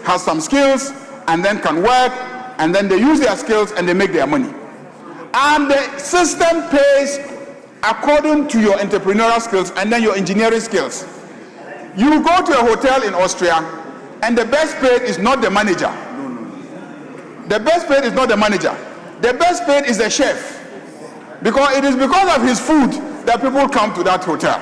has some skills and then can work, and then they use their skills and they make their money. And the system pays according to your entrepreneurial skills and then your engineering skills. You go to a hotel in Austria and the best paid is not the manager. The best paid is not the manager. The best paid is the chef. Because it is because of his food that people come to that hotel.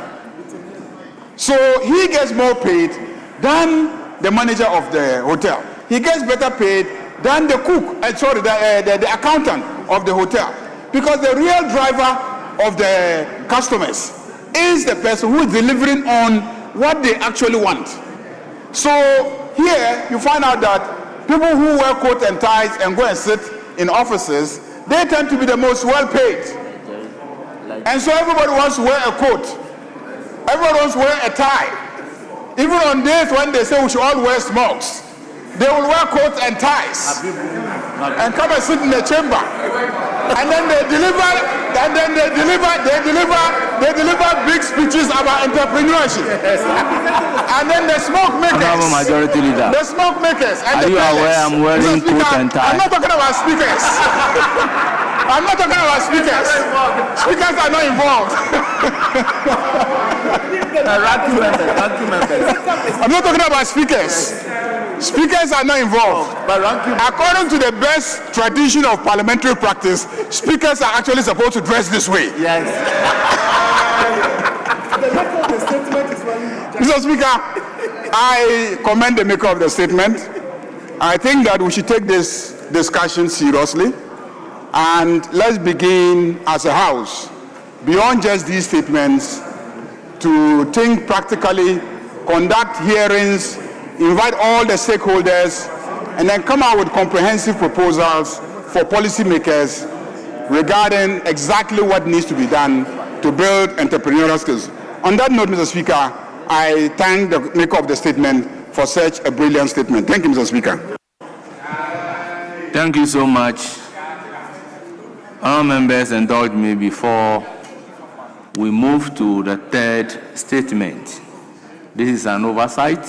So he gets more paid than the manager of the hotel. He gets better paid than the cook, the accountant of the hotel. Because the real driver of the customers is the person who is delivering on what they actually want. So here you find out that people who wear coat and ties and go and sit in offices, they tend to be the most well paid. And so everybody wants to wear a coat. Everybody wants to wear a tie. Even on days when they say we should all wear smokes, they will wear coats and ties and come and sit in the chamber. And then they deliver big speeches about entrepreneurship. And then the smoke makers. Honorable Majority Leader. The smoke makers. And are you aware I'm wearing coat and tie? I'm not talking about speakers. I'm not talking about speakers. Speakers are not involved. I'm not talking about speakers. Speakers are not involved. According to the best tradition of parliamentary practice, speakers are actually supposed to dress this way. Yes. Mr. Speaker, I commend the maker of the statement. I think that we should take this discussion seriously. And let's begin as a house, beyond just these statements, to think practically, conduct hearings, invite all the stakeholders, and then come out with comprehensive proposals for policymakers regarding exactly what needs to be done to build entrepreneurial skills. On that note, Mr. Speaker, I thank the maker of the statement for such a brilliant statement. Thank you, Mr. Speaker. Thank you so much. Honourable members, indulge me before we move to the third statement. This is an oversight.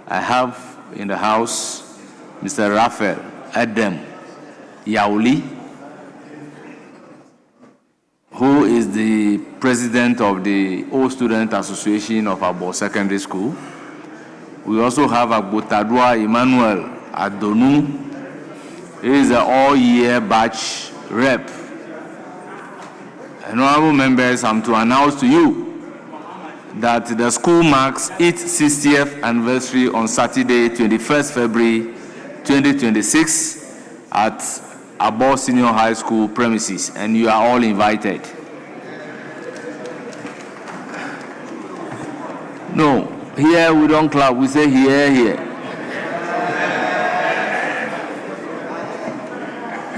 I have in the House Mr. Raphael Adam Yauli, who is the president of the Old Student Association of Abo Secondary School. We also have Agbotadua Emmanuel Adonu. He is an all-year batch rep. Honorable members, I'm to announce to you that the school marks its 60th anniversary on Saturday, 21st February 2026 at Abo Senior High School premises, and you are all invited. No, here we don't clap, we say here.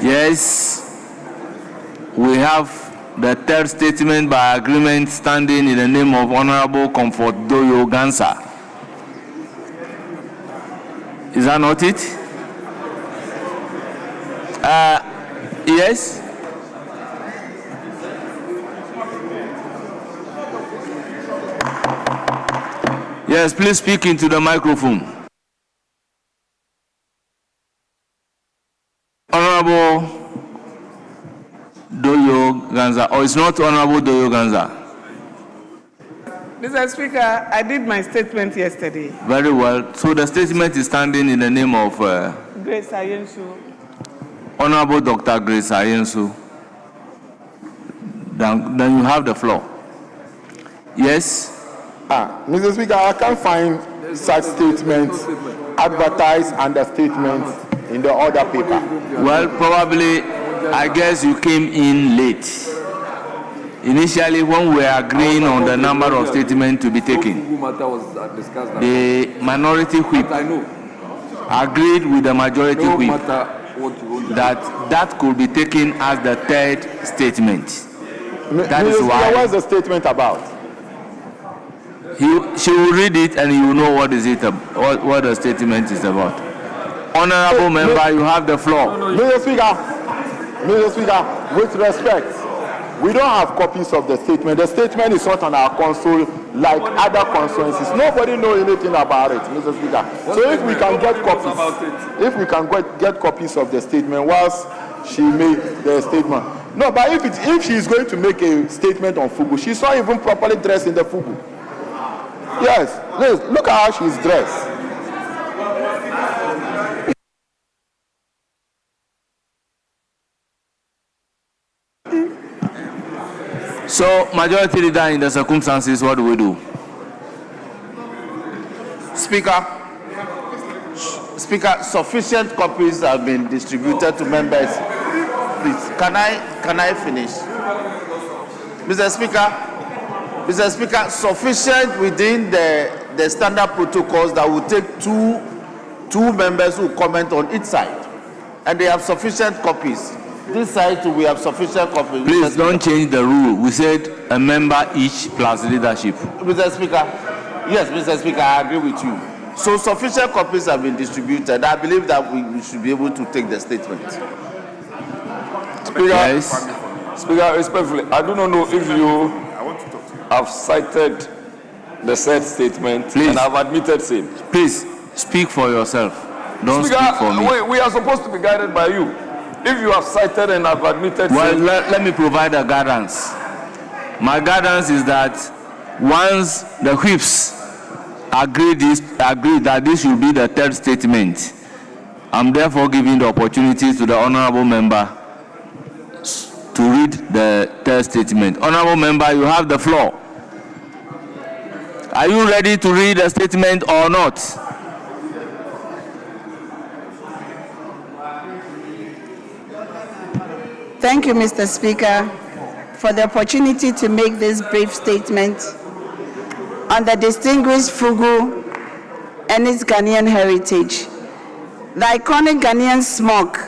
Yes, we have the third statement by agreement standing in the name of Honorable Comfort Doyo Gansa. Is that not it? Yes? Yes, please speak into the microphone. Honorable Doyo Ganza, or it's not Honorable Doyo Ganza? Mr. Speaker, I did my statement yesterday. Very well. So the statement is standing in the name of Grace Ayensu. Honorable Dr. Grace Ayensu. Then you have the floor. Yes? Mr. Speaker, I can't find such statements advertised under statements in the other paper. Well, probably, I guess you came in late. Initially, when we were agreeing on the number of statements to be taken, the minority whip agreed with the majority whip that could be taken as the third statement. That is why. What's the statement about? She will read it and you will know what the statement is about. Honorable member, you have the floor. Mr. Speaker, with respect, we don't have copies of the statement. The statement is not on our console like other constituencies. Nobody knows anything about it, Mr. Speaker. So if we can get copies of the statement whilst she made the statement. No, but if she is going to make a statement on Fugu, she's not even properly dressed in the Fugu. Yes, look at how she's dressed. So, majority leader, in the circumstances, what do we do? Speaker, sufficient copies have been distributed to members. Please, can I finish? Mr. Speaker, sufficient within the standard protocols that will take two members who comment on each side, and they have sufficient copies. This side too, we have sufficient copies. Please don't change the rule. We said a member each plus leadership. Mr. Speaker, yes, Mr. Speaker, I agree with you. So sufficient copies have been distributed. I believe that we should be able to take the statement. Speaker, Yes. Speaker, respectfully, I do not know if you have cited the said statement Please. and have admitted same. Please speak for yourself. Don't Speaker, speak for me. we are supposed to be guided by you. If you have cited and have admitted Well, same, let me provide a guidance. My guidance is that once the whips agree that this should be the third statement, I'm therefore giving the opportunity to the honorable member to read the third statement. Honorable member, you have the floor. Are you ready to read the statement or not? Thank you, Mr. Speaker, for the opportunity to make this brief statement on the distinguished Fugu and its Ghanaian heritage. The iconic Ghanaian smoke,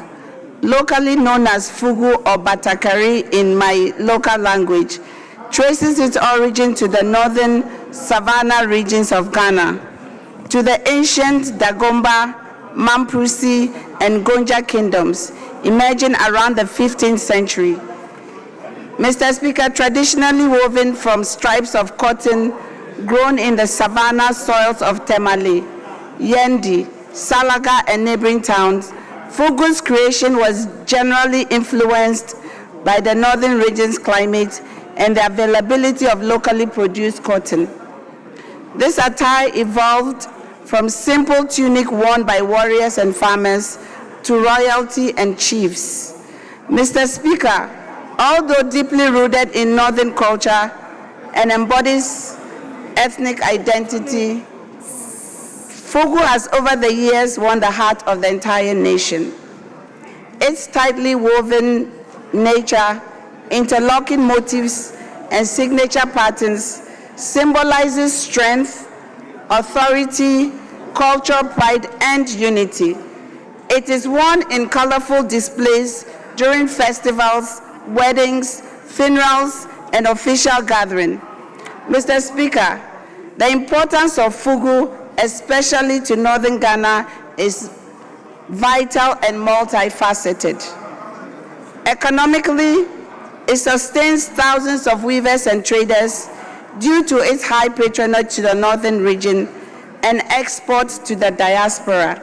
locally known as Fugu or Batakari in my local language, traces its origin to the northern savanna regions of Ghana, to the ancient Dagomba, Mamprusi, and Gonja kingdoms, emerging around the 15th century. Mr. Speaker, traditionally woven from stripes of cotton grown in the savanna soils of Temale, Yendi, Salaga, and neighboring towns, Fugu's creation was generally influenced by the northern region's climate and the availability of locally produced cotton. This attire evolved from simple tunic worn by warriors and farmers to royalty and chiefs. Mr. Speaker, although deeply rooted in northern culture and embodies ethnic identity, Fugu has over the years won the heart of the entire nation. Its tightly woven nature, interlocking motifs, and signature patterns symbolizes strength, authority, cultural pride, and unity. It is worn in colorful displays during festivals, weddings, funerals, and official gatherings. Mr. Speaker, the importance of Fugu, especially to northern Ghana, is vital and multifaceted. Economically, it sustains thousands of weavers and traders, due to its high patronage to the northern region and exports to the diaspora.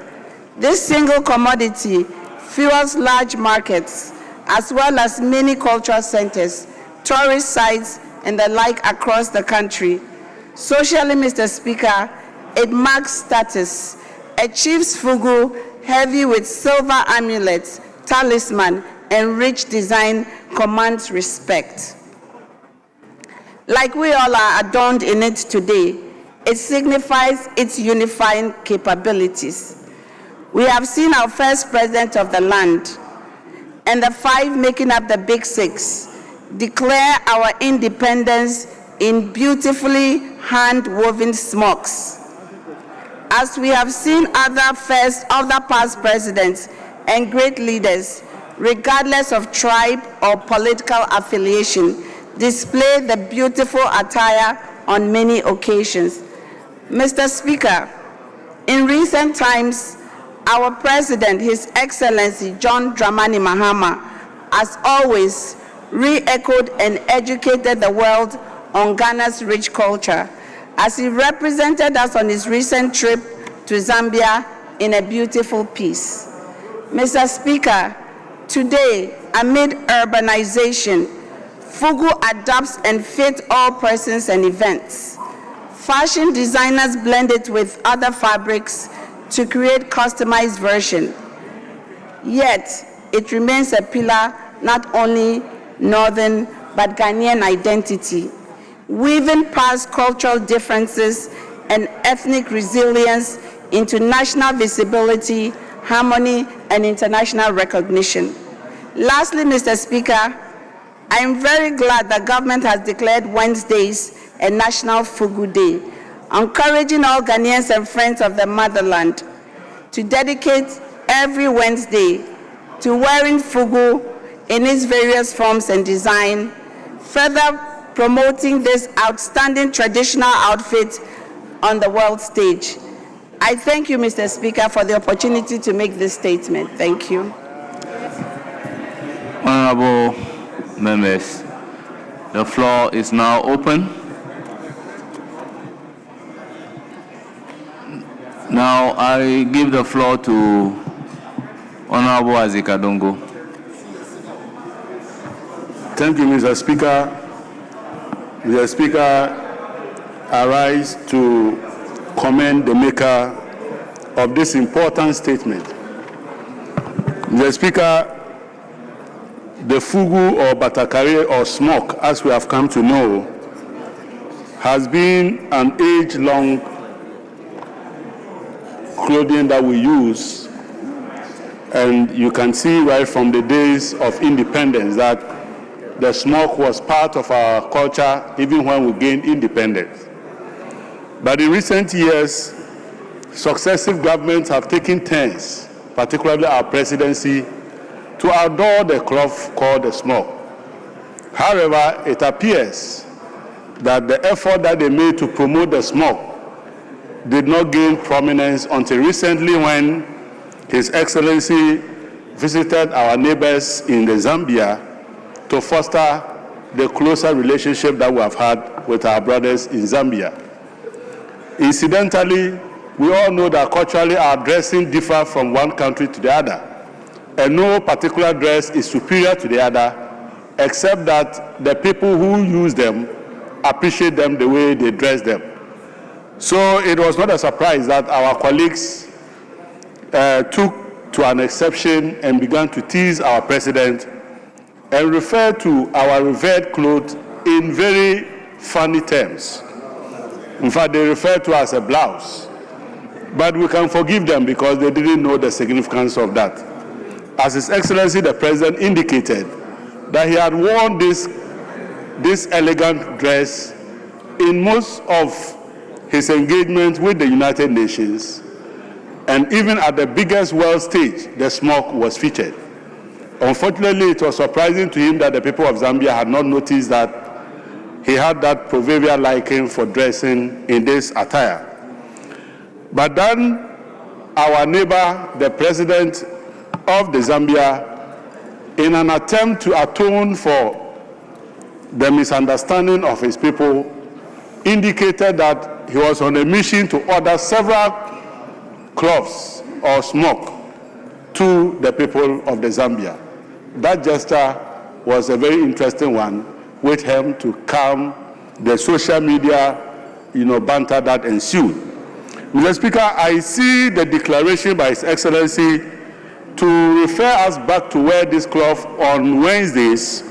This single commodity fuels large markets as well as many cultural centers, tourist sites, and the like across the country. Socially, Mr. Speaker, it marks status, achieves fugu heavy with silver amulets, talisman, and rich design commands respect. Like we all are adorned in it today, it signifies its unifying capabilities. We have seen our first president of the land and the 5 making up the Big 6 declare our independence in beautifully hand-woven smocks. As we have seen other past presidents and great leaders, regardless of tribe or political affiliation, display the beautiful attire on many occasions. Mr. Speaker, in recent times, our President, His Excellency John Dramani Mahama, as always, re-echoed and educated the world on Ghana's rich culture as he represented us on his recent trip to Zambia in a beautiful piece. Mr. Speaker, today, amid urbanization, fugu adapts and fits all persons and events. Fashion designers blend it with other fabrics to create customized version. Yet, it remains a pillar not only northern but Ghanaian identity, weaving past cultural differences and ethnic resilience into national visibility, harmony, and international recognition. Lastly, Mr. Speaker, I am very glad the government has declared Wednesdays a National Fugu Day, encouraging all Ghanaians and friends of the motherland to dedicate every Wednesday to wearing fugu in its various forms and design, further promoting this outstanding traditional outfit on the world stage. I thank you, Mr. Speaker, for the opportunity to make this statement. Thank you. Honorable members, the floor is now open. Now I give the floor to Honorable Azika Dongo. Thank you, Mr. Speaker. Mr. Speaker, I rise to commend the maker of this important statement. Mr. Speaker, the fugu or batakari or smoke, as we have come to know, has been an age-long clothing that we use, and you can see right from the days of independence that the smoke was part of our culture even when we gained independence. But in recent years, successive governments have taken turns, particularly our presidency, to adore the cloth called the smoke. However, it appears that the effort that they made to promote the smoke did not gain prominence until recently when His Excellency visited our neighbors in the Zambia to foster the closer relationship that we have had with our brothers in Zambia. Incidentally, we all know that culturally our dressing differs from one country to the other, and no particular dress is superior to the other, except that the people who use them appreciate them the way they dress them. So it was not a surprise that our colleagues took to an exception and began to tease our president and refer to our revered clothes in very funny terms. In fact, they refer to us as a blouse. But we can forgive them because they didn't know the significance of that. As His Excellency the President indicated that he had worn this elegant dress in most of his engagement with the United Nations, and even at the biggest world stage, the smoke was featured. Unfortunately, it was surprising to him that the people of Zambia had not noticed that he had that proverbial liking for dressing in this attire. But then our neighbor, the president of the Zambia, in an attempt to atone for the misunderstanding of his people, indicated that he was on a mission to order several cloths or smoke to the people of the Zambia. That gesture was a very interesting one, with him to calm the social media, banter that ensued. Mr. Speaker, I see the declaration by His Excellency to refer us back to wear this cloth on Wednesdays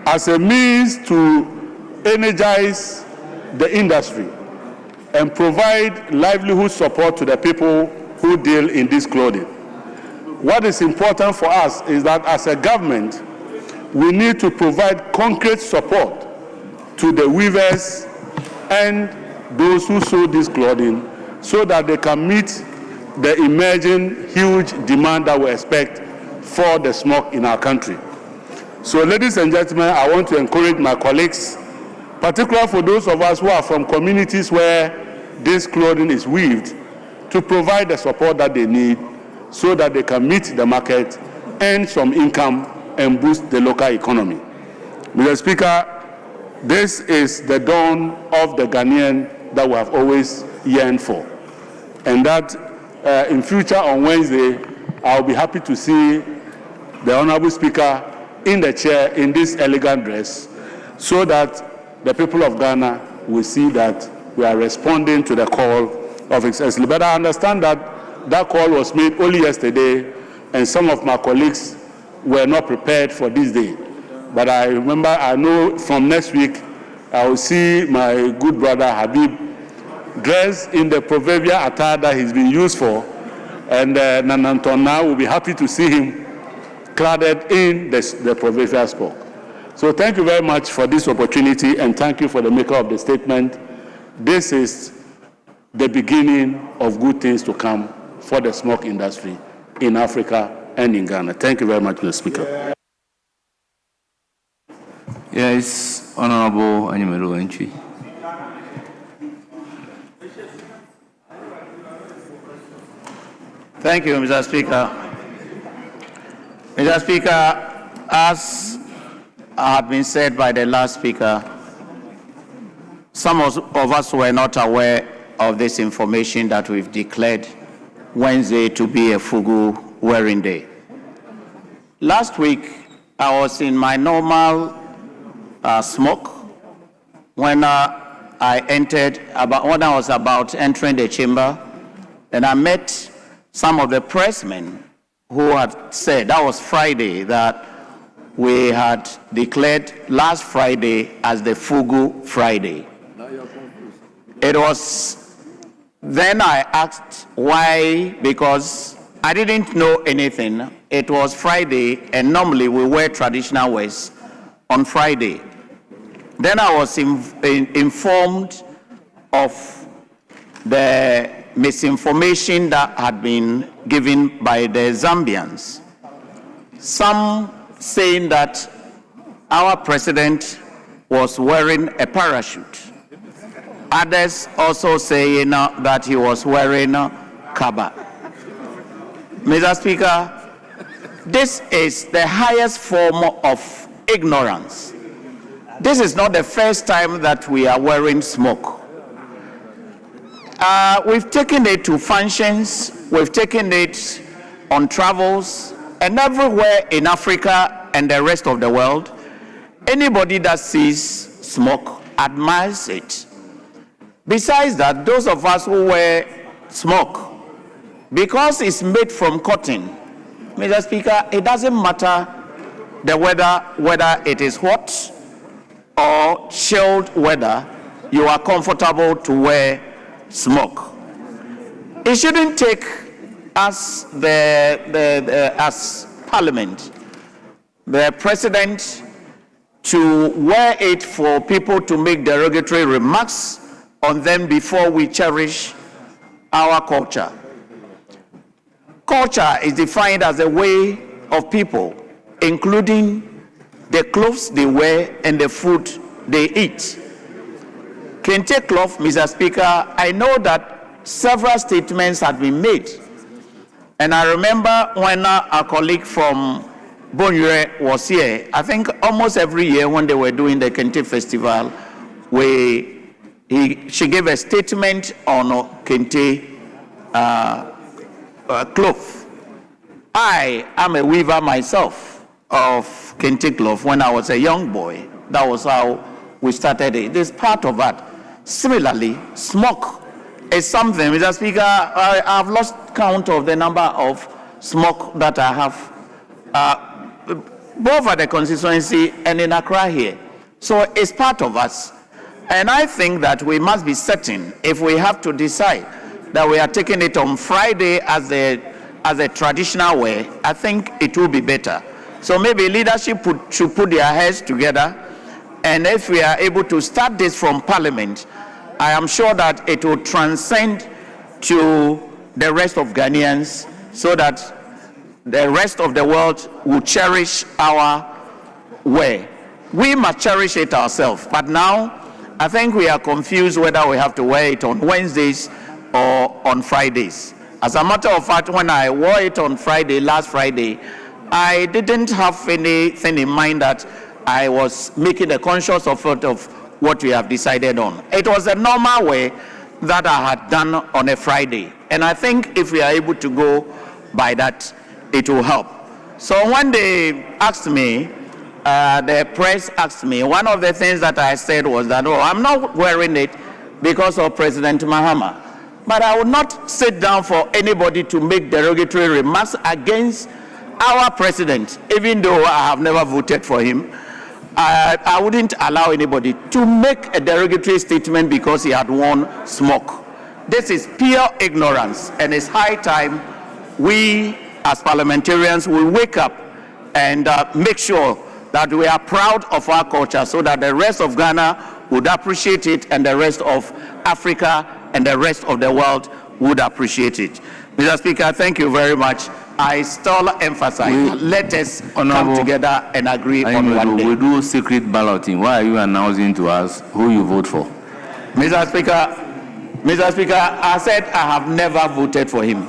as a means to energize the industry and provide livelihood support to the people who deal in this clothing. What is important for us is that as a government, we need to provide concrete support to the weavers and those who sew this clothing so that they can meet the emerging huge demand that we expect for the smoke in our country. So, ladies and gentlemen, I want to encourage my colleagues, particularly for those of us who are from communities where this clothing is weaved, to provide the support that they need so that they can meet the market, earn some income, and boost the local economy. Mr. Speaker, this is the dawn of the Ghanaian that we have always yearned for. And that in future on Wednesday, I'll be happy to see the Honorable Speaker in the chair in this elegant dress so that the people of Ghana will see that we are responding to the call of His Excellency. But I understand that that call was made only yesterday, and some of my colleagues were not prepared for this day. But I know from next week, I will see my good brother Habib dressed in the proverbial attire that he's been used for, and Nanantona will be happy to see him cladded in the proverbial smock. So thank you very much for this opportunity, and thank you for the maker of the statement. This is the beginning of good things to come for the smoke industry in Africa and in Ghana. Thank you very much, Mr. Speaker. Yes, Honorable Animelo Entry. Thank you, Mr. Speaker. Mr. Speaker, as had been said by the last speaker, some of us were not aware of this information that we've declared Wednesday to be a Fugu wearing day. Last week, I was in my normal smoke when I was about entering the chamber, and I met some of the pressmen who had said, that was Friday, that we had declared last Friday as the Fugu Friday. It was, then I asked why, because I didn't know anything. It was Friday, and normally we wear traditional wears on Friday. Then I was informed of the misinformation that had been given by the Zambians. Some saying that our president was wearing a parachute. Others also saying that he was wearing kaba. Mr. Speaker, this is the highest form of ignorance. This is not the first time that we are wearing smoke. We've taken it to functions, we've taken it on travels, and everywhere in Africa and the rest of the world, anybody that sees smoke admires it. Besides that, those of us who wear smoke, because it's made from cotton, Mr. Speaker, it doesn't matter the weather, whether it is hot or chilled weather, you are comfortable to wear smoke. It shouldn't take us, as Parliament, the President, to wear it for people to make derogatory remarks on them before we cherish our culture. Culture is defined as a way of people, including the clothes they wear and the food they eat. Kente cloth, Mr. Speaker, I know that several statements had been made. And I remember when our colleague from Bonyure was here, I think almost every year when they were doing the Kente Festival, we she gave a statement on kente cloth. I am a weaver myself of kente cloth when I was a young boy. That was how we started it. This part of that. Similarly, smoke is something. Mr. Speaker, I've lost count of the number of smoke that I have, both at the constituency and in Accra here. So it's part of us. And I think that we must be certain, if we have to decide that we are taking it on Friday as a traditional way, I think it will be better. So maybe leadership should put their heads together, and if we are able to start this from Parliament, I am sure that it will transcend to the rest of Ghanaians, so that the rest of the world will cherish our way. We must cherish it ourselves, but now I think we are confused whether we have to wear it on Wednesdays or on Fridays. As a matter of fact, when I wore it on Friday, last Friday, I didn't have anything in mind that I was making a conscious effort of what we have decided on. It was a normal way that I had done on a Friday. And I think if we are able to go by that, it will help. So when they asked me, the press asked me, one of the things that I said was that, oh, I'm not wearing it because of President Mahama. But I would not sit down for anybody to make derogatory remarks against our president, even though I have never voted for him. I wouldn't allow anybody to make a derogatory statement because he had worn smoke. This is pure ignorance, and it's high time we as parliamentarians will wake up and make sure that we are proud of our culture, so that the rest of Ghana would appreciate it, and the rest of Africa and the rest of the world would appreciate it. Mr. Speaker, thank you very much. I still emphasize, let us come together and agree on one day. We do secret balloting. Why are you announcing to us who you vote for? Mr. Speaker, I said I have never voted for him.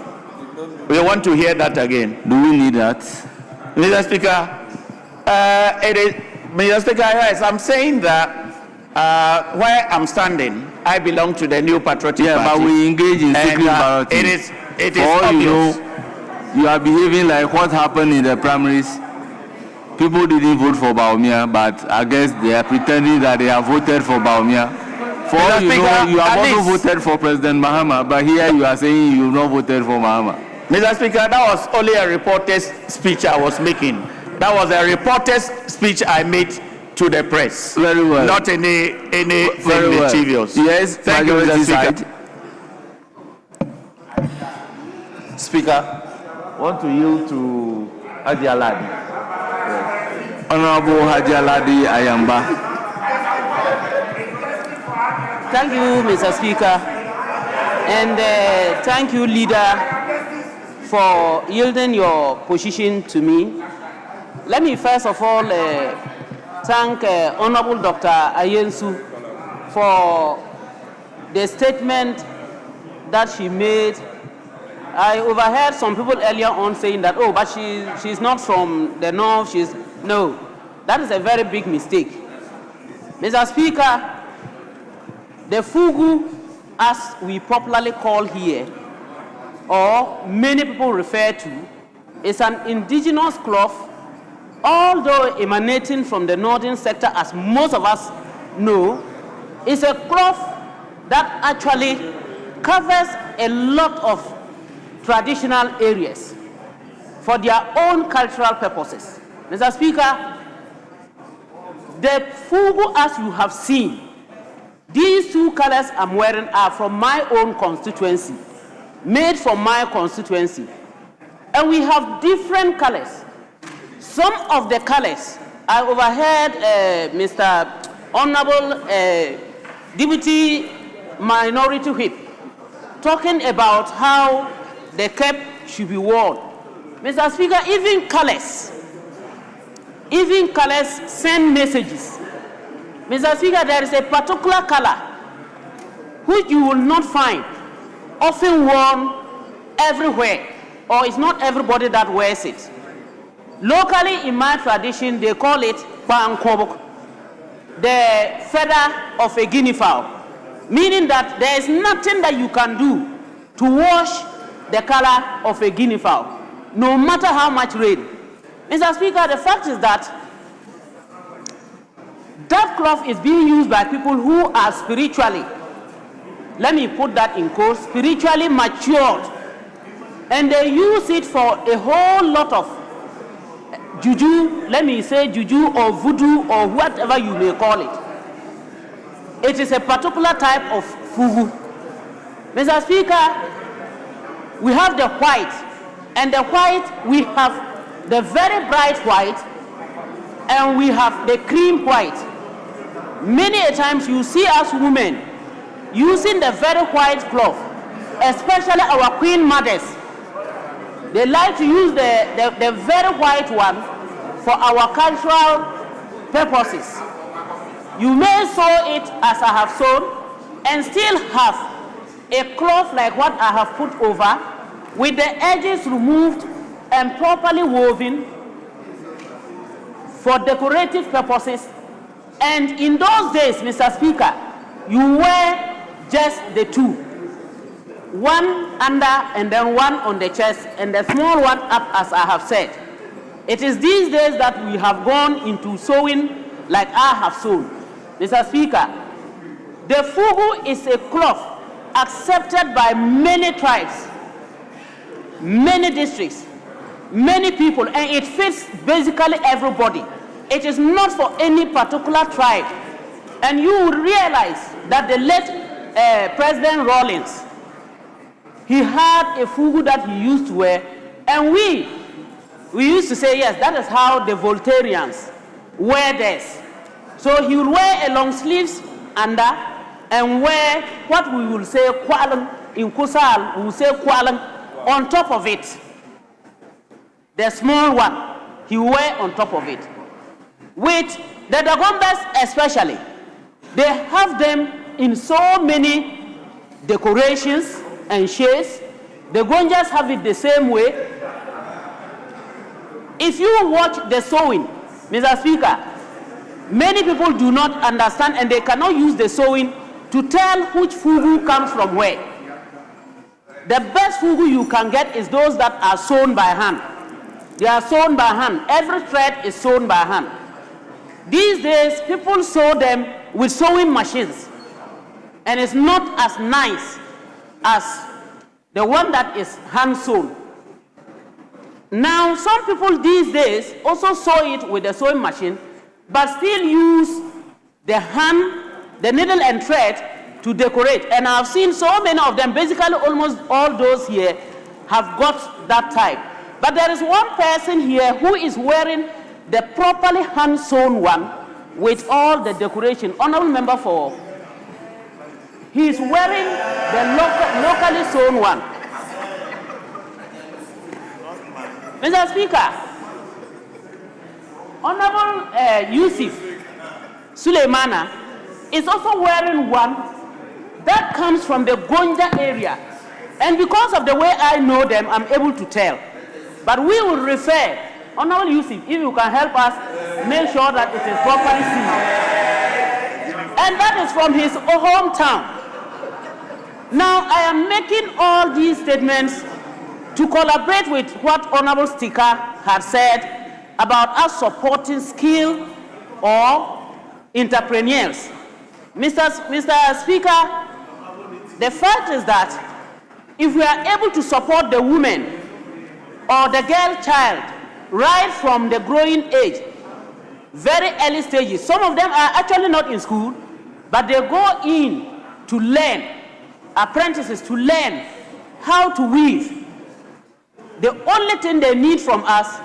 We want to hear that again. Do we need that? Mr. Speaker, Mr. Speaker, yes, I'm saying that where I'm standing, I belong to the New Patriotic Party. Yeah, but we engage in secret balloting. It is obvious. You are behaving like what happened in the primaries. People didn't vote for Baumia, but I guess they are pretending that they have voted for Baumia. For all you know, you have also voted for President Mahama, but here you are saying you have not voted for Mahama. Mr. Speaker, that was only a reporter's speech I was making. That was a reporter's speech I made to the press. Very well. Not anything mischievous. Yes, thank you, Mr. Speaker. Speaker, I want to yield to Haji Aladi. Yes. Honorable Haji Aladi Ayamba. Thank you, Mr. Speaker, and thank you, leader, for yielding your position to me. Let me first of all thank Honorable Dr. Ayensu for the statement that she made. I overheard some people earlier on saying that, oh, but she's not from the north, no. That is a very big mistake. Mr. Speaker, the fugu, as we popularly call here, or many people refer to, is an indigenous cloth, although emanating from the northern sector, as most of us know. Is a cloth that actually covers a lot of traditional areas for their own cultural purposes. Mr. Speaker, the fugu, as you have seen, these two colors I'm wearing are from my own constituency, made from my constituency. And we have different colors. Some of the colors, I overheard Mr. Honorable Deputy Minority Whip talking about how the cap should be worn. Mr. Speaker, even colors send messages. Mr. Speaker, there is a particular color which you will not find often worn everywhere, or it's not everybody that wears it. Locally, in my tradition, they call it Pankobok, the feather of a guinea fowl. meaning that there is nothing that you can do to wash the color of a guinea fowl, no matter how much rain. Mr. Speaker, the fact is that that cloth is being used by people who are spiritually, let me put that in quotes, spiritually matured. And they use it for a whole lot of juju, let me say juju or voodoo or whatever you may call it. It is a particular type of fugu. Mr. Speaker, we have the white, and the white, we have the very bright white, and we have the cream white. Many a times you see us women using the very white cloth, especially our queen mothers. They like to use the very white one for our cultural purposes. You may sew it as I have sewn and still have a cloth like what I have put over with the edges removed and properly woven for decorative purposes. And in those days, Mr. Speaker, you wear just the two. One under and then one on the chest and the small one up, as I have said. It is these days that we have gone into sewing like I have sewn. Mr. Speaker, the fugu is a cloth accepted by many tribes, many districts, many people, and it fits basically everybody. It is not for any particular tribe. And you will realize that the late President Rawlings, he had a fugu that he used to wear, and we used to say, yes, that is how the Voltarians wear theirs. So he will wear a long sleeves under and wear what we will say kwalang, in Kusal, we will say kwalang on top of it. The small one, he will wear on top of it. With the Dagombas especially, they have them in so many decorations and shades. The Gonjas have it the same way. If you watch the sewing, Mr. Speaker, many people do not understand and they cannot use the sewing to tell which fugu comes from where. The best fugu you can get is those that are sewn by hand. They are sewn by hand. Every thread is sewn by hand. These days, people sew them with sewing machines, and it's not as nice as the one that is hand sewn. Now, some people these days also sew it with the sewing machine, but still use the hand, the needle and thread to decorate. And I've seen so many of them, basically almost all those here have got that type. But there is one person here who is wearing the properly hand-sewn one with all the decoration. Honorable member for, he is wearing the locally sewn one. Mr. Speaker, Honorable Yusuf Suleimana is also wearing one that comes from the Gonja area. And because of the way I know them, I'm able to tell. But we will refer, Honorable Yusuf, if you can help us make sure that it is properly seen. And that is from his hometown. Now, I am making all these statements to collaborate with what Honorable Speaker had said about us supporting skill or entrepreneurs. Mr. Speaker, the fact is that if we are able to support the women or the girl child right from the growing age, very early stages, some of them are actually not in school, but they go in to learn, apprentices to learn how to weave. The only thing they need from us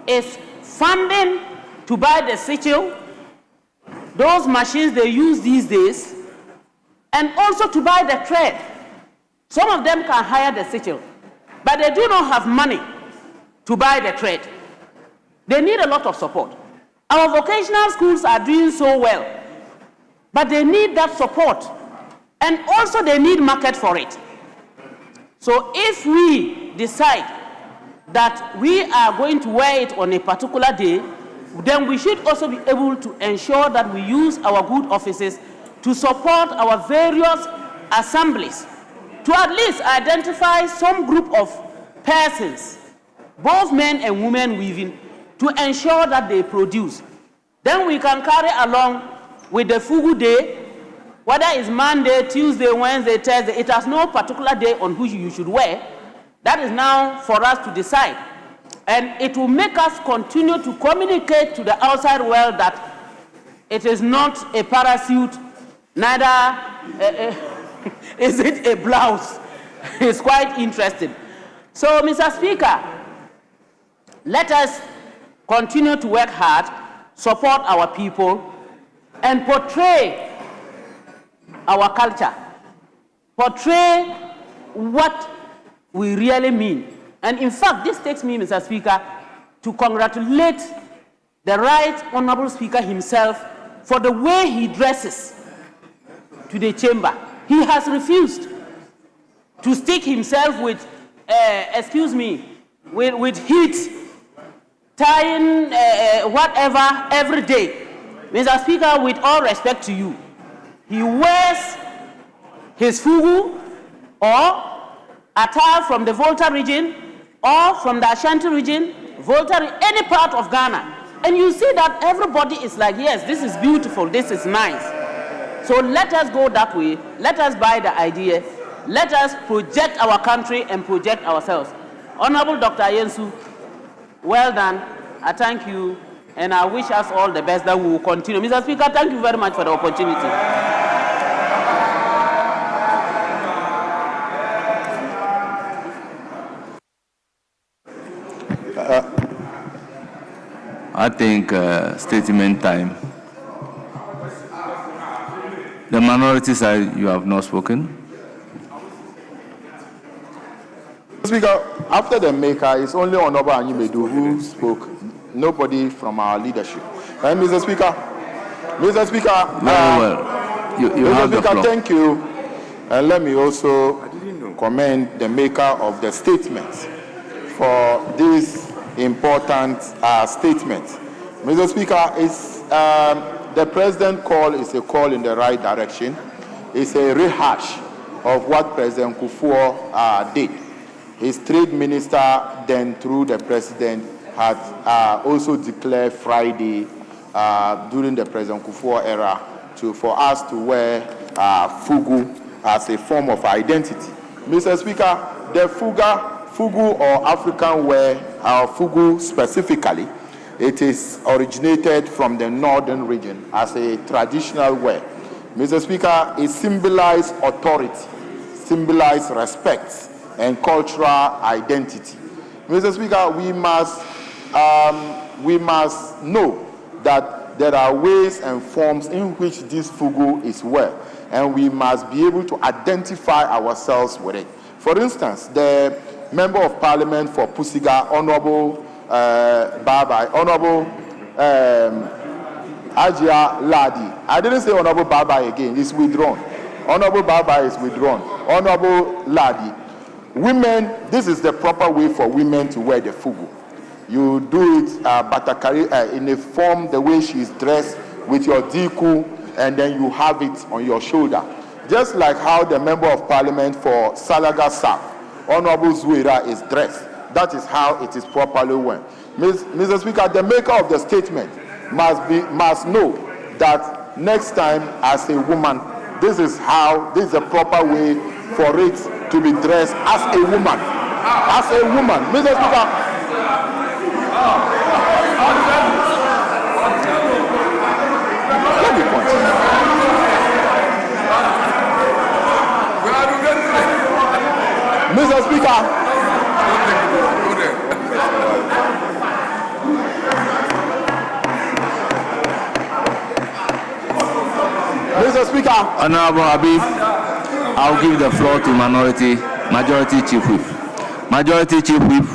is funding to buy the sichel, those machines they use these days, and also to buy the thread. Some of them can hire the sichel, but they do not have money to buy the thread. They need a lot of support. Our vocational schools are doing so well, but they need that support, and also they need market for it. So if we decide that we are going to wear it on a particular day, then we should also be able to ensure that we use our good offices to support our various assemblies, to at least identify some group of persons, both men and women weaving, to ensure that they produce. Then we can carry along with the Fugu Day, whether it's Monday, Tuesday, Wednesday, Thursday. It has no particular day on which you should wear. That is now for us to decide. And it will make us continue to communicate to the outside world that it is not a parachute, neither is it a blouse. It's quite interesting. So, Mr. Speaker, let us continue to work hard, support our people, and portray our culture, portray what we really mean. And in fact, this takes me, Mr. Speaker, to congratulate the Right Honorable Speaker himself for the way he dresses to the chamber. He has refused to stick himself with, with heat, tying whatever every day. Mr. Speaker, with all respect to you, he wears his fugu or attire from the Volta region or from the Ashanti region, Volta, any part of Ghana. And you see that everybody is like, yes, this is beautiful, this is nice. So let us go that way. Let us buy the idea. Let us project our country and project ourselves. Honorable Dr. Yensu, well done. I thank you, and I wish us all the best that we will continue. Mr. Speaker, thank you very much for the opportunity. I think statement time. The minority side, you have not spoken. Speaker, after the maker, it's only Honorable Anyimedu who spoke. Nobody from our leadership. And Mr. Speaker, Very well. You have the floor. Thank you. And let me also commend the maker of the statement for this important statement. Mr. Speaker, the president call is a call in the right direction. It's a rehash of what President Kufuor did. His trade minister, then through the president, had also declared Friday during the President Kufuor era for us to wear fugu as a form of identity. Mr. Speaker, the fugu or African wear, fugu specifically, it is originated from the northern region as a traditional wear. Mr. Speaker, it symbolizes authority, symbolizes respect and cultural identity. Mr. Speaker, we must know that there are ways and forms in which this fugu is worn, and we must be able to identify ourselves with it. For instance, the Member of Parliament for Pusiga, Honorable Ajia Ladi. I didn't say Honorable Baba again, it's withdrawn. Honorable Baba is withdrawn. Honorable Ladi. Women, this is the proper way for women to wear the fugu. You do it batakari in a form, the way she is dressed with your diku, and then you have it on your shoulder. Just like how the Member of Parliament for Salaga South, Honorable Zuera, is dressed. That is how it is properly worn. Mr. Speaker, the maker of the statement must know that next time as a woman, this is the proper way for it to be dressed as a woman. As a woman. Mr. Speaker. Let me continue. Mr. Speaker. Mr. Speaker. Honorable Habib, I'll give the floor to Majority Chief Whip. Majority Chief Whip,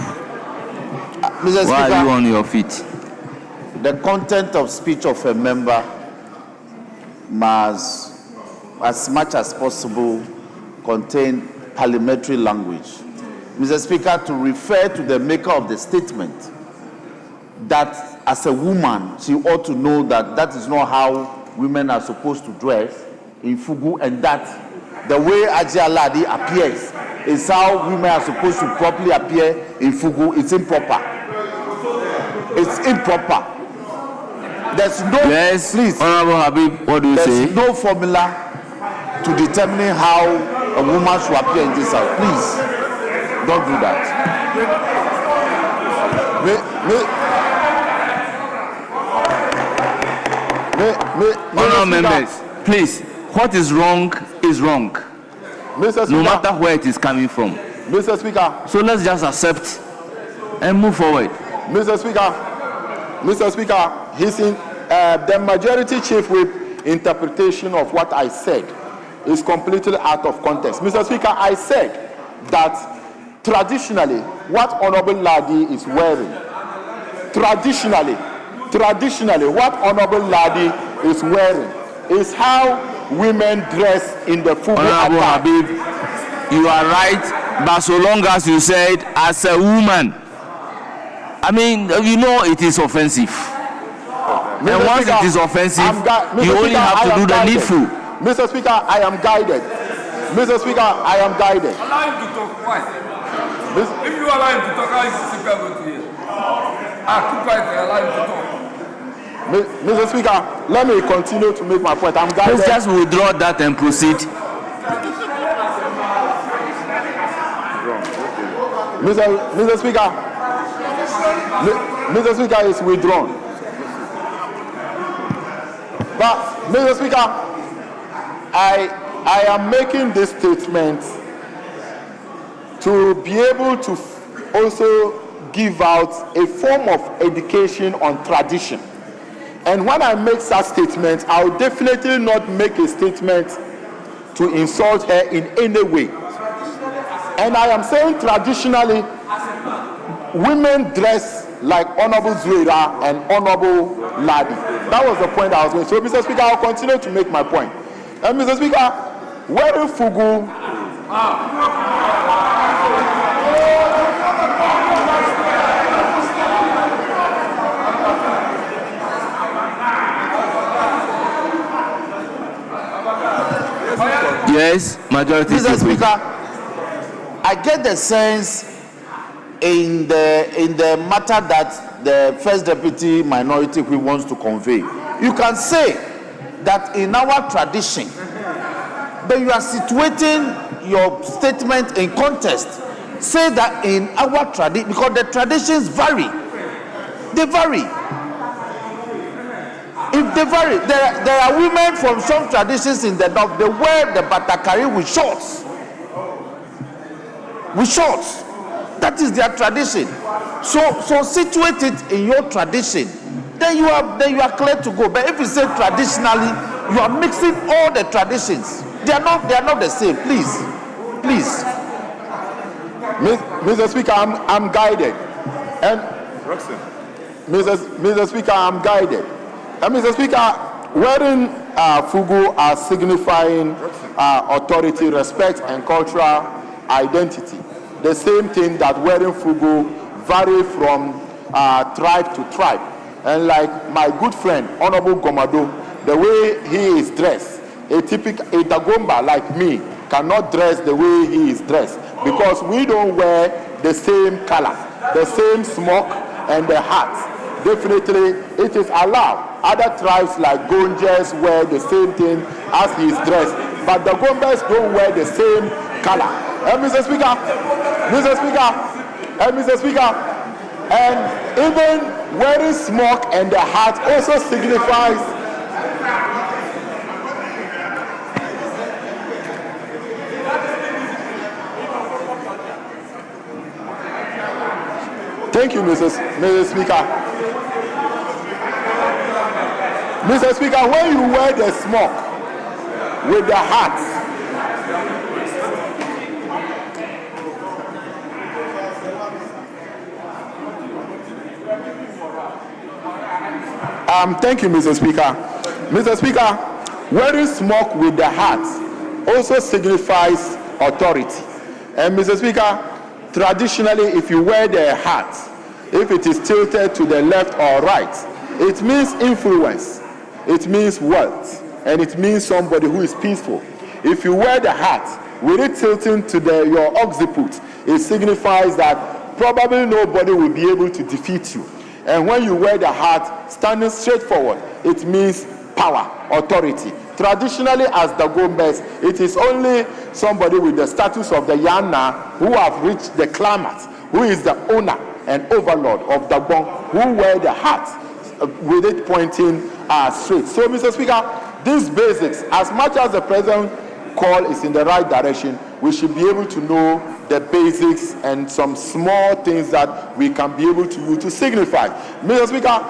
Mr. Speaker, why are you on your feet? The content of speech of a member must, as much as possible, contain parliamentary language. Mr. Speaker, to refer to the maker of the statement, that as a woman, she ought to know that that is not how women are supposed to dress. in Fugu, and that the way Ajia Ladi appears is how women are supposed to properly appear in Fugu. It's improper. It's improper. There's no, Yes, please, Honorable Habib, what do you say? there's no formula to determining how a woman should appear in this house. Please, don't do that. Honorable members, please, what is wrong is wrong, Mr. Speaker, no matter where it is coming from. Mr. Speaker, So let's just accept and move forward. Mr. Speaker, he's in the majority chief whip interpretation of what I said is completely out of context. Mr. Speaker, I said that traditionally, what Honorable Ladi is wearing, traditionally, what Honorable Ladi is wearing is how women dress in the Fugu Honorable attire. Habib, you are right, but so long as you said as a woman, I mean, you know it is offensive. And once Speaker, it is offensive, Mr. you only Speaker, have I to am do the guided. needful. Mr. Speaker, I am guided. Mr. Speaker, I am guided. Allow him to talk. Why? If you allow him to talk, how is the speaker going to hear? Keep quiet and allow him to talk. Mr. Speaker, let me continue to make my point. I'm guided. Let's just withdraw that and proceed. Mr. Speaker, Mr. Speaker is withdrawn. But, Mr. Speaker, I am making this statement to be able to also give out a form of education on tradition. And when I make such statements, I will definitely not make a statement to insult her in any way. And I am saying traditionally, women dress like Honorable Zuera and Honorable Ladi. That was the point I was making. So, Mr. Speaker, I'll continue to make my point. And, Mr. Speaker, wearing Fugu. Yes, majority. Mr. Speaker, I get the sense in the matter that the First Deputy Minority Whip wants to convey. You can say that in our tradition, but you are situating your statement in context. Say that in our tradition, because the traditions vary. They vary. If they vary, there are women from some traditions in the north, they wear the batakari with shorts. With shorts. That is their tradition. So situate it in your tradition. Then you are clear to go. But if you say traditionally, you are mixing all the traditions. They are not the same. Please. Mr. Speaker, I'm guided. And Mr. Speaker, I'm guided. And Mr. Speaker, wearing Fugu are signifying authority, respect, and cultural identity. The same thing that wearing Fugu vary from tribe to tribe. And like my good friend, Honorable Gomado, the way he is dressed, a Dagomba like me cannot dress the way he is dressed because we don't wear the same color, the same smock and the hat. Definitely, it is allowed. Other tribes like Gonjas wear the same thing as he is dressed, but the Gombas don't wear the same color. And Mr. Speaker, and even wearing smock and the hat also signifies Thank you, Mr. Speaker. Mr. Speaker, when you wear the smock with the hat, thank you, Mr. Speaker. Mr. Speaker, wearing smock with the hat also signifies authority. And Mr. Speaker, traditionally, if you wear the hat, if it is tilted to the left or right, it means influence, it means wealth, and it means somebody who is peaceful. If you wear the hat with it tilting to your occiput, it signifies that probably nobody will be able to defeat you. And when you wear the hat standing straight forward, it means power, authority. Traditionally, as the Gombes, it is only somebody with the status of the Yana who have reached the climax, who is the owner and overlord of the Gbon, who wear the hat with it pointing straight. So, Mr. Speaker, these basics, as much as the President call is in the right direction, we should be able to know the basics and some small things that we can be able to use to signify. Mr. Speaker,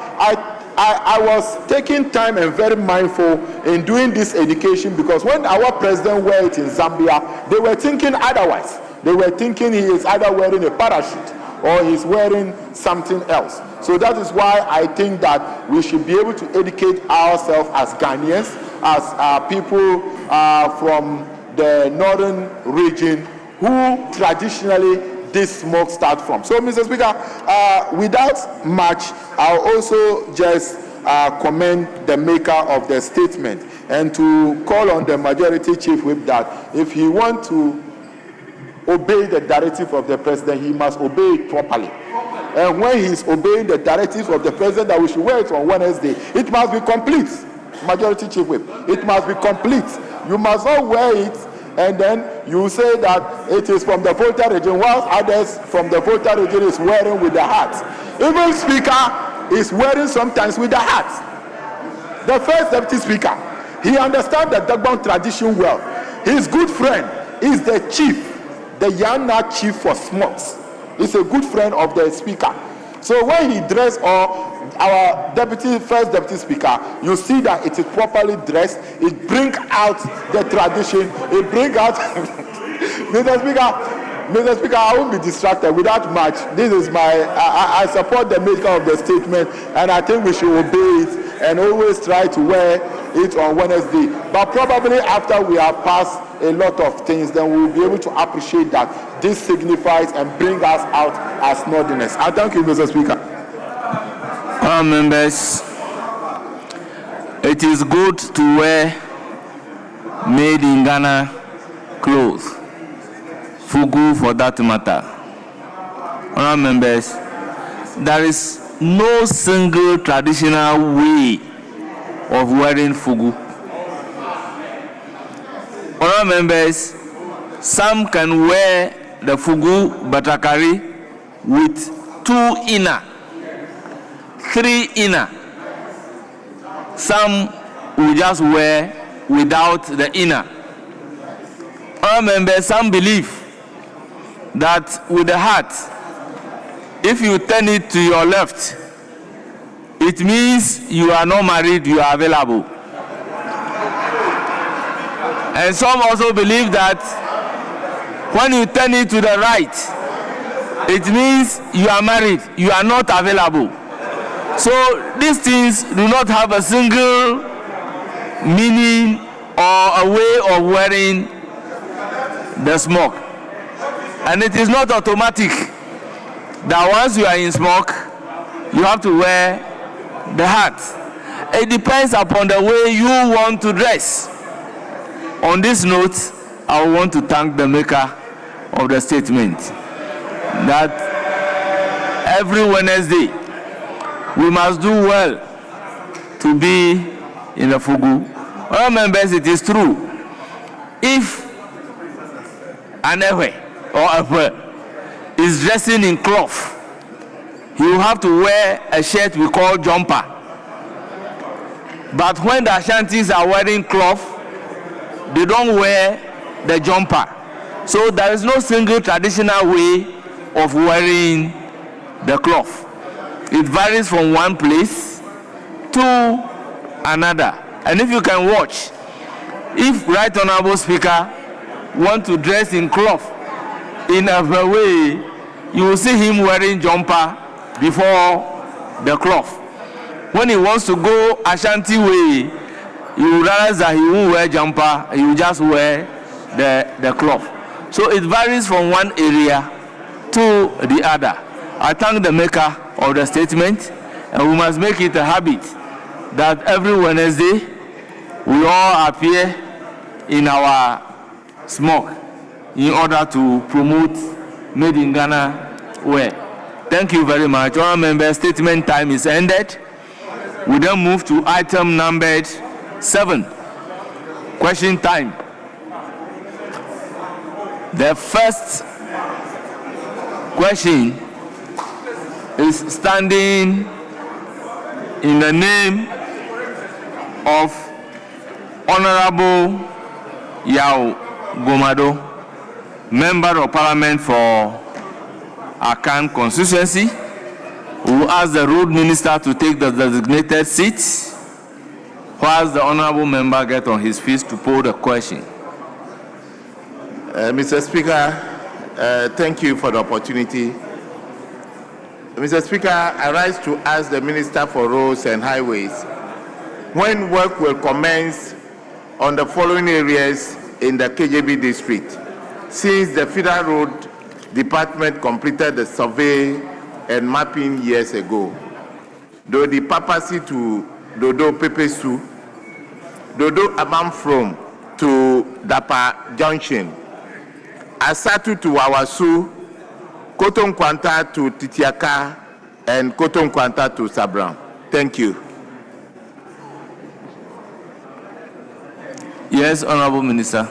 I was taking time and very mindful in doing this education, because when our president wore it in Zambia, they were thinking otherwise. They were thinking he is either wearing a parachute or he's wearing something else. So that is why I think that we should be able to educate ourselves as Ghanaians, as people from the northern region who traditionally this smoke starts from. So, Mr. Speaker, without much, I'll also just commend the maker of the statement and to call on the majority chief whip that if he wants to obey the directive of the president, he must obey it properly. And when he's obeying the directives of the president that we should wear it on Wednesday, it must be complete. Majority chief whip, it must be complete. You must not wear it and then you say that it is from the Volta region, whilst others from the Volta region is wearing with the hat. Even Speaker is wearing sometimes with the hat. The first deputy speaker, he understands the Dagbon tradition well. His good friend is the chief, the Yana chief for smokes. He's a good friend of the speaker. So when he dressed, or our first deputy speaker, you see that it is properly dressed. It brings out the tradition. It brings out Mr. Speaker, I won't be distracted without much. This is I support the maker of the statement, and I think we should obey it and always try to wear it on Wednesday. But probably after we have passed a lot of things, then we will be able to appreciate that this signifies and bring us out as Northerners. I thank you, Mr. Speaker. Members, it is good to wear made in Ghana clothes, fugu for that matter. Honourable members, there is no single traditional way of wearing fugu. Honourable members, some can wear the fugu batakari with 2 inner, 3 inner. Some will just wear without the inner. Honourable members, some believe that with the hat, if you turn it to your left, it means you are not married, you are available. And some also believe that when you turn it to the right, it means you are married, you are not available. So these things do not have a single meaning or a way of wearing the smoke. And it is not automatic that once you are in smoke, you have to wear the hat. It depends upon the way you want to dress. On this note, I want to thank the maker of the statement that every Wednesday we must do well to be in the fugu. All members, it is true. If an ewe or a is dressing in cloth, he will have to wear a shirt we call jumper. But when the Ashantis are wearing cloth, they don't wear the jumper. So there is no single traditional way of wearing the cloth. It varies from one place to another. And if you can watch, if Right Honorable Speaker want to dress in cloth in a way, you will see him wearing jumper before the cloth. When he wants to go Ashanti way, you will realize that he won't wear jumper, he will just wear the cloth. So it varies from one area to the other. I thank the maker of the statement, and we must make it a habit that every Wednesday we all appear in our smock in order to promote Made in Ghana wear. Thank you very much. Honourable member, statement time is ended. We then move to item numbered 7, question time. The first question is standing in the name of Honorable Yao Gomado, Member of Parliament for Akan constituency, who will ask the road minister to take the designated seat, whilst the honorable member gets on his feet to pose the question. Mr. Speaker, thank you for the opportunity. Mr. Speaker, I rise to ask the Minister for Roads and Highways when work will commence on the following areas in the KJB district, since the Federal Road Department completed the survey and mapping years ago. Dodi Papasi to Dodo Pepesu, Dodo Abamfrom to Dapa Junction, Asatu to Wawasu, Koton Kwanta to Titiaka, and Koton Kwanta to Sabram. Thank you. Yes, Honorable Minister.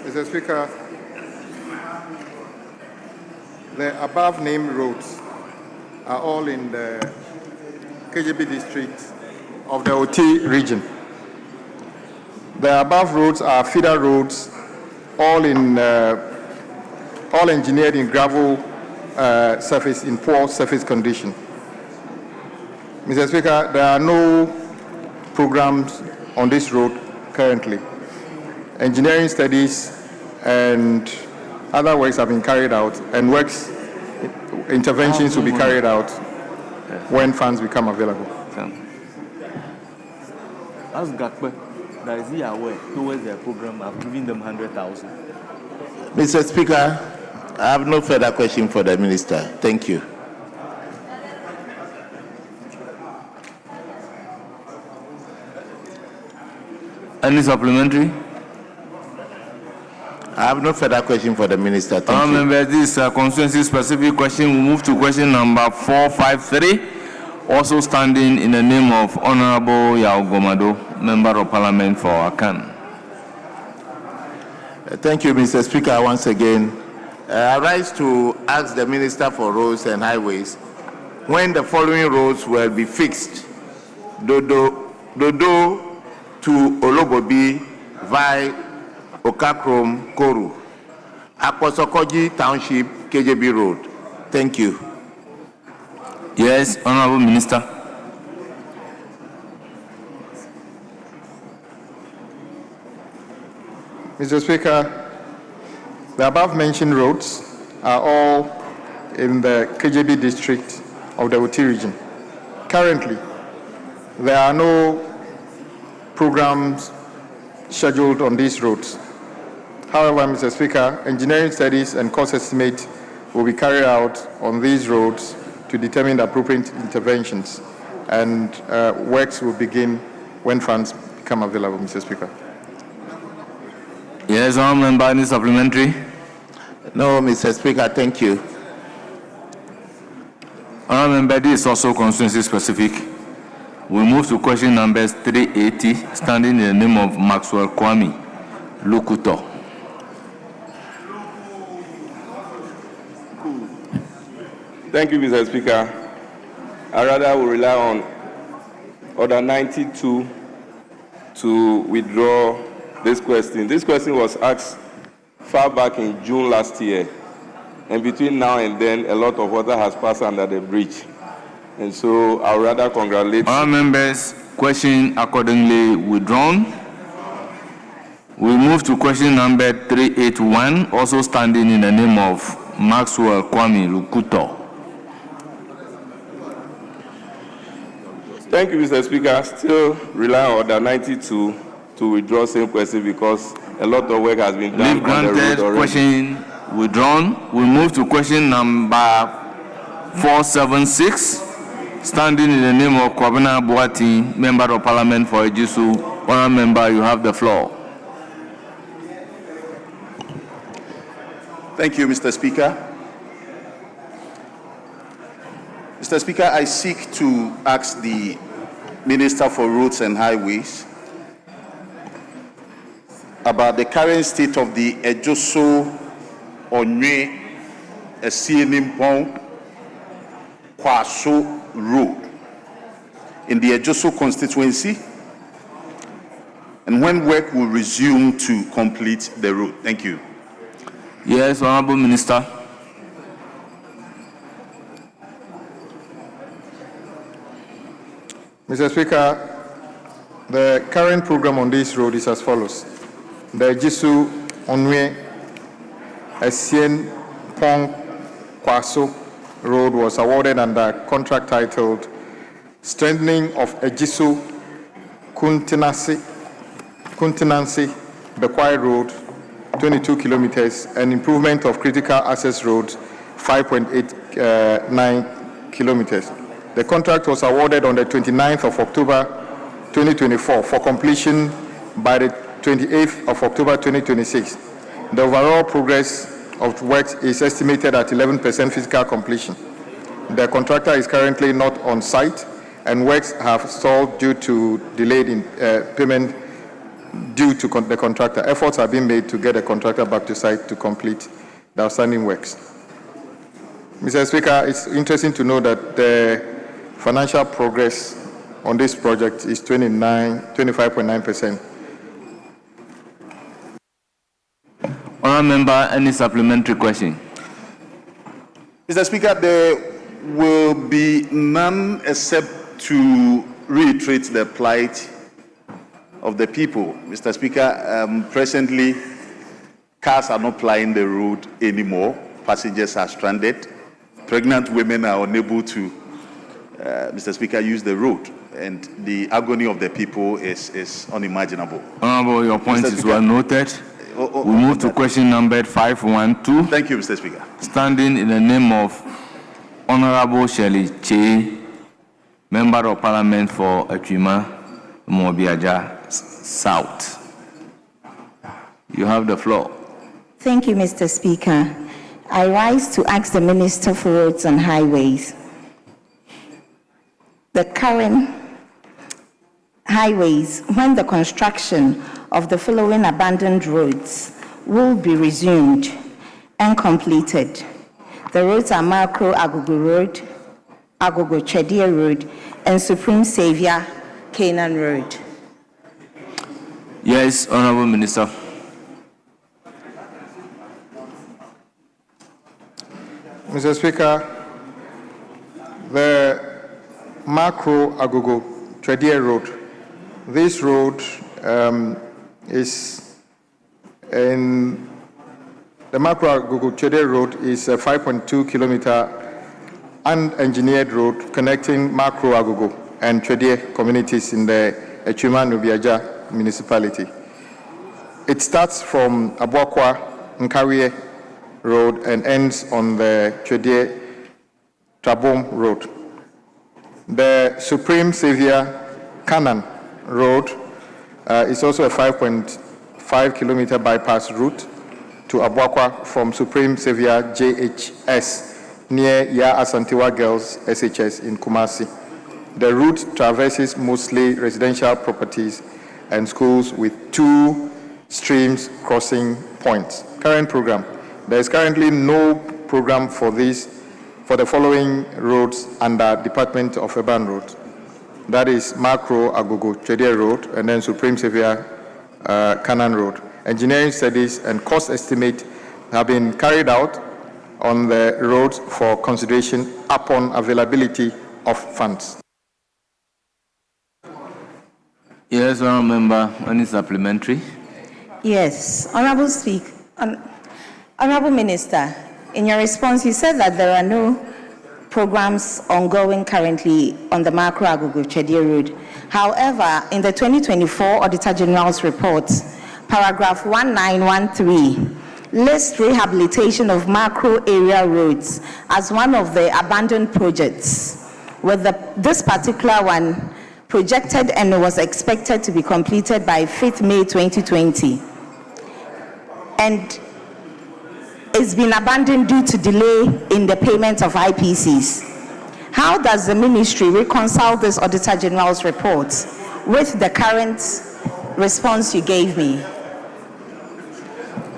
Mr. Speaker, the above named roads are all in the KJB district of the OT region. The above roads are feeder roads, all engineered in gravel surface, in poor surface condition. Mr. Speaker, there are no programs on this road currently. Engineering studies and other works have been carried out, and interventions will be carried out when funds become available. As Gakpe, that is here aware towards their program, I've given them 100,000. Mr. Speaker, I have no further question for the Minister. Thank you. Any supplementary? I have no further question for the Minister. Thank you. Members, this constituency specific question. We move to question number 453, also standing in the name of Honorable Yao Gomado, Member of Parliament for Akan. Thank you, Mr. Speaker, once again. I rise to ask the Minister for Roads and Highways when the following roads will be fixed: Dodo to Olobobi via Okakrom Koru, Akposokoji Township, KJB Road. Thank you. Yes, Honorable Minister. Mr. Speaker, the above mentioned roads are all in the KJB district of the OT region. Currently, there are no programs scheduled on these roads. However, Mr. Speaker, engineering studies and cost estimates will be carried out on these roads to determine the appropriate interventions, and works will begin when funds become available, Mr. Speaker. Yes, Honorable Member, any supplementary? No, Mr. Speaker, thank you. Honorable Member, this is also constituency specific. We move to question numbers 380, standing in the name of Maxwell Kwame Lukuto. Thank you, Mr. Speaker. I rather will rely on Order 92 to withdraw this question. This question was asked far back in June last year, and between now and then, a lot of water has passed under the bridge. And so I would rather congratulate all members. Question accordingly withdrawn. We move to question number 381, also standing in the name of Maxwell Kwame Lukuto. Thank you, Mr. Speaker. Still rely on Order 92 to withdraw same question because a lot of work has been done Leave on the road granted. already. Question withdrawn. We move to question number 476, standing in the name of Kwabena Boati, Member of Parliament for Ejisu. Honourable Member, you have the floor. Thank you, Mr. Speaker. Mr. Speaker, I seek to ask the Minister for Roads and Highways about the current state of the Ejoso Onwe Esienimpong Kwaso Road in the Ejoso constituency, and when work will resume to complete the road. Thank you. Yes, Honourable Minister. Mr. Speaker, the current program on this road is as follows. The Jisu Onwe Esien Pong Kwaso Road was awarded under contract titled Strengthening of Ejisu Kuntinansi Bekwai Road, 22 kilometers, and improvement of critical access roads, 5.89 kilometers. The contract was awarded on the 29th of October 2024 for completion by the 28th of October 2026. The overall progress of works is estimated at 11% physical completion. The contractor is currently not on site, and works have stalled due to delayed in payment due to the contractor. Efforts are being made to get the contractor back to site to complete the outstanding works. Mr. Speaker, it's interesting to know that the financial progress on this project is 25.9%. Honourable Member, any supplementary question? Mr. Speaker, there will be none except to reiterate the plight of the people. Mr. Speaker, presently, cars are not plying the road anymore. Passengers are stranded. Pregnant women are unable to, Mr. Speaker, use the road. And the agony of the people is unimaginable. Honourable, your point is well noted. We move to question number 512. Thank you, Mr. Speaker. Standing in the name of Honourable Shirley Che, Member of Parliament for Ekwima Mobiaja South. You have the floor. Thank you, Mr. Speaker. I rise to ask the Minister for Roads and Highways. The current highways, when the construction of the following abandoned roads will be resumed and completed. The roads are Macro Agogo Road, Agogo Chedia Road, and Supreme Savior Canaan Road. Yes, Honourable Minister. Mr. Speaker, the Macro Agogo Chedia Road, this road is in the Macro Agogo Chedia Road is a 5.2 kilometer unengineered road connecting Macro Agogo and Chedia communities in the Ekwima Nubiaja municipality. It starts from Abuakwa Nkawie Road and ends on the Chedia Trabom Road. The Supreme Savior Canaan Road is also a 5.5 kilometer bypass route to Abuakwa from Supreme Savior JHS near Ya Asantewa Girls SHS in Kumasi. The route traverses mostly residential properties and schools with 2 streams crossing points. Current program. There is currently no program for the following roads under Department of Urban Roads. That is Macro Agogo Chedia Road and then Supreme Savior Canaan Road. Engineering studies and cost estimate have been carried out on the roads for consideration upon availability of funds. Yes, Honourable Member, any supplementary? Yes, Honourable Speaker, Honourable Minister, in your response, you said that there are no programs ongoing currently on the Macro Agogo Chedia Road. However, in the 2024 Auditor General's report, paragraph 1913 lists rehabilitation of macro area roads as one of the abandoned projects, with this particular one projected and was expected to be completed by 5th May 2020. And it's been abandoned due to delay in the payment of IPCs. How does the ministry reconcile this Auditor General's report with the current response you gave me?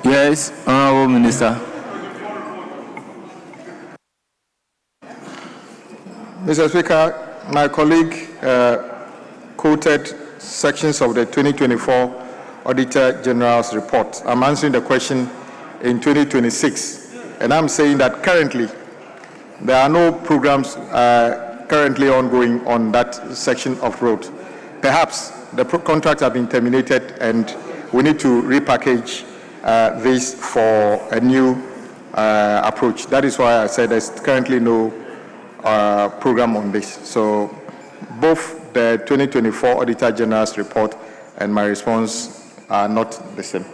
Yes, Honorable Minister. Mr. Speaker, my colleague quoted sections of the 2024 Auditor General's report. I'm answering the question in 2026, and I'm saying that currently there are no programs currently ongoing on that section of road. Perhaps the contracts have been terminated and we need to repackage this for a new approach. That is why I said there's currently no program on this. So both the 2024 Auditor General's report and my response are not the same.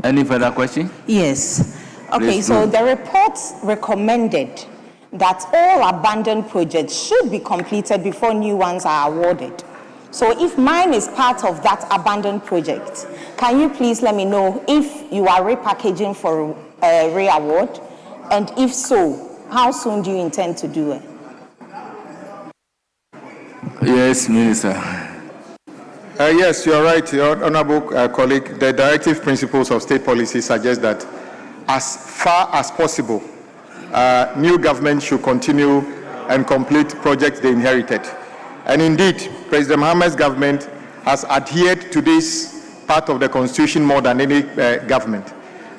Any further question? Yes. Okay, Please so do. the report recommended that all abandoned projects should be completed before new ones are awarded. So if mine is part of that abandoned project, can you please let me know if you are repackaging for a re-award? And if so, how soon do you intend to do it? Yes, Minister. Yes, you are right, Your Honorable colleague. The directive principles of state policy suggest that as far as possible, new government should continue and complete projects they inherited. And indeed, President Mohammed's government has adhered to this part of the constitution more than any government.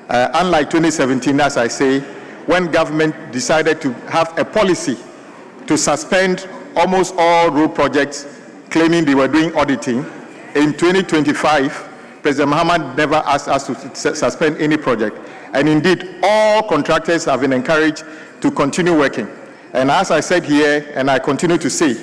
Unlike 2017, as I say, when government decided to have a policy to suspend almost all road projects, claiming they were doing auditing, in 2025, President Mohammed never asked us to suspend any project. And indeed, all contractors have been encouraged to continue working. And as I said here, and I continue to say,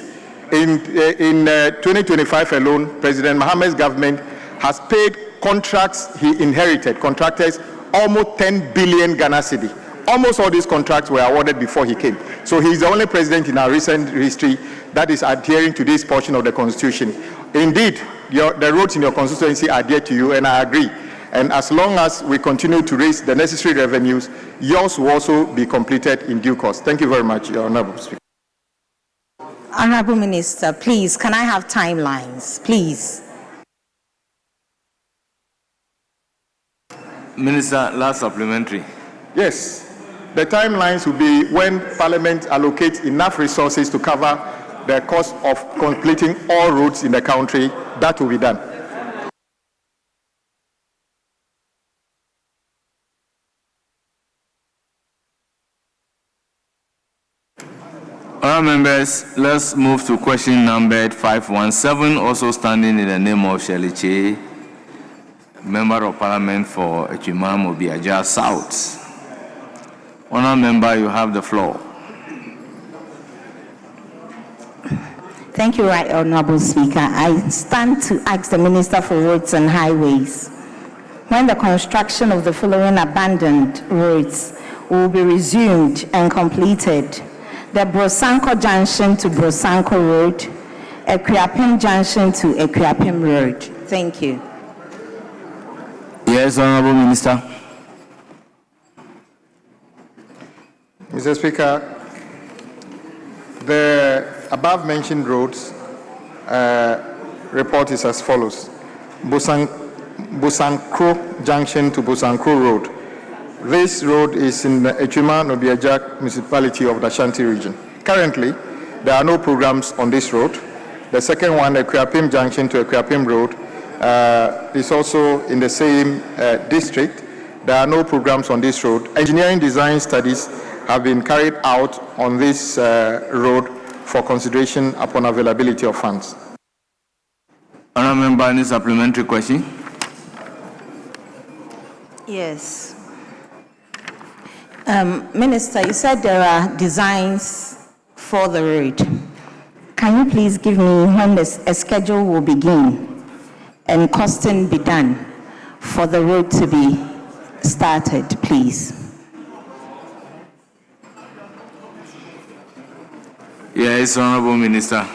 in 2025 alone, President Mohammed's government has paid contracts he inherited, contractors, almost 10 billion Ghana cedi. Almost all these contracts were awarded before he came. So he's the only president in our recent history that is adhering to this portion of the constitution. Indeed, the roads in your constituency are dear to you, and I agree. And as long as we continue to raise the necessary revenues, yours will also be completed in due course. Thank you very much, Your Honorable Speaker. Honorable Minister, please, can I have timelines, please? Minister, last supplementary. Yes. The timelines will be when Parliament allocates enough resources to cover the cost of completing all roads in the country. That will be done. Honourable members, let's move to question number 517, also standing in the name of Shirley Che, Member of Parliament for Echimam Obiaja South. Honourable member, you have the floor. Thank you, Right Honorable Speaker. I stand to ask the Minister for Roads and Highways when the construction of the following abandoned roads will be resumed and completed: the Brosanko Junction to Brosanko Road, Ekriapim Junction to Ekriapim Road. Thank you. Yes, Honourable Minister. Mr. Speaker, the above-mentioned roads report is as follows. Bosankro Junction to Bosankro Road. This road is in the Echima Nobiajak municipality of the Ashanti region. Currently, there are no programs on this road. The second one, Ekriapim Junction to Ekriapim Road, is also in the same district. There are no programs on this road. Engineering design studies have been carried out on this road for consideration upon availability of funds. Honourable member, any supplementary question? Yes. Minister, you said there are designs for the road. Can you please give me when a schedule will begin and costing be done for the road to be started, please? Yes, Honorable Minister.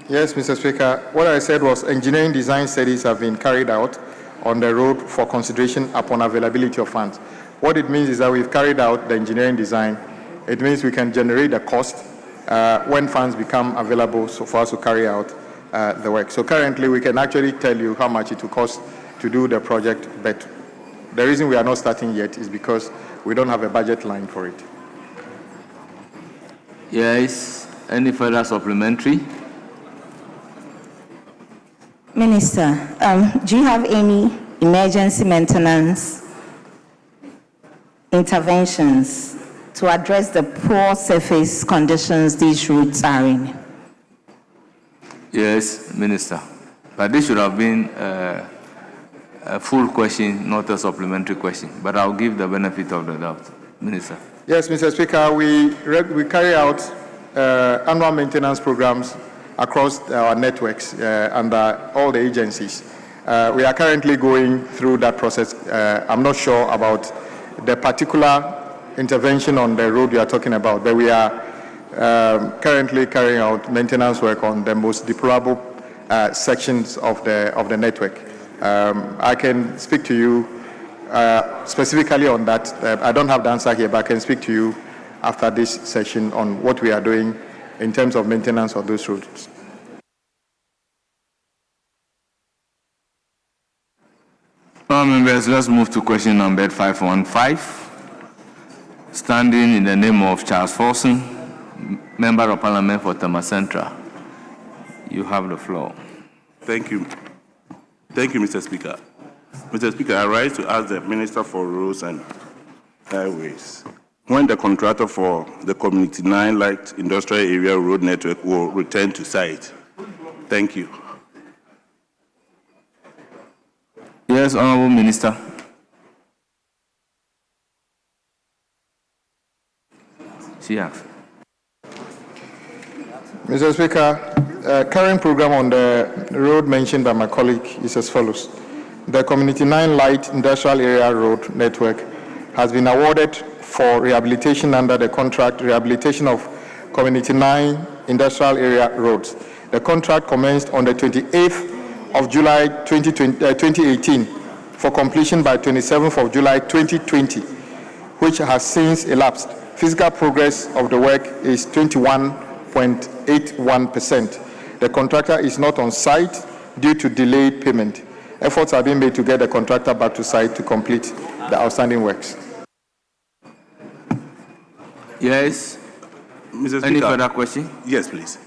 Yes, Mr. Speaker. What I said was engineering design studies have been carried out on the road for consideration upon availability of funds. What it means is that we've carried out the engineering design. It means we can generate the cost when funds become available so for us to carry out the work. So currently we can actually tell you how much it will cost to do the project, but the reason we are not starting yet is because we don't have a budget line for it. Yes, any further supplementary? Minister, do you have any emergency maintenance interventions to address the poor surface conditions these roads are in? Yes, Minister. But this should have been a full question, not a supplementary question. But I'll give the benefit of the doubt. Minister. Yes, Mr. Speaker, we carry out annual maintenance programs across our networks under all the agencies. We are currently going through that process. I'm not sure about the particular intervention on the road we are talking about, but we are currently carrying out maintenance work on the most deplorable sections of the network. I can speak to you specifically on that. I don't have the answer here, but I can speak to you after this session on what we are doing in terms of maintenance of those roads. Members, let's move to question number 515. Standing in the name of Charles Forson, Member of Parliament for Tama Central. You have the floor. Thank you. Thank you, Mr. Speaker. Mr. Speaker, I rise to ask the Minister for Roads and Highways when the contractor for the Community 9 Light Industrial Area Road Network will return to site. Thank you. Yes, Honorable Minister. Mr. Speaker, current program on the road mentioned by my colleague is as follows. The Community 9 Light Industrial Area Road Network has been awarded for rehabilitation under the contract Rehabilitation of Community 9 Industrial Area Roads. The contract commenced on the 28th of July 2018 for completion by 27th of July 2020, which has since elapsed. Physical progress of the work is 21.81%. The contractor is not on site due to delayed payment. Efforts are being made to get the contractor back to site to complete the outstanding works. Yes. Mr. Speaker, any further question? Yes, please.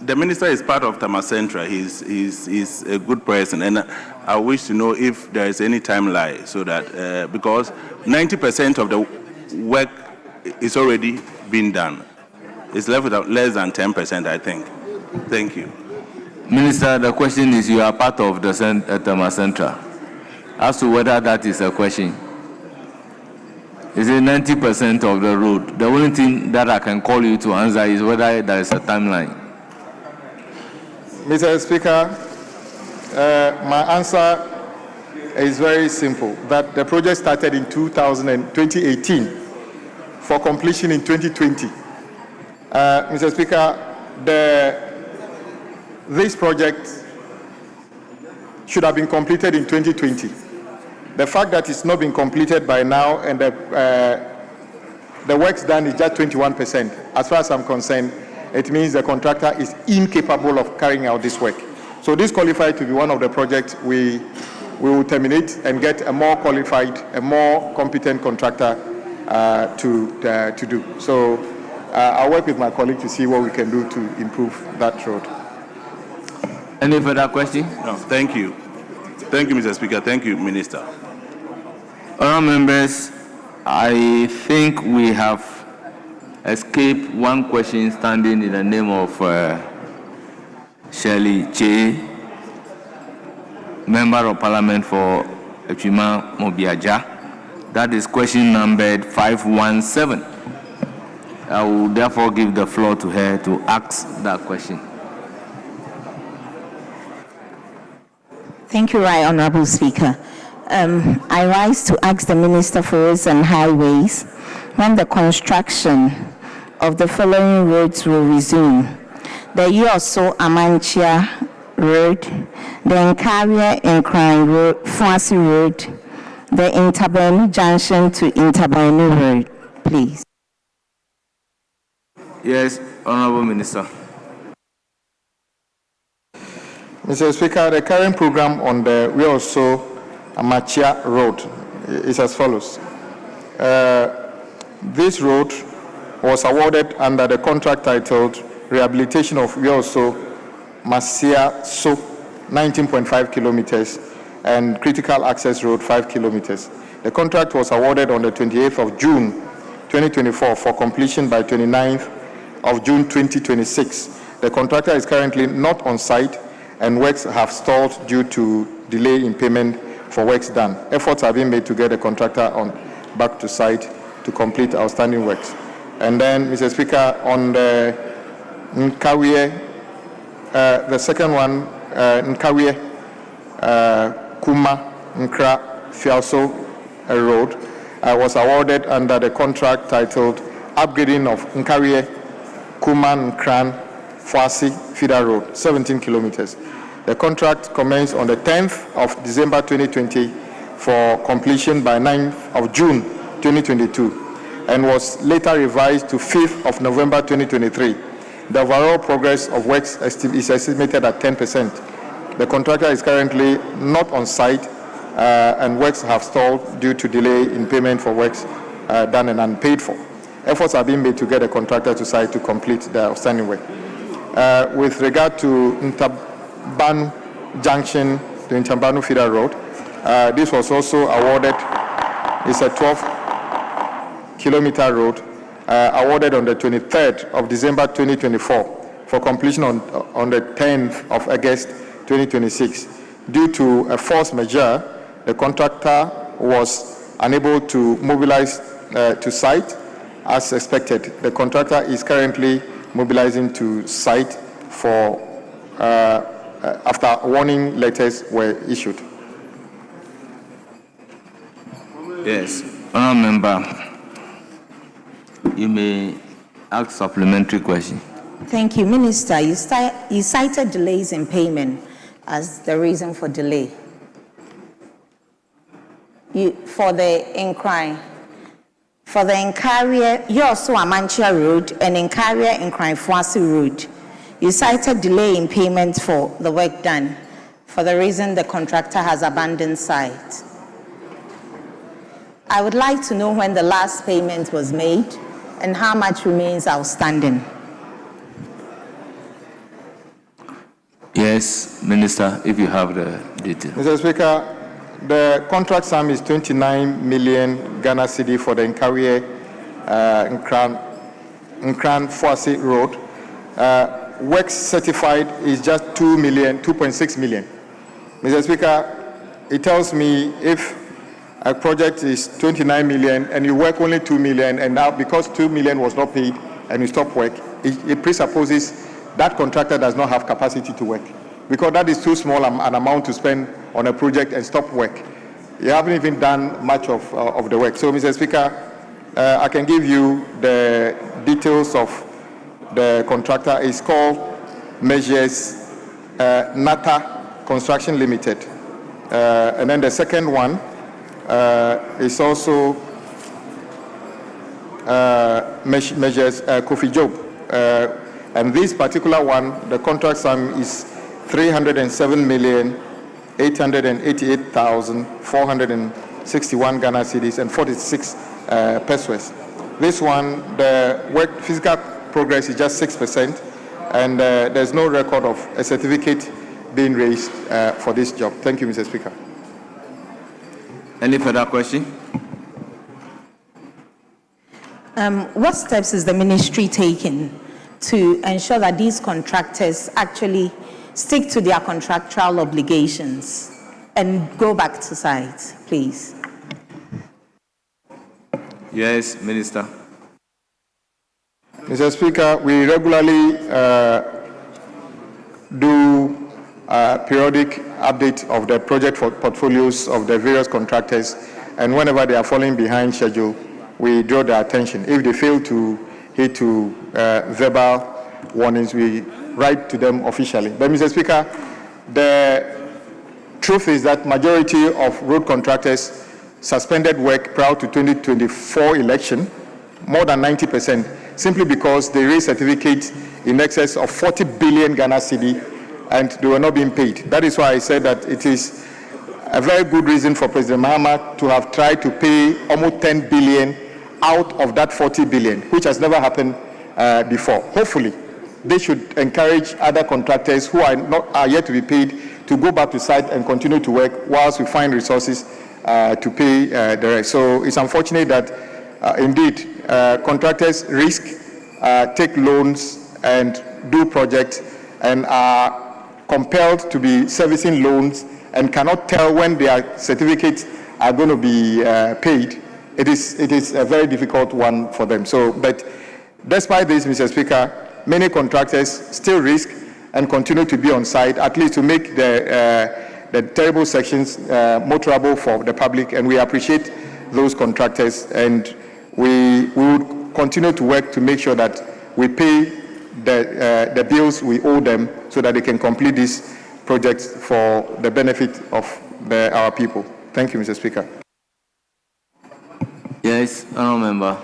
The minister is part of Tama Central. He's a good person, and I wish to know if there is any timeline so that because 90% of the work is already been done. It's left with less than 10%, I think. Thank you. Minister, the question is you are part of the Tama Central. As to whether that is a question. Is it 90% of the road? The only thing that I can call you to answer is whether there is a timeline. Mr. Speaker, my answer is very simple, that the project started in 2018 for completion in 2020. Mr. Speaker, this project should have been completed in 2020. The fact that it's not been completed by now and the work's done is just 21%. As far as I'm concerned, it means the contractor is incapable of carrying out this work. So this qualified to be one of the projects we will terminate and get a more qualified, a more competent contractor to do. So I'll work with my colleague to see what we can do to improve that road. Any further question? No, thank you. Thank you, Mr. Speaker. Thank you, Minister. Honourable members, I think we have escaped one question standing in the name of Shirley Che, Member of Parliament for Echima Mobiaja. That is question numbered 517. I will therefore give the floor to her to ask that question. Thank you, Right Honorable Speaker. I rise to ask the Minister for Roads and Highways when the construction of the following roads will resume: the Yoso Amanchia Road, the Nkaria Incline Road, Fwasi Road, the Intabani Junction to Intabani Road, please. Yes, Honorable Minister. Mr. Speaker, the current program on the Yoso Amachia Road is as follows. This road was awarded under the contract titled Rehabilitation of Yoso Masia So, 19.5 kilometers, and Critical Access Road, 5 kilometers. The contract was awarded on the 28th of June 2024 for completion by 29th of June 2026. The contractor is currently not on site and works have stalled due to delay in payment for works done. Efforts are being made to get the contractor back to site to complete outstanding works. And then, Mr. Speaker, on the Nkawie, the second one, Nkawie, Kuma, Nkra, Fiaso Road, was awarded under the contract titled Upgrading of Nkawie, Kuma, Nkran, Fwasi, Feeder Road, 17 kilometers. The contract commenced on the 10th of December 2020 for completion by 9th of June 2022 and was later revised to 5th of November 2023. The overall progress of works is estimated at 10%. The contractor is currently not on site and works have stalled due to delay in payment for works done and unpaid for. Efforts are being made to get the contractor to site to complete the outstanding work. With regard to Intabanu Junction to Intabanu Feeder Road, this was also awarded. It's a 12-kilometer road awarded on the 23rd of December 2024 for completion on the 10th of August 2026. Due to a force majeure, the contractor was unable to mobilize to site as expected. The contractor is currently mobilizing to site for after warning letters were issued. Yes, Honourable Member, you may ask supplementary question. Thank you, Minister. You cited delays in payment as the reason for delay. For the Nkaria Yoso Amanchia Road and Nkaria Fwasi Road, you cited delay in payment for the work done for the reason the contractor has abandoned site. I would like to know when the last payment was made and how much remains outstanding. Yes, Minister, if you have the detail. Mr. Speaker, the contract sum is 29 million Ghana cedi for the Nkawie Nkran Fwasi Road. Works certified is just 2.6 million. Mr. Speaker, it tells me if a project is 29 million and you work only 2 million, and now because 2 million was not paid and you stop work, it presupposes that contractor does not have capacity to work, because that is too small an amount to spend on a project and stop work. You haven't even done much of the work. So, Mr. Speaker, I can give you the details of the contractor. It's called Measures Nata Construction Limited. And then the second one is also Measures Kofi Job. And this particular one, the contract sum is 307,888,461 Ghana cedis and 46 pesos. This one, the work physical progress is just 6%, and there's no record of a certificate being raised for this job. Thank you, Mr. Speaker. Any further question? What steps is the ministry taking to ensure that these contractors actually stick to their contractual obligations and go back to site, please? Yes, Minister. Mr. Speaker, we regularly do periodic update of the project portfolios of the various contractors, and whenever they are falling behind schedule, we draw their attention. If they fail to hit to verbal warnings, we write to them officially. But Mr. Speaker, the truth is that majority of road contractors suspended work prior to 2024 election, more than 90%, simply because they raised certificates in excess of 40 billion Ghana cedi and they were not being paid. That is why I said that it is a very good reason for President Mahama to have tried to pay almost 10 billion out of that 40 billion, which has never happened before. Hopefully, they should encourage other contractors who are yet to be paid to go back to site and continue to work whilst we find resources to pay the rest. So it's unfortunate that indeed contractors risk, take loans and do projects and are compelled to be servicing loans and cannot tell when their certificates are going to be paid. It is a very difficult one for them. So, but despite this, Mr. Speaker, many contractors still risk and continue to be on site, at least to make the terrible sections motorable for the public, and we appreciate those contractors, and we will continue to work to make sure that we pay the bills we owe them so that they can complete these projects for the benefit of our people. Thank you, Mr. Speaker. Yes, Honourable Member.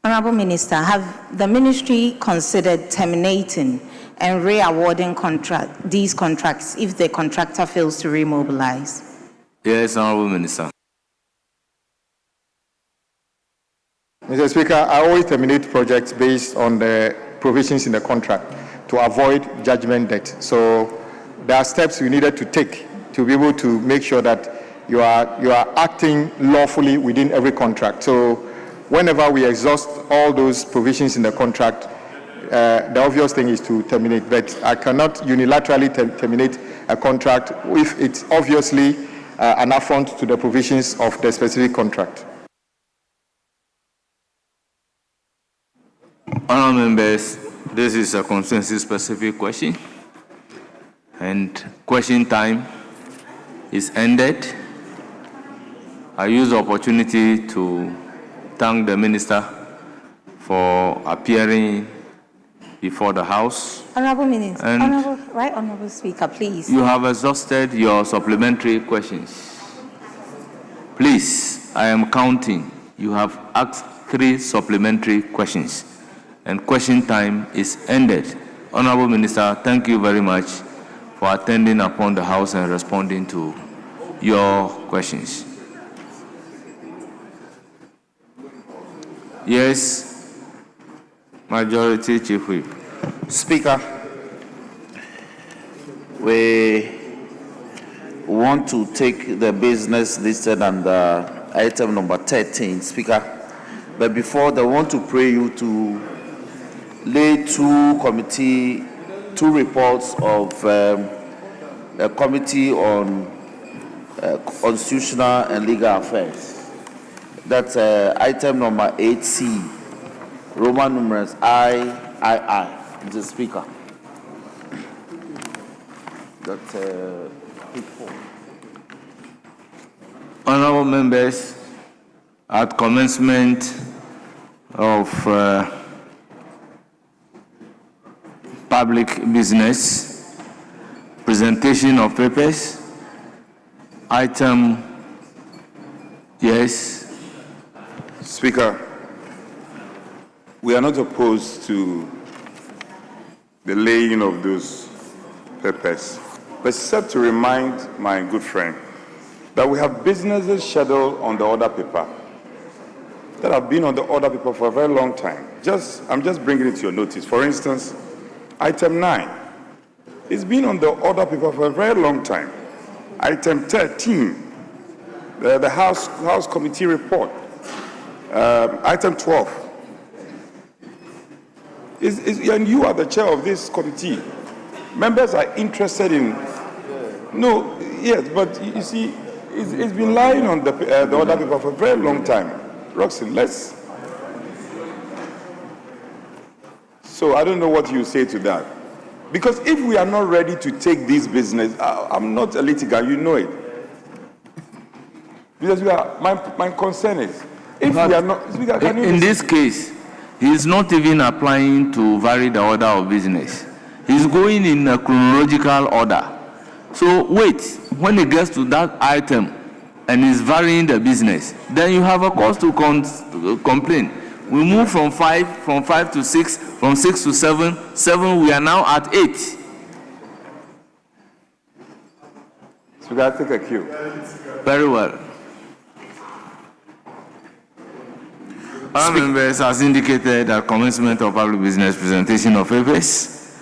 Honourable Minister, have the ministry considered terminating and re-awarding these contracts if the contractor fails to remobilize? Yes, Honourable Minister. Mr. Speaker, I always terminate projects based on the provisions in the contract to avoid judgment debt. So there are steps we needed to take to be able to make sure that you are acting lawfully within every contract. So whenever we exhaust all those provisions in the contract, the obvious thing is to terminate. But I cannot unilaterally terminate a contract if it's obviously an affront to the provisions of the specific contract. Honourable members, this is a consensus-specific question, and question time is ended. I use the opportunity to thank the Minister for appearing before the House. Honourable Minister, And Honourable Speaker, please. You have exhausted your supplementary questions. Please, I am counting. You have asked 3 supplementary questions, and question time is ended. Honourable Minister, thank you very much for attending upon the House and responding to your questions. Yes, Majority Chief Whip. Speaker, we want to take the business listed under item number 13, Speaker. But before that, I want to pray you to lay 2 reports of a committee on constitutional and legal affairs. That's item number 8C, Roman numerals III, Mr. Speaker. That's page 4. Honourable members, at commencement of public business, presentation of papers, item, yes. Speaker, we are not opposed to the laying of those papers, but except to remind my good friend that we have businesses scheduled on the order paper that have been on the order paper for a very long time. I'm just bringing it to your notice. For instance, item 9, it's been on the order paper for a very long time. Item 13, the House Committee report. Item 12. And you are the chair of this committee. Members are interested in... No, yes, but you see, it's been lying on the order paper for a very long time. Roxanne, let's... So I don't know what you say to that. Because if we are not ready to take this business, I'm not a litigant, you know it. Because my concern is, if we are not, Speaker, can you in listen? this case, he is not even applying to vary the order of business. He's going in a chronological order. So wait, when it gets to that item and is varying the business, then you have a cause to complain. We move from 5 to 6, from 6 to 7, 7, we are now at 8. So we got to take a cue. Very well. Our members has indicated that commencement of public business presentation of papers.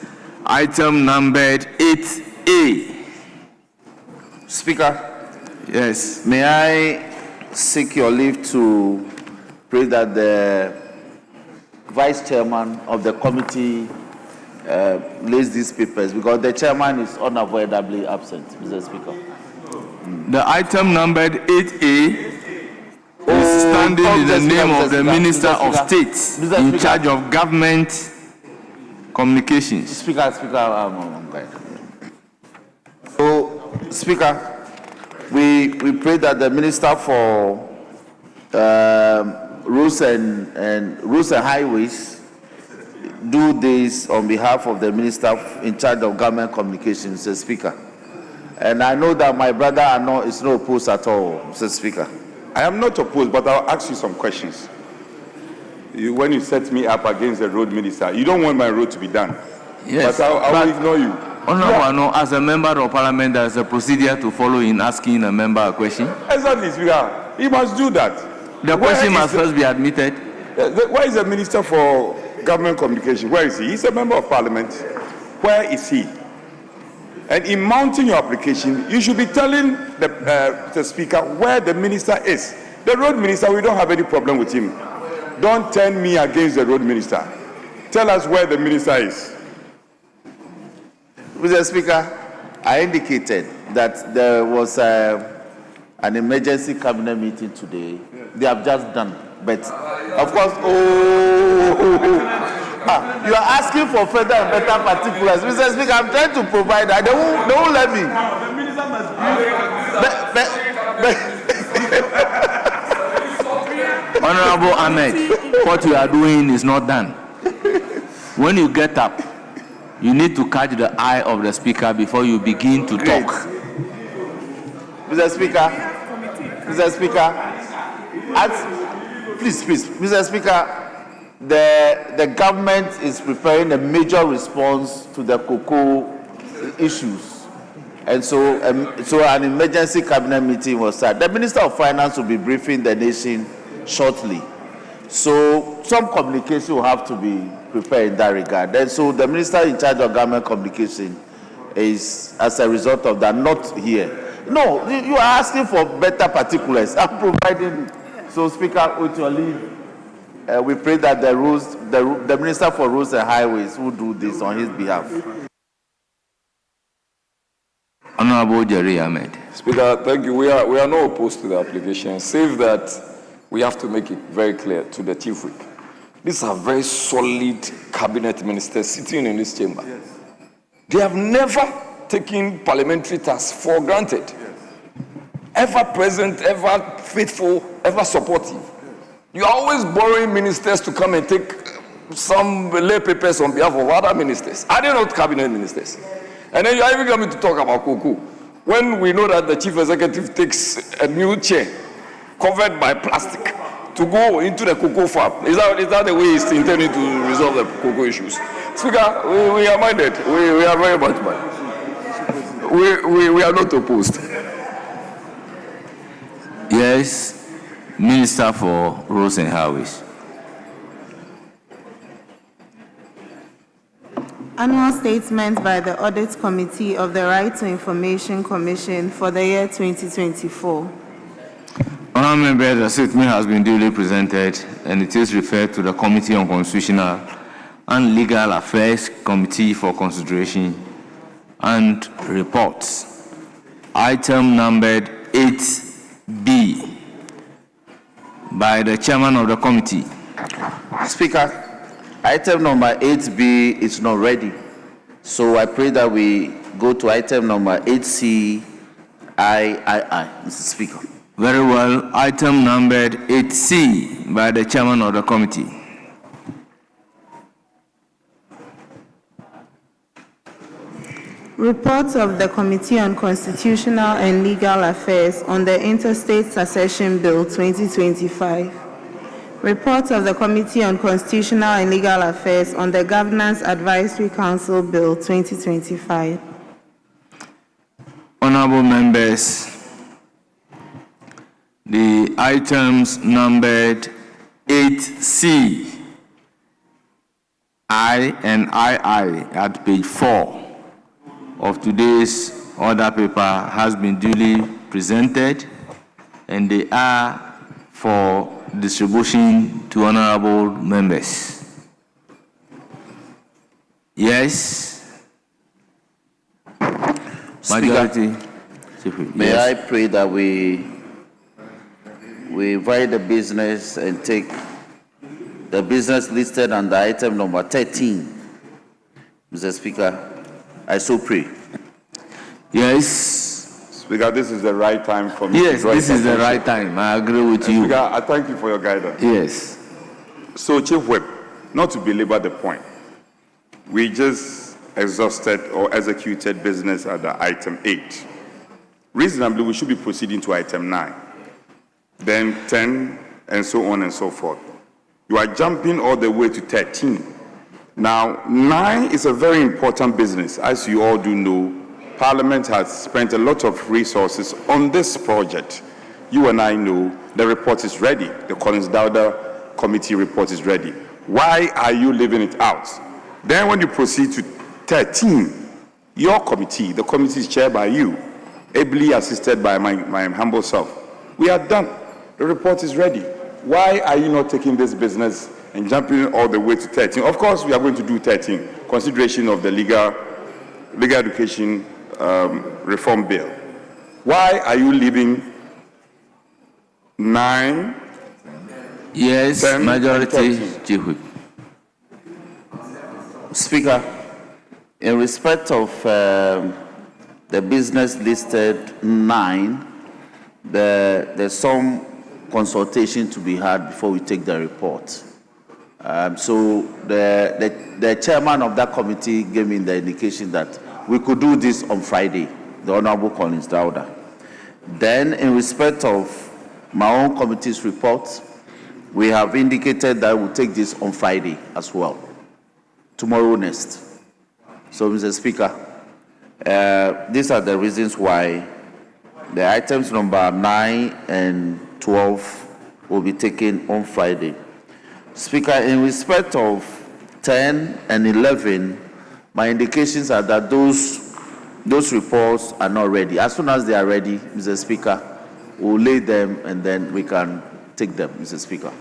Item numbered 8A. Speaker. Yes. May I seek your leave to pray that the vice chairman of the committee lays these papers, because the chairman is unavoidably absent, Mr. Speaker. The item numbered 8A is standing in the name of the Minister of State in charge of government communications. Speaker, Speaker, we pray that the Minister for Roads and Highways do this on behalf of the Minister in charge of government communications, Mr. Speaker. And I know that my brother is not opposed at all, Mr. Speaker. I am not opposed, but I'll ask you some questions. When you set me up against the road minister, you don't want my road to be done. Yes, but I will ignore you. Honorable, as a member of parliament, there is a procedure to follow in asking a member a question. Exactly, Speaker. He must do that. The question must first be admitted. Where is the Minister for Government Communication? Where is he? He's a member of parliament. Where is he? And in mounting your application, you should be telling the speaker where the minister is. The road minister, we don't have any problem with him. Don't turn me against the road minister. Tell us where the minister is. Mr. Speaker, I indicated that there was an emergency cabinet meeting today. They have just done, but of course, you are asking for further and better particulars. Mr. Speaker, I'm trying to provide that. They won't let me. Honorable Ahmed, what you are doing is not done. When you get up, you need to catch the eye of the speaker before you begin to talk. Mr. Speaker, please, Mr. Speaker, the government is preparing a major response to the cocoa issues, and so an emergency cabinet meeting was set. The Minister of Finance will be briefing the nation shortly, so some communication will have to be prepared in that regard. And so the Minister in charge of government communication is, as a result of that, not here. No, you are asking for better particulars. I'm providing. So, Speaker, with your leave, we pray that the Minister for Roads and Highways will do this on his behalf. Honorable Jerry Ahmed. Speaker, thank you. We are not opposed to the application, save that we have to make it very clear to the Chief Whip. These are very solid cabinet ministers sitting in this chamber. Yes. They have never taken parliamentary tasks for granted. Yes. Ever present, ever faithful, ever supportive. You are always borrowing ministers to come and take some lay papers on behalf of other ministers. Are they not cabinet ministers? And then you are even coming to talk about cocoa. When we know that the chief executive takes a new chair covered by plastic to go into the cocoa farm. Is that the way he's intending to resolve the cocoa issues? Speaker, we are minded. We are very much minded. We are not opposed. Yes, Minister for Roads and Highways. Annual statement by the Audit Committee of the Right to Information Commission for the year 2024. Honourable members, the statement has been duly presented and it is referred to the Committee on Constitutional and Legal Affairs Committee for consideration and reports. Item numbered 8B by the Chairman of the Committee. Speaker, item number 8B is not ready. So I pray that we go to item number 8C, Mr. Speaker. Very well. Item numbered 8C by the chairman of the committee. Report of the Committee on Constitutional and Legal Affairs on the Interstate Succession Bill 2025. Report of the Committee on Constitutional and Legal Affairs on the Governance Advisory Council Bill 2025. Honorable members, the items numbered 8C, I and II at page 4 of today's order paper has been duly presented, and they are for distribution to honorable members. Yes. Majority. May I pray that we invite the business and take the business listed under item number 13. Mr. Speaker, I so pray. Yes. Speaker, this is the right time for me. Yes, this is the right time. I agree with you. Speaker, I thank you for your guidance. Yes. So, Chief Whip, not to belabor the point, we just exhausted or executed business under item 8. Reasonably, we should be proceeding to item 9, then 10, and so on and so forth. You are jumping all the way to 13. Now, 9 is a very important business. As you all do know, Parliament has spent a lot of resources on this project. You and I know the report is ready. The Collins Dowda committee report is ready. Why are you leaving it out? Then when you proceed to 13, your committee, the committee is chaired by you, ably assisted by my humble self. We are done. The report is ready. Why are you not taking this business and jumping all the way to 13? Of course, we are going to do 13, consideration of the legal education reform bill. Why are you leaving 9? Yes, 10, majority, Chief Whip. Speaker, in respect of the business listed 9, there's some consultation to be had before we take the report. So the chairman of that committee gave me the indication that we could do this on Friday, the Honorable Collins Dowda. Then, in respect of my own committee's report, we have indicated that we'll take this on Friday as well, tomorrow next. So, Mr. Speaker, these are the reasons why the items number 9 and 12 will be taken on Friday. Speaker, in respect of 10 and 11, my indications are that those reports are not ready. As soon as they are ready, Mr. Speaker, we'll lay them and then we can take them, Mr. Speaker.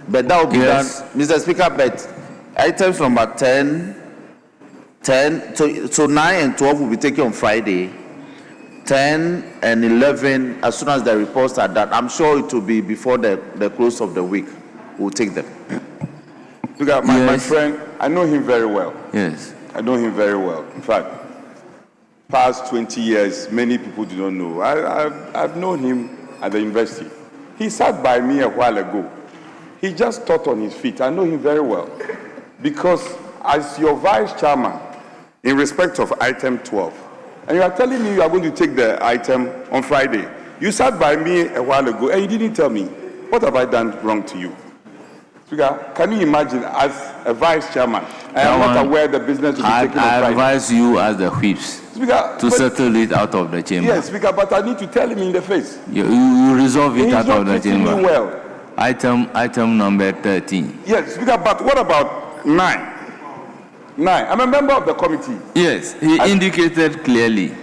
But that will be done, Mr. Speaker, but items number 10, so 9 and 12 will be taken on Friday. 10 and 11, as soon as the reports are done, I'm sure it will be before the close of the week. We'll take them. Speaker, my friend, I know him very well. Yes. I know him very well. In fact, past 20 years, many people do not know. I've known him at the university. He sat by me a while ago. He just thought on his feet. I know him very well. Because as your vice chairman, in respect of item 12, and you are telling me you are going to take the item on Friday, you sat by me a while ago and you didn't tell me. What have I done wrong to you? Speaker, can you imagine as a vice chairman, I am not aware the business will be taken on Friday. I advise you as the whips to settle it out of the chamber. Yes, Speaker, but I need to tell him in the face. You resolve it out of the chamber. Well. Item number 13. Yes, Speaker, but what about 9? 9. I'm a member of the committee. Yes, he indicated clearly.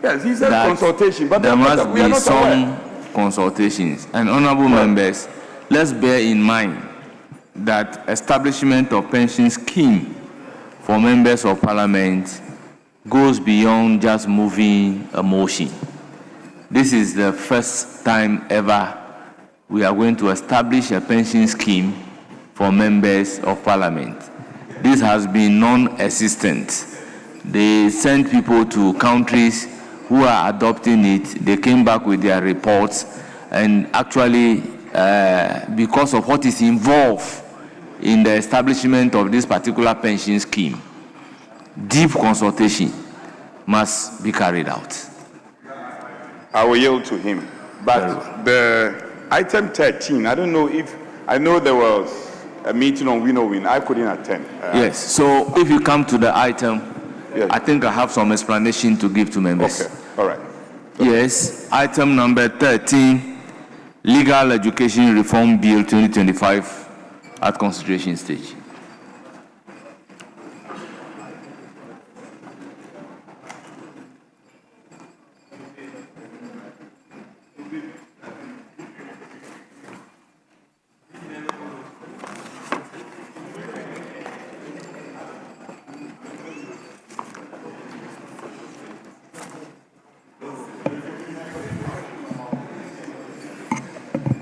Yes, he said consultation, but there must we are be not some aware. Consultations. And honorable members, let's bear in mind that establishment of pension scheme for members of parliament goes beyond just moving a motion. This is the first time ever we are going to establish a pension scheme for members of parliament. this has been non-existent. They sent people to countries who are adopting it. They came back with their reports, and actually, because of what is involved in the establishment of this particular pension scheme, deep consultation must be carried out. I will yield to him. But the item 13, I don't know if, I know there was a meeting on winnowing. I couldn't attend. Yes, so if you come to the item, yes. I think I have some explanation to give to members. Okay, all right. Yes, item number 13, Legal Education Reform Bill 2025 at consideration stage.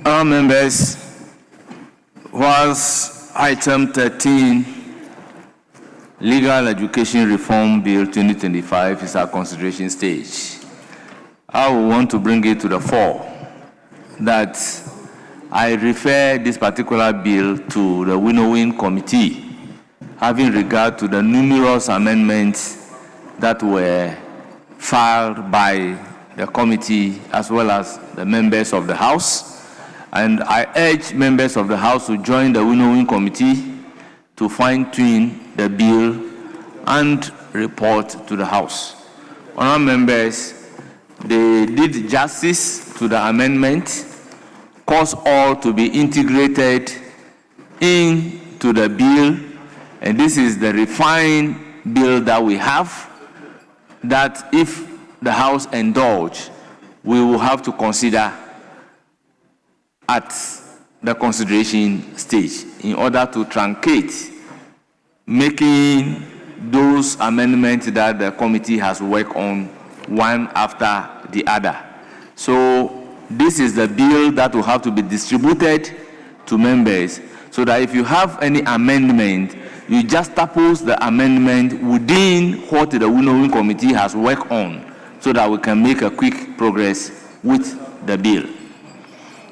Our members, whilst item 13, Legal Education Reform Bill 2025 is at consideration stage, I will want to bring it to the fore that I refer this particular bill to the winnowing committee, having regard to the numerous amendments that were filed by the committee as well as the members of the House. And I urge members of the House to join the winnowing committee to fine-tune the bill and report to the House. Honourable members, they did justice to the amendment, caused all to be integrated into the bill, and this is the refined bill that we have, that if the House indulge, we will have to consider at the consideration stage in order to truncate making those amendments that the committee has worked on one after the other. So this is the bill that will have to be distributed to members so that if you have any amendment, you just oppose the amendment within what the winnowing committee has worked on so that we can make a quick progress with the bill.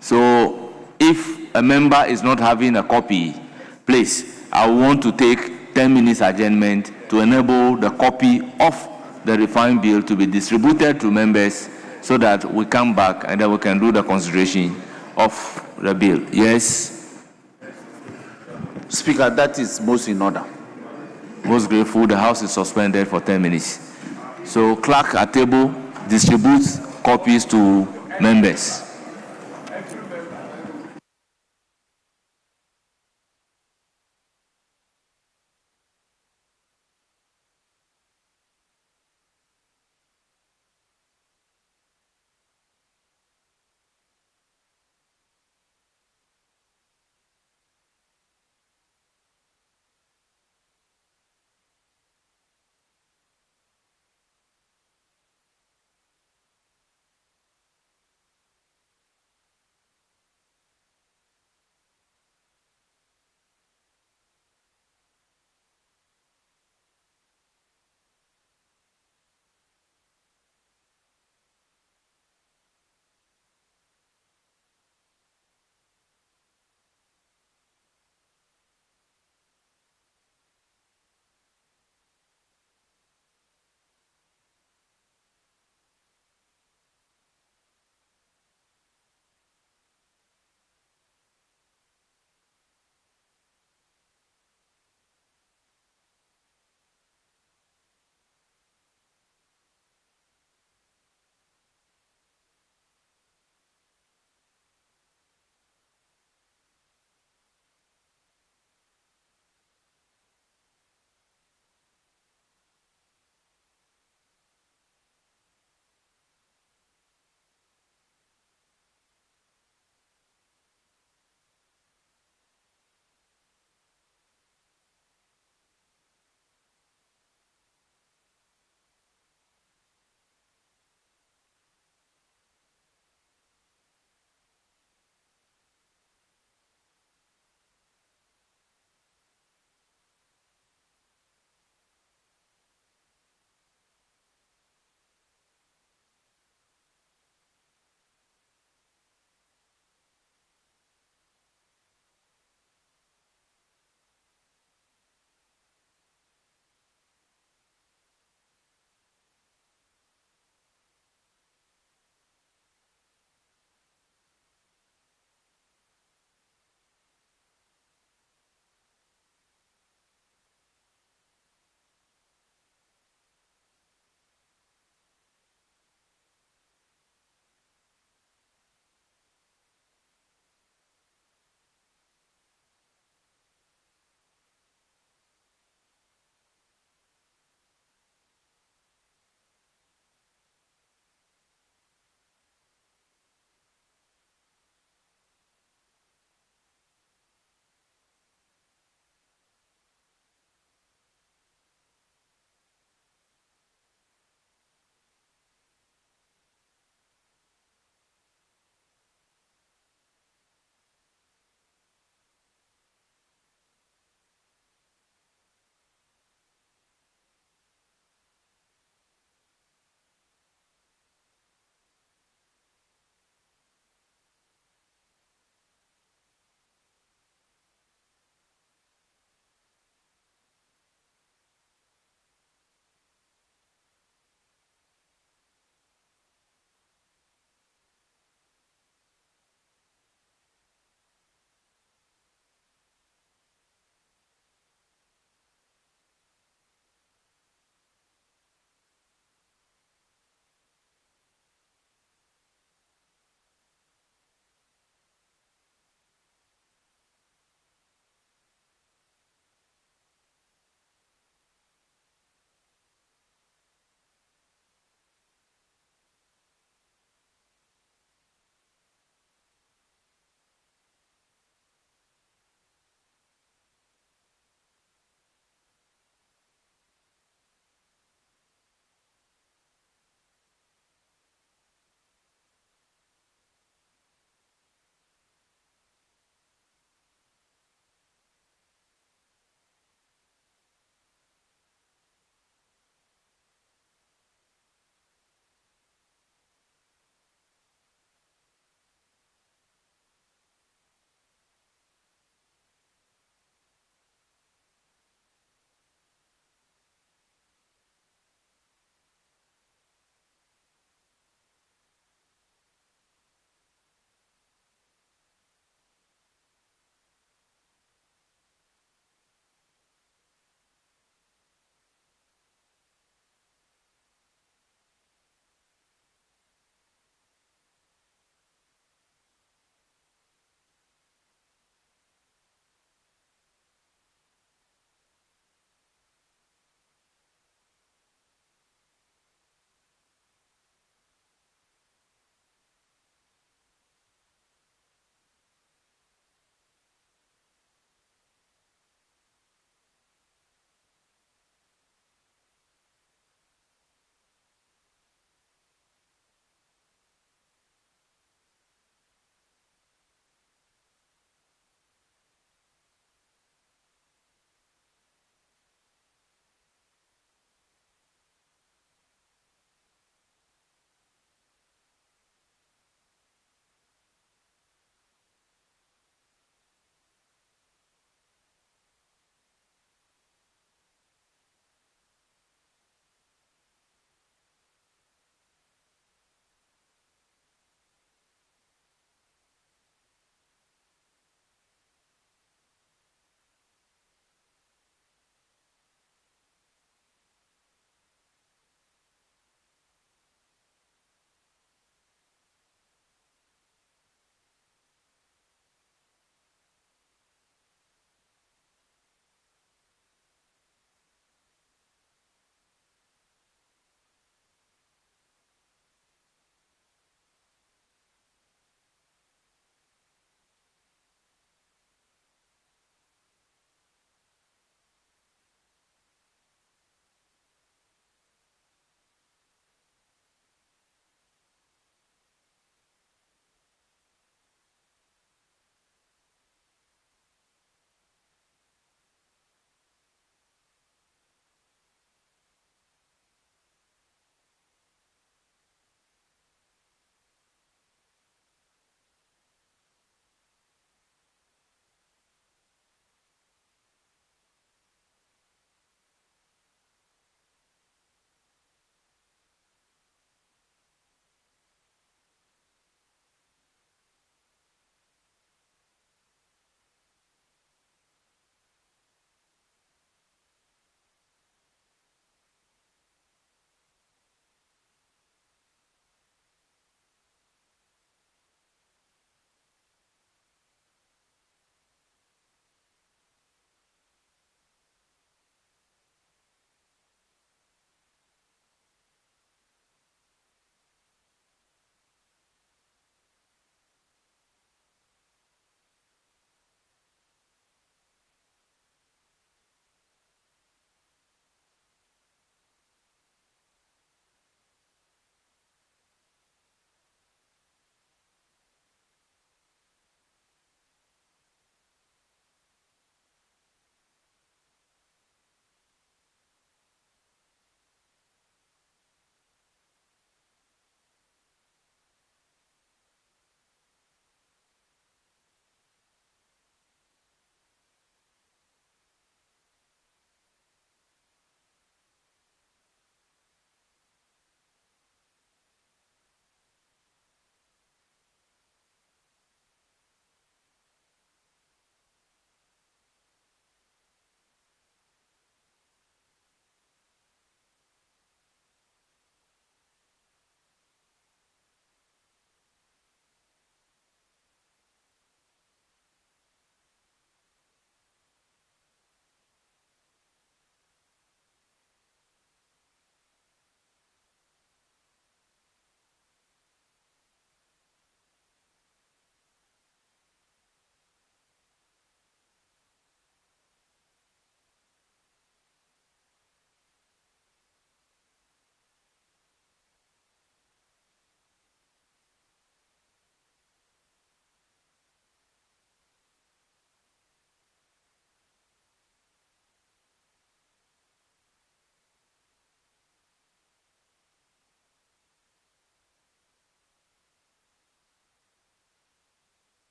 So if a member is not having a copy, please, I want to take 10 minutes adjournment to enable the copy of the refined bill to be distributed to members so that we come back and then we can do the consideration of the bill. Yes? Speaker, that is most in order. Most grateful. The House is suspended for 10 minutes. So clerk at table distributes copies to members.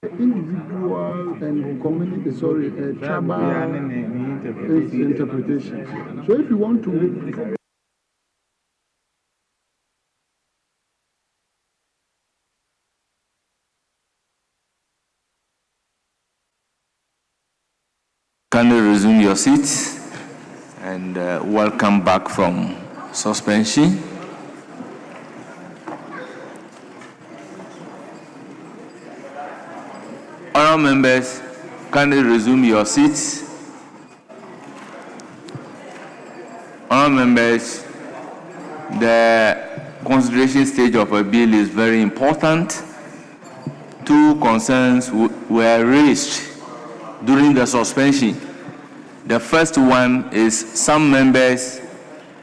Individual and community, tribal interpretation. So if you want to Kindly resume your seats and welcome back from suspension. Honourable members, kindly resume your seats. Honourable members, the consideration stage of a bill is very important. Two concerns were raised during the suspension. The first one is some members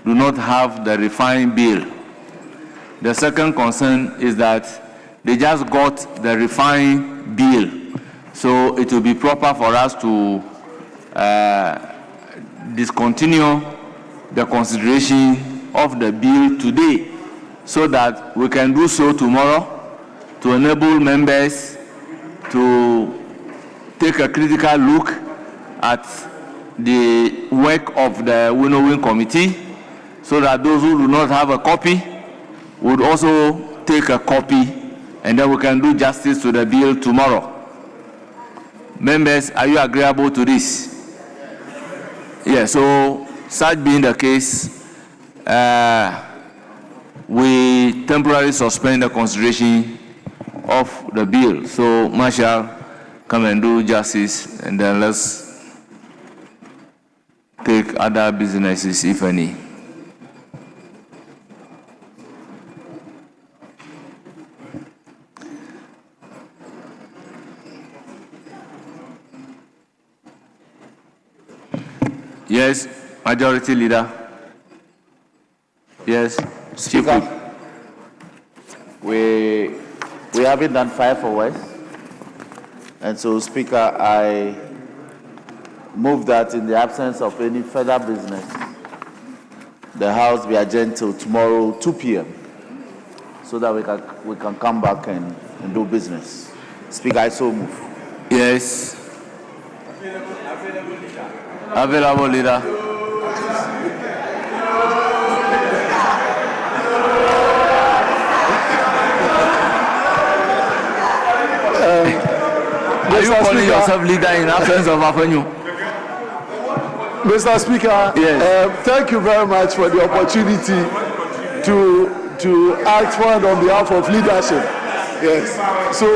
do not have the refined bill. The second concern is that they just got the refined bill. So it will be proper for us to discontinue the consideration of the bill today so that we can do so tomorrow to enable members to take a critical look at the work of the winnowing committee so that those who do not have a copy would also take a copy and then we can do justice to the bill tomorrow. Members, are you agreeable to this? Yes, so such being the case, we temporarily suspend the consideration of the bill. So, Marshal, come and do justice, and then let's take other businesses, if any. Yes, Majority Leader. Yes, Speaker. We haven't done 5 hours. And so, Speaker, I move that in the absence of any further business, the House be adjourned till tomorrow 2 p.m. so that we can come back and do business. Speaker, I so move. Yes. Available Leader. Are you calling yourself leader in absence of Avenue? Mr. Speaker, yes. Thank you very much for the opportunity to act on behalf of leadership. Yes. So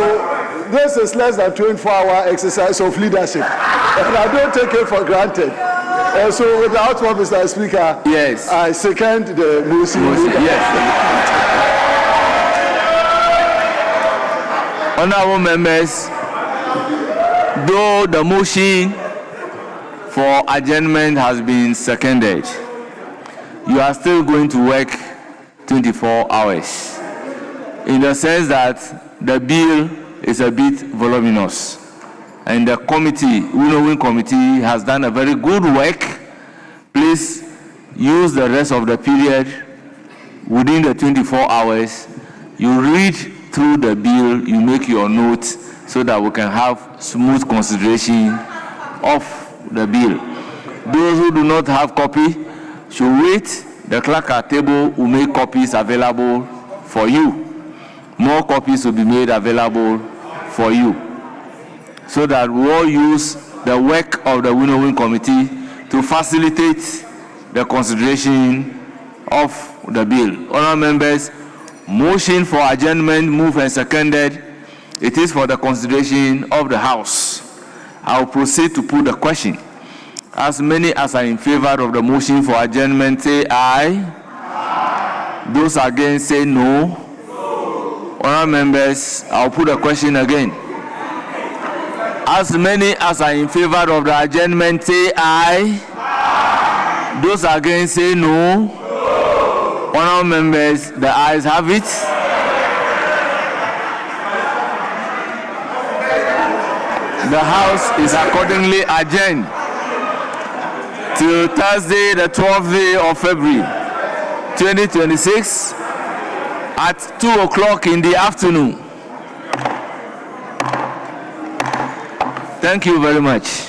this is less than 24-hour exercise of leadership, and I don't take it for granted. So without one, Mr. Speaker, yes, I second the motion. Yes. Honourable members, though the motion for adjournment has been seconded. You are still going to work 24 hours, in the sense that the bill is a bit voluminous. And the committee, winnowing committee, has done a very good work. Please use the rest of the period within the 24 hours. You read through the bill, you make your notes so that we can have smooth consideration of the bill. Those who do not have copy should wait. The clerk at table will make copies available for you. More copies will be made available for you, so that we all use the work of the winnowing committee to facilitate the consideration of the bill. Honourable members, motion for adjournment moved and seconded. It is for the consideration of the House. I will proceed to put the question. As many as are in favor of the motion for adjournment, say aye. Aye. Those against, say no. Honourable members, I will put the question again. As many as are in favor of the adjournment, say aye. Aye. Those against, say no. Honourable members, the ayes have it. The House is accordingly adjourned till Thursday, the 12th day of February, 2026, at 2 o'clock in the afternoon. Thank you very much.